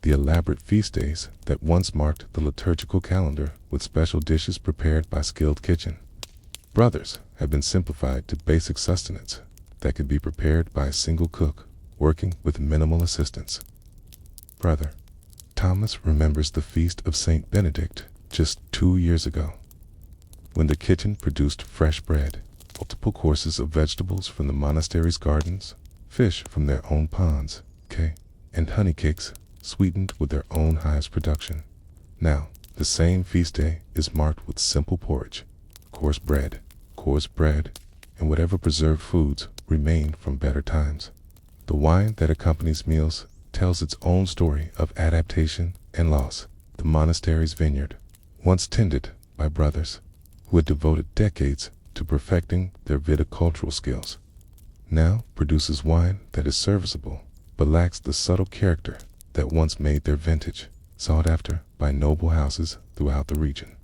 The elaborate feast days that once marked the liturgical calendar with special dishes prepared by skilled kitchen brothers have been simplified to basic sustenance that could be prepared by a single cook working with minimal assistance. Brother Thomas remembers the feast of Saint Benedict just 2 years ago, when the kitchen produced fresh bread, multiple courses of vegetables from the monastery's gardens, fish from their own ponds, and honey cakes sweetened with their own hives production. Now, the same feast day is marked with simple porridge, coarse bread, and whatever preserved foods remain from better times. The wine that accompanies meals tells its own story of adaptation and loss. The monastery's vineyard, once tended by brothers who had devoted decades to perfecting their viticultural skills, now produces wine that is serviceable but lacks the subtle character that once made their vintage sought after by noble houses throughout the region.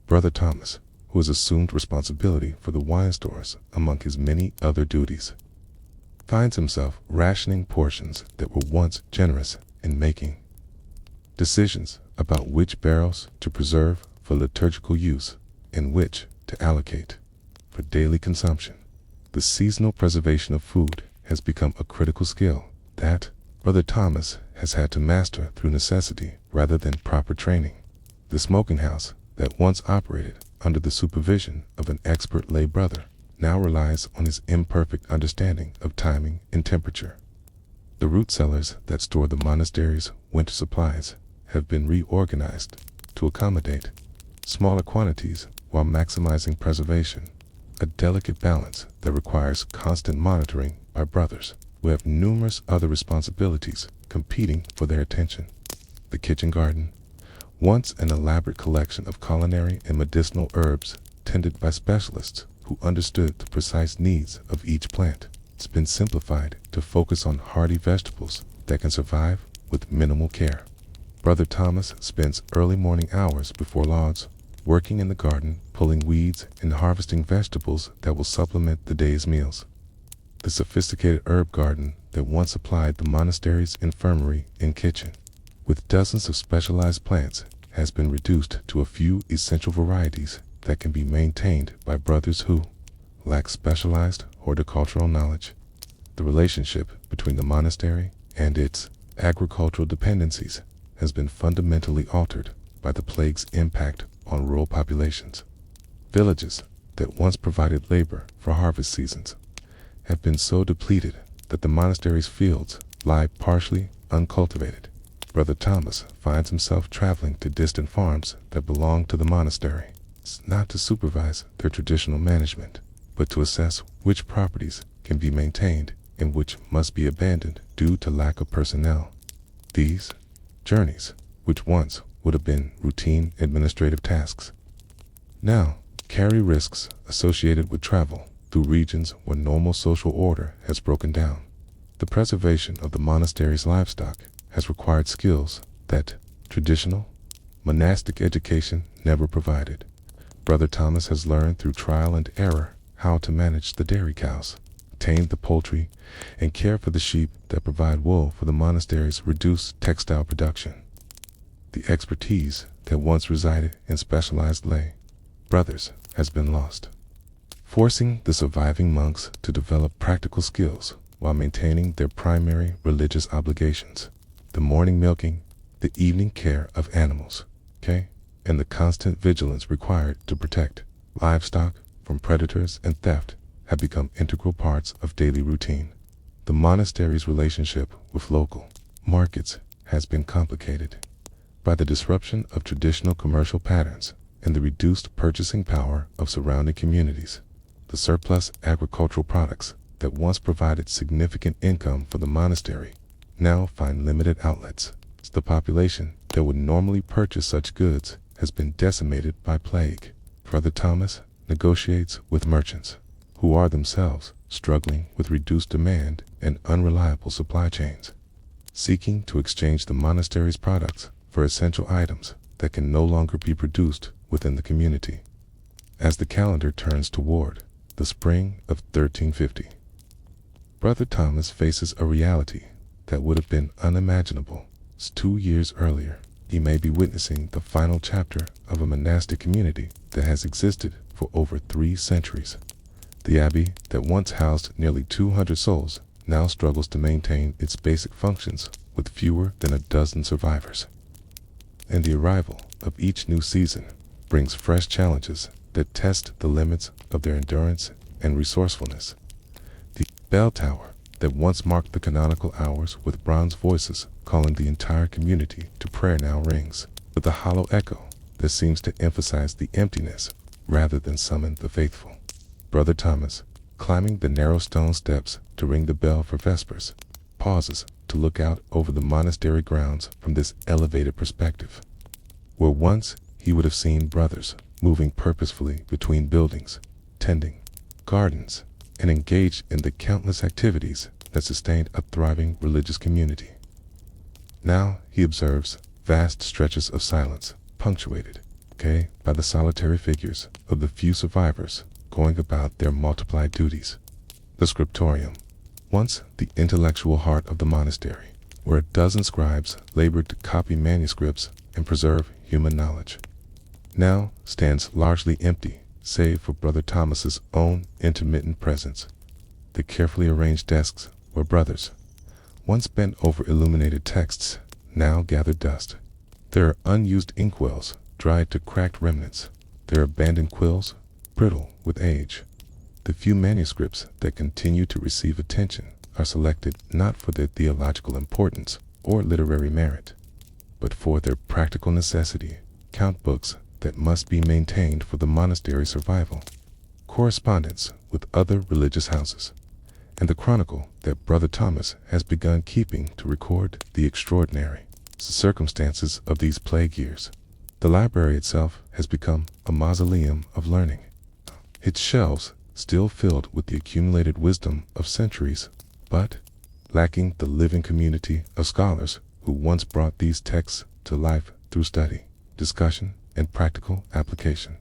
Brother Thomas, who has assumed responsibility for the wine stores among his many other duties, finds himself rationing portions that were once generous in making decisions about which barrels to preserve for liturgical use and which to allocate for daily consumption. The seasonal preservation of food has become a critical skill that Brother Thomas has had to master through necessity rather than proper training. The smoking house that once operated under the supervision of an expert lay brother now relies on his imperfect understanding of timing and temperature. The root cellars that store the monastery's winter supplies have been reorganized to accommodate smaller quantities while maximizing preservation, a delicate balance that requires constant monitoring by brothers who have numerous other responsibilities competing for their attention. The kitchen garden, once an elaborate collection of culinary and medicinal herbs tended by specialists who understood the precise needs of each plant, it's been simplified to focus on hardy vegetables that can survive with minimal care. Brother Thomas spends early morning hours before lauds, working in the garden, pulling weeds and harvesting vegetables that will supplement the day's meals. The sophisticated herb garden that once supplied the monastery's infirmary and kitchen with dozens of specialized plants has been reduced to a few essential varieties that can be maintained by brothers who lack specialized horticultural knowledge. The relationship between the monastery and its agricultural dependencies has been fundamentally altered by the plague's impact on rural populations. Villages that once provided labor for harvest seasons have been so depleted that the monastery's fields lie partially uncultivated. Brother Thomas finds himself traveling to distant farms that belong to the monastery, not to supervise their traditional management, but to assess which properties can be maintained and which must be abandoned due to lack of personnel. These journeys, which once would have been routine administrative tasks, now carry risks associated with travel through regions where normal social order has broken down. The preservation of the monastery's livestock has required skills that traditional monastic education never provided. Brother Thomas has learned through trial and error how to manage the dairy cows, tame the poultry, and care for the sheep that provide wool for the monastery's reduced textile production. The expertise that once resided in specialized lay brothers has been lost, forcing the surviving monks to develop practical skills while maintaining their primary religious obligations: the morning milking, the evening care of animals, and the constant vigilance required to protect livestock from predators and theft have become integral parts of daily routine. The monastery's relationship with local markets has been complicated by the disruption of traditional commercial patterns and the reduced purchasing power of surrounding communities. The surplus agricultural products that once provided significant income for the monastery now find limited outlets. The population that would normally purchase such goods has been decimated by plague. Brother Thomas negotiates with merchants who are themselves struggling with reduced demand and unreliable supply chains, seeking to exchange the monastery's products for essential items that can no longer be produced within the community. As the calendar turns toward the spring of 1350, Brother Thomas faces a reality that would have been unimaginable 2 years earlier. He may be witnessing the final chapter of a monastic community that has existed for over 3 centuries. The abbey that once housed nearly 200 souls now struggles to maintain its basic functions with fewer than a dozen survivors. And the arrival of each new season brings fresh challenges that test the limits of their endurance and resourcefulness. The bell tower that once marked the canonical hours with bronze voices calling the entire community to prayer now rings with a hollow echo that seems to emphasize the emptiness rather than summon the faithful. Brother Thomas, climbing the narrow stone steps to ring the bell for vespers, pauses to look out over the monastery grounds from this elevated perspective. Where once he would have seen brothers moving purposefully between buildings, tending gardens, and engaged in the countless activities that sustained a thriving religious community. Now he observes vast stretches of silence, punctuated, by the solitary figures of the few survivors going about their multiplied duties. The scriptorium, once the intellectual heart of the monastery, where a dozen scribes labored to copy manuscripts and preserve human knowledge, now stands largely empty, save for Brother Thomas's own intermittent presence. The carefully arranged desks where brothers once bent over illuminated texts now gather dust. There are unused inkwells dried to cracked remnants. There are abandoned quills, brittle with age. The few manuscripts that continue to receive attention are selected not for their theological importance or literary merit, but for their practical necessity, count books that must be maintained for the monastery's survival, correspondence with other religious houses, and the chronicle that Brother Thomas has begun keeping to record the extraordinary circumstances of these plague years. The library itself has become a mausoleum of learning, its shelves still filled with the accumulated wisdom of centuries, but lacking the living community of scholars who once brought these texts to life through study, discussion, and practical application.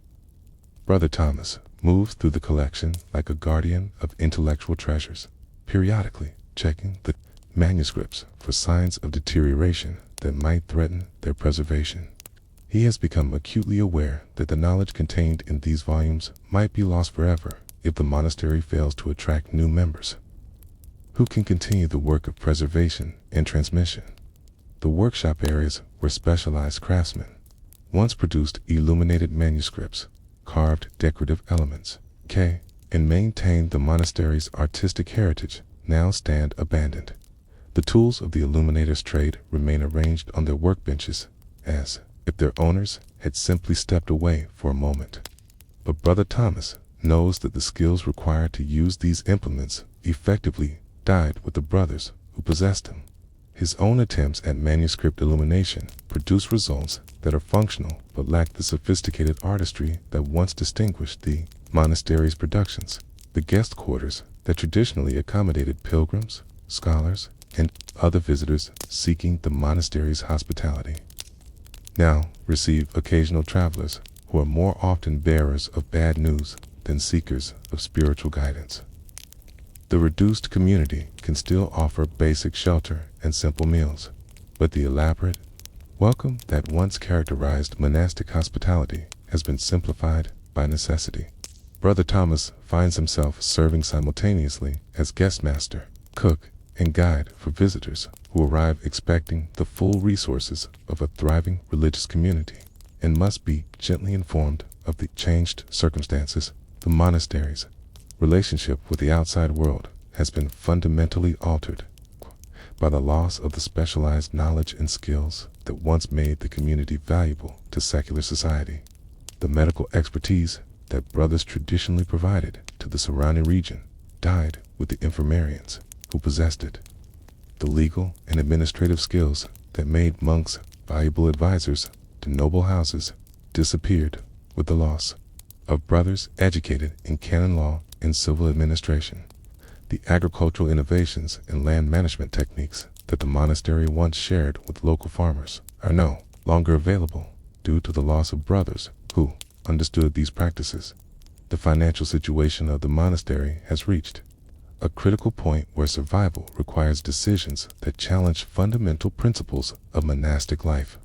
Brother Thomas moves through the collection like a guardian of intellectual treasures, periodically checking the manuscripts for signs of deterioration that might threaten their preservation. He has become acutely aware that the knowledge contained in these volumes might be lost forever if the monastery fails to attract new members who can continue the work of preservation and transmission. The workshop areas where specialized craftsmen once produced illuminated manuscripts, carved decorative elements, and maintained the monastery's artistic heritage now stand abandoned. The tools of the illuminator's trade remain arranged on their workbenches as if their owners had simply stepped away for a moment. But Brother Thomas knows that the skills required to use these implements effectively died with the brothers who possessed them. His own attempts at manuscript illumination produce results that are functional but lack the sophisticated artistry that once distinguished the monastery's productions. The guest quarters that traditionally accommodated pilgrims, scholars, and other visitors seeking the monastery's hospitality now receive occasional travelers who are more often bearers of bad news than seekers of spiritual guidance. The reduced community can still offer basic shelter and simple meals, but the elaborate welcome that once characterized monastic hospitality has been simplified by necessity. Brother Thomas finds himself serving simultaneously as guest master, cook, and guide for visitors who arrive expecting the full resources of a thriving religious community and must be gently informed of the changed circumstances. The monastery's relationship with the outside world has been fundamentally altered by the loss of the specialized knowledge and skills that once made the community valuable to secular society. The medical expertise that brothers traditionally provided to the surrounding region died with the infirmarians who possessed it. The legal and administrative skills that made monks valuable advisors to noble houses disappeared with the loss of brothers educated in canon law and civil administration. The agricultural innovations and land management techniques that the monastery once shared with local farmers are no longer available due to the loss of brothers who understood these practices. The financial situation of the monastery has reached a critical point where survival requires decisions that challenge fundamental principles of monastic life.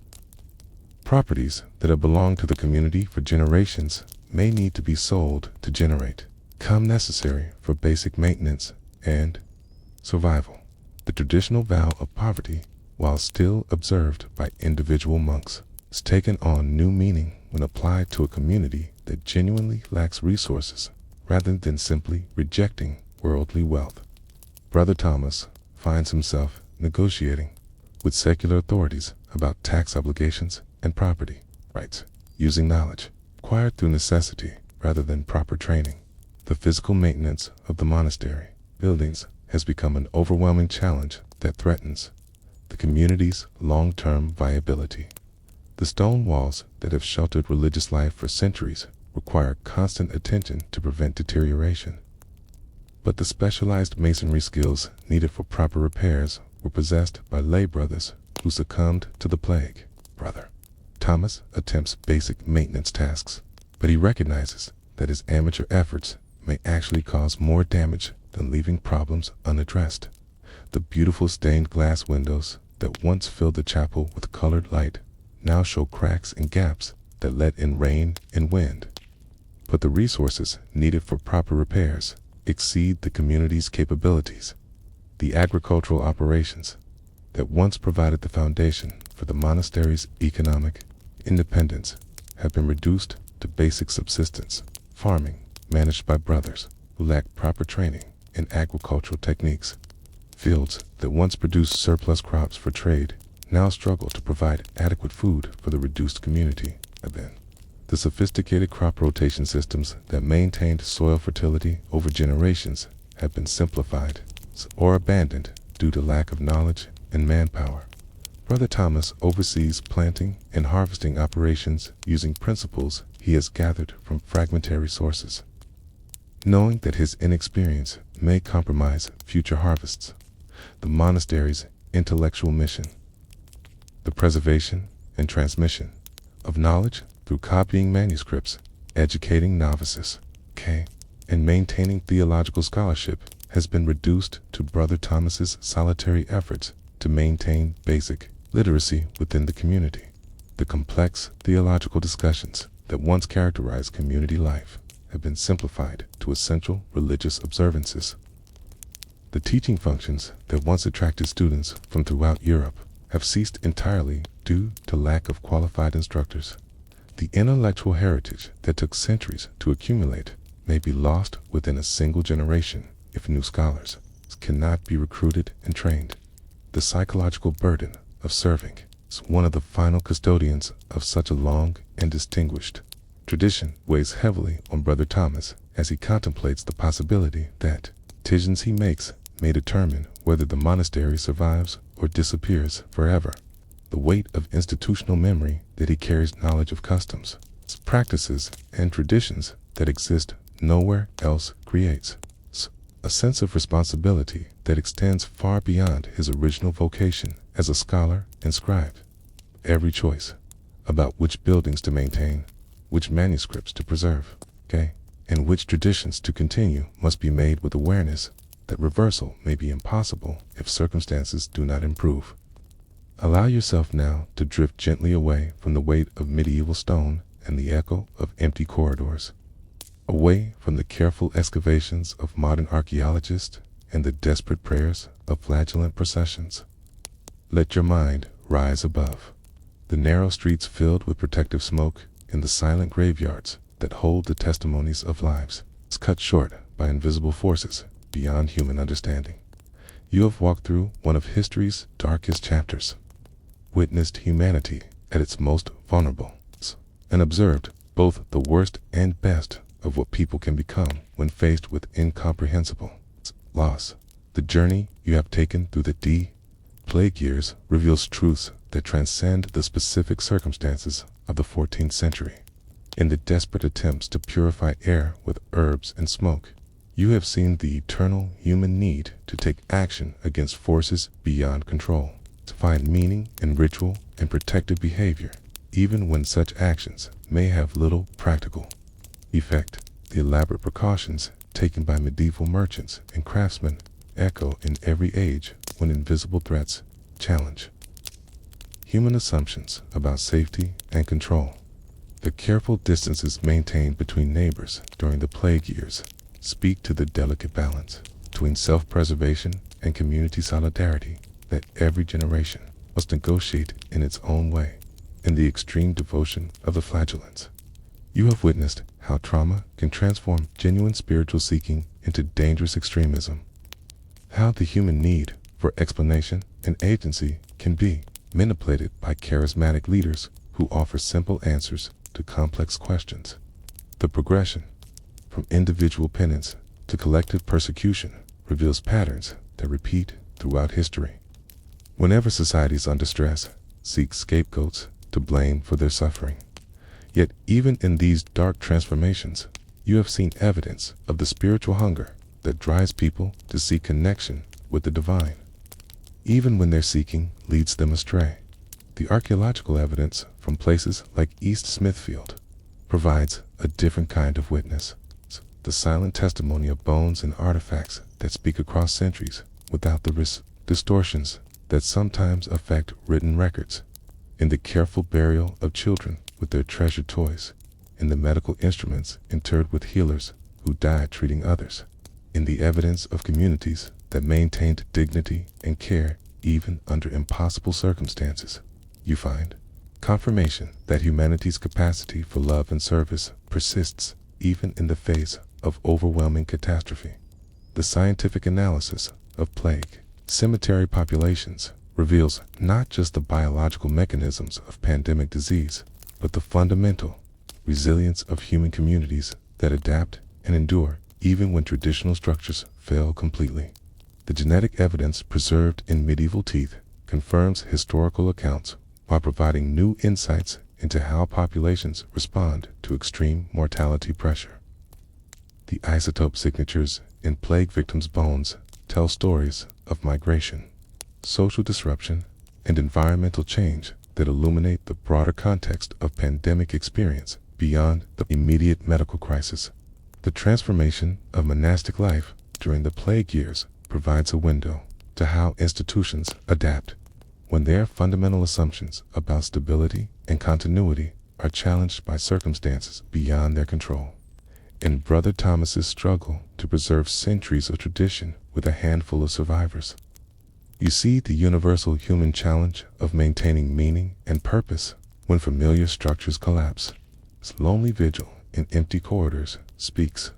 Properties that have belonged to the community for generations may need to be sold to generate income necessary for basic maintenance and survival. The traditional vow of poverty, while still observed by individual monks, has taken on new meaning when applied to a community that genuinely lacks resources rather than simply rejecting worldly wealth. Brother Thomas finds himself negotiating with secular authorities about tax obligations and property rights, using knowledge acquired through necessity rather than proper training. The physical maintenance of the monastery buildings has become an overwhelming challenge that threatens the community's long-term viability. The stone walls that have sheltered religious life for centuries require constant attention to prevent deterioration. But the specialized masonry skills needed for proper repairs were possessed by lay brothers who succumbed to the plague. Brother Thomas attempts basic maintenance tasks, but he recognizes that his amateur efforts may actually cause more damage than leaving problems unaddressed. The beautiful stained glass windows that once filled the chapel with colored light now show cracks and gaps that let in rain and wind. But the resources needed for proper repairs exceed the community's capabilities. The agricultural operations that once provided the foundation for the monastery's economic independence have been reduced to basic subsistence farming managed by brothers who lack proper training in agricultural techniques. Fields that once produced surplus crops for trade now struggle to provide adequate food for the reduced community. Then, the sophisticated crop rotation systems that maintained soil fertility over generations have been simplified or abandoned due to lack of knowledge and manpower. Brother Thomas oversees planting and harvesting operations using principles he has gathered from fragmentary sources. Knowing that his inexperience may compromise future harvests, the monastery's intellectual mission, the preservation and transmission of knowledge through copying manuscripts, educating novices, and maintaining theological scholarship, has been reduced to Brother Thomas's solitary efforts to maintain basic literacy within the community. The complex theological discussions that once characterized community life have been simplified to essential religious observances. The teaching functions that once attracted students from throughout Europe have ceased entirely due to lack of qualified instructors. The intellectual heritage that took centuries to accumulate may be lost within a single generation if new scholars cannot be recruited and trained. The psychological burden of serving is one of the final custodians of such a long and distinguished tradition weighs heavily on Brother Thomas as he contemplates the possibility that decisions he makes may determine whether the monastery survives or disappears forever. The weight of institutional memory that he carries, knowledge of customs, practices, and traditions that exist nowhere else creates a sense of responsibility that extends far beyond his original vocation as a scholar and scribe. Every choice about which buildings to maintain, which manuscripts to preserve, and which traditions to continue must be made with awareness that reversal may be impossible if circumstances do not improve. Allow yourself now to drift gently away from the weight of medieval stone and the echo of empty corridors, away from the careful excavations of modern archaeologists and the desperate prayers of flagellant processions. Let your mind rise above the narrow streets filled with protective smoke and the silent graveyards that hold the testimonies of lives cut short by invisible forces beyond human understanding. You have walked through one of history's darkest chapters, witnessed humanity at its most vulnerable, and observed both the worst and best of what people can become when faced with incomprehensible loss. The journey you have taken through the plague years reveals truths that transcend the specific circumstances of the 14th century. In the desperate attempts to purify air with herbs and smoke, you have seen the eternal human need to take action against forces beyond control, to find meaning in ritual and protective behavior, even when such actions may have little practical effect. The elaborate precautions taken by medieval merchants and craftsmen echo in every age when invisible threats challenge human assumptions about safety and control. The careful distances maintained between neighbors during the plague years speak to the delicate balance between self-preservation and community solidarity that every generation must negotiate in its own way. In the extreme devotion of the flagellants, you have witnessed how trauma can transform genuine spiritual seeking into dangerous extremism, how the human need for explanation and agency can be manipulated by charismatic leaders who offer simple answers to complex questions. The progression from individual penance to collective persecution reveals patterns that repeat throughout history. Whenever societies under stress seek scapegoats to blame for their suffering. Yet even in these dark transformations, you have seen evidence of the spiritual hunger that drives people to seek connection with the divine, even when their seeking leads them astray. The archaeological evidence from places like East Smithfield provides a different kind of witness, the silent testimony of bones and artifacts that speak across centuries without the distortions that sometimes affect written records. In the careful burial of children with their treasured toys, in the medical instruments interred with healers who died treating others, in the evidence of communities that maintained dignity and care even under impossible circumstances, you find confirmation that humanity's capacity for love and service persists even in the face of overwhelming catastrophe. The scientific analysis of plague cemetery populations reveals not just the biological mechanisms of pandemic disease, but the fundamental resilience of human communities that adapt and endure even when traditional structures fail completely. The genetic evidence preserved in medieval teeth confirms historical accounts while providing new insights into how populations respond to extreme mortality pressure. The isotope signatures in plague victims' bones tell stories of migration, social disruption, and environmental change that illuminate the broader context of pandemic experience beyond the immediate medical crisis. The transformation of monastic life during the plague years provides a window to how institutions adapt when their fundamental assumptions about stability and continuity are challenged by circumstances beyond their control. In Brother Thomas's struggle to preserve centuries of tradition with a handful of survivors, you see the universal human challenge of maintaining meaning and purpose when familiar structures collapse. This lonely vigil in empty corridors speaks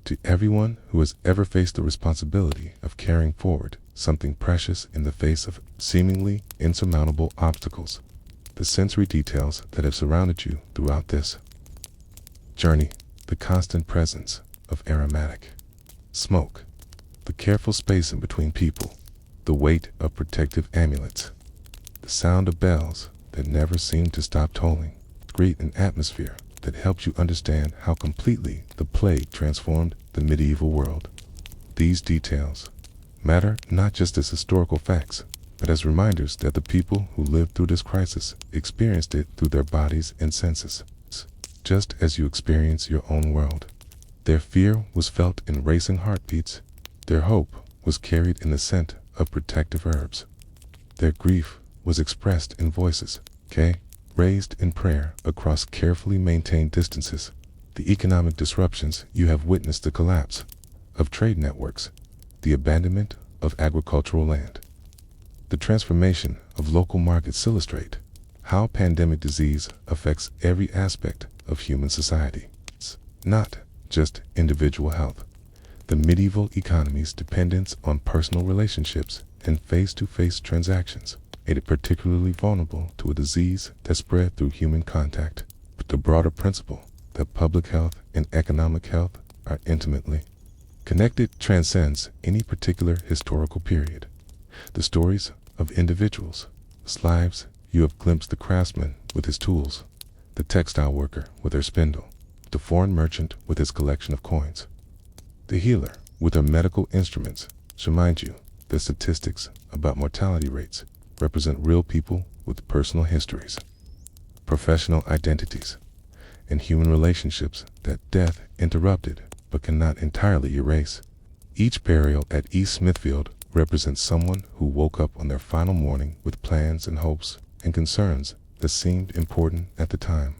to everyone who has ever faced the responsibility of carrying forward something precious in the face of seemingly insurmountable obstacles. The sensory details that have surrounded you throughout this journey, the constant presence of aromatic smoke, the careful spacing between people, the weight of protective amulets, the sound of bells that never seem to stop tolling, create an atmosphere that helps you understand how completely the plague transformed the medieval world. These details matter not just as historical facts, but as reminders that the people who lived through this crisis experienced it through their bodies and senses, just as you experience your own world. Their fear was felt in racing heartbeats. Their hope was carried in the scent of protective herbs. Their grief was expressed in voices, raised in prayer across carefully maintained distances. The economic disruptions you have witnessed, the collapse of trade networks, the abandonment of agricultural land, the transformation of local markets illustrate how pandemic disease affects every aspect of human society. It's not just individual health. The medieval economy's dependence on personal relationships and face-to-face transactions made it particularly vulnerable to a disease that spread through human contact. But the broader principle that public health and economic health are intimately connected transcends any particular historical period. The stories of individuals, whose lives you have glimpsed, the craftsman with his tools, the textile worker with her spindle, the foreign merchant with his collection of coins, the healer with her medical instruments, should remind you that statistics about mortality rates represent real people with personal histories, professional identities, and human relationships that death interrupted but cannot entirely erase. Each burial at East Smithfield represents someone who woke up on their final morning with plans and hopes and concerns that seemed important at the time.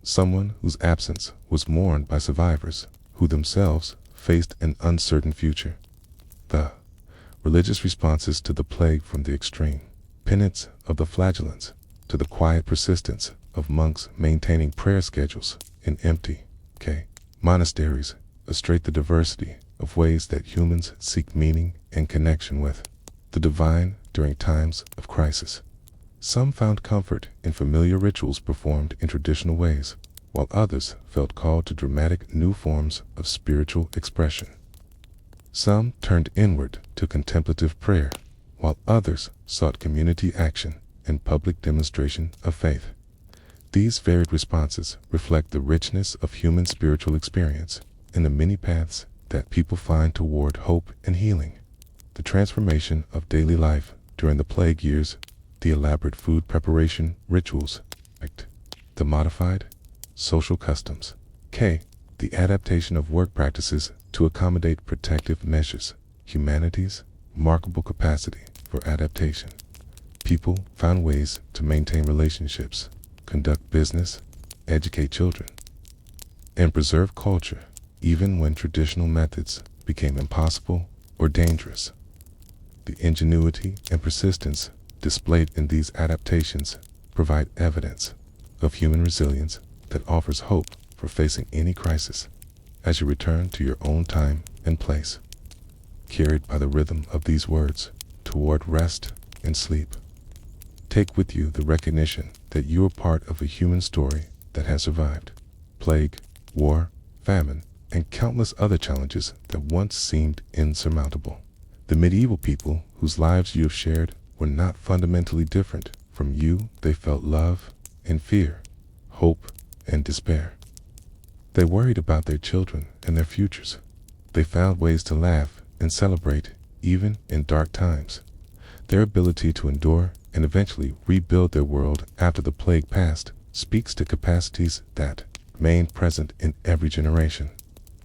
Someone whose absence was mourned by survivors who themselves faced an uncertain future. The religious responses to the plague, from the extreme penance of the flagellants to the quiet persistence of monks maintaining prayer schedules in empty monasteries, illustrate the diversity of ways that humans seek meaning and connection with the divine during times of crisis. Some found comfort in familiar rituals performed in traditional ways, while others felt called to dramatic new forms of spiritual expression. Some turned inward to contemplative prayer, while others sought community action and public demonstration of faith. These varied responses reflect the richness of human spiritual experience and the many paths that people find toward hope and healing. The transformation of daily life during the plague years, the elaborate food preparation rituals, the modified social customs, the adaptation of work practices to accommodate protective measures, humanity's remarkable capacity for adaptation. People found ways to maintain relationships, conduct business, educate children, and preserve culture even when traditional methods became impossible or dangerous. The ingenuity and persistence displayed in these adaptations provide evidence of human resilience that offers hope for facing any crisis as you return to your own time and place, carried by the rhythm of these words toward rest in sleep. Take with you the recognition that you are part of a human story that has survived plague, war, famine, and countless other challenges that once seemed insurmountable. The medieval people whose lives you have shared were not fundamentally different from you. They felt love and fear, hope and despair. They worried about their children and their futures. They found ways to laugh and celebrate even in dark times. Their ability to endure and eventually rebuild their world after the plague passed speaks to capacities that remain present in every generation.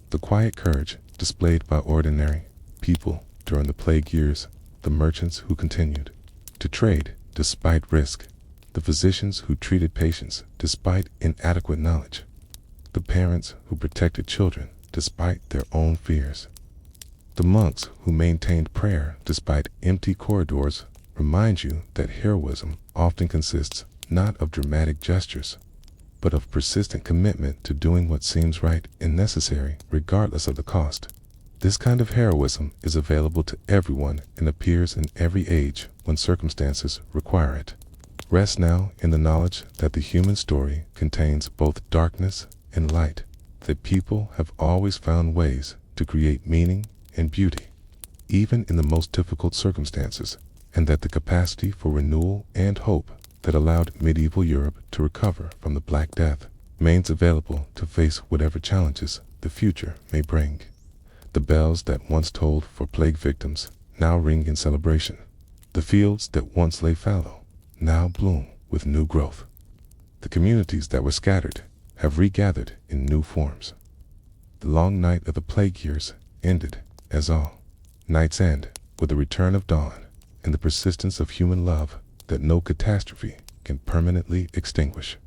The quiet courage displayed by ordinary people during the plague years, the merchants who continued to trade despite risk, the physicians who treated patients despite inadequate knowledge, the parents who protected children despite their own fears, the monks who maintained prayer despite empty corridors remind you that heroism often consists not of dramatic gestures, but of persistent commitment to doing what seems right and necessary regardless of the cost. This kind of heroism is available to everyone and appears in every age when circumstances require it. Rest now in the knowledge that the human story contains both darkness and light, that people have always found ways to create meaning and beauty, even in the most difficult circumstances, and that the capacity for renewal and hope that allowed medieval Europe to recover from the Black Death remains available to face whatever challenges the future may bring. The bells that once tolled for plague victims now ring in celebration. The fields that once lay fallow now bloom with new growth. The communities that were scattered have regathered in new forms. The long night of the plague years ended, as all nights end, with the return of dawn and the persistence of human love that no catastrophe can permanently extinguish.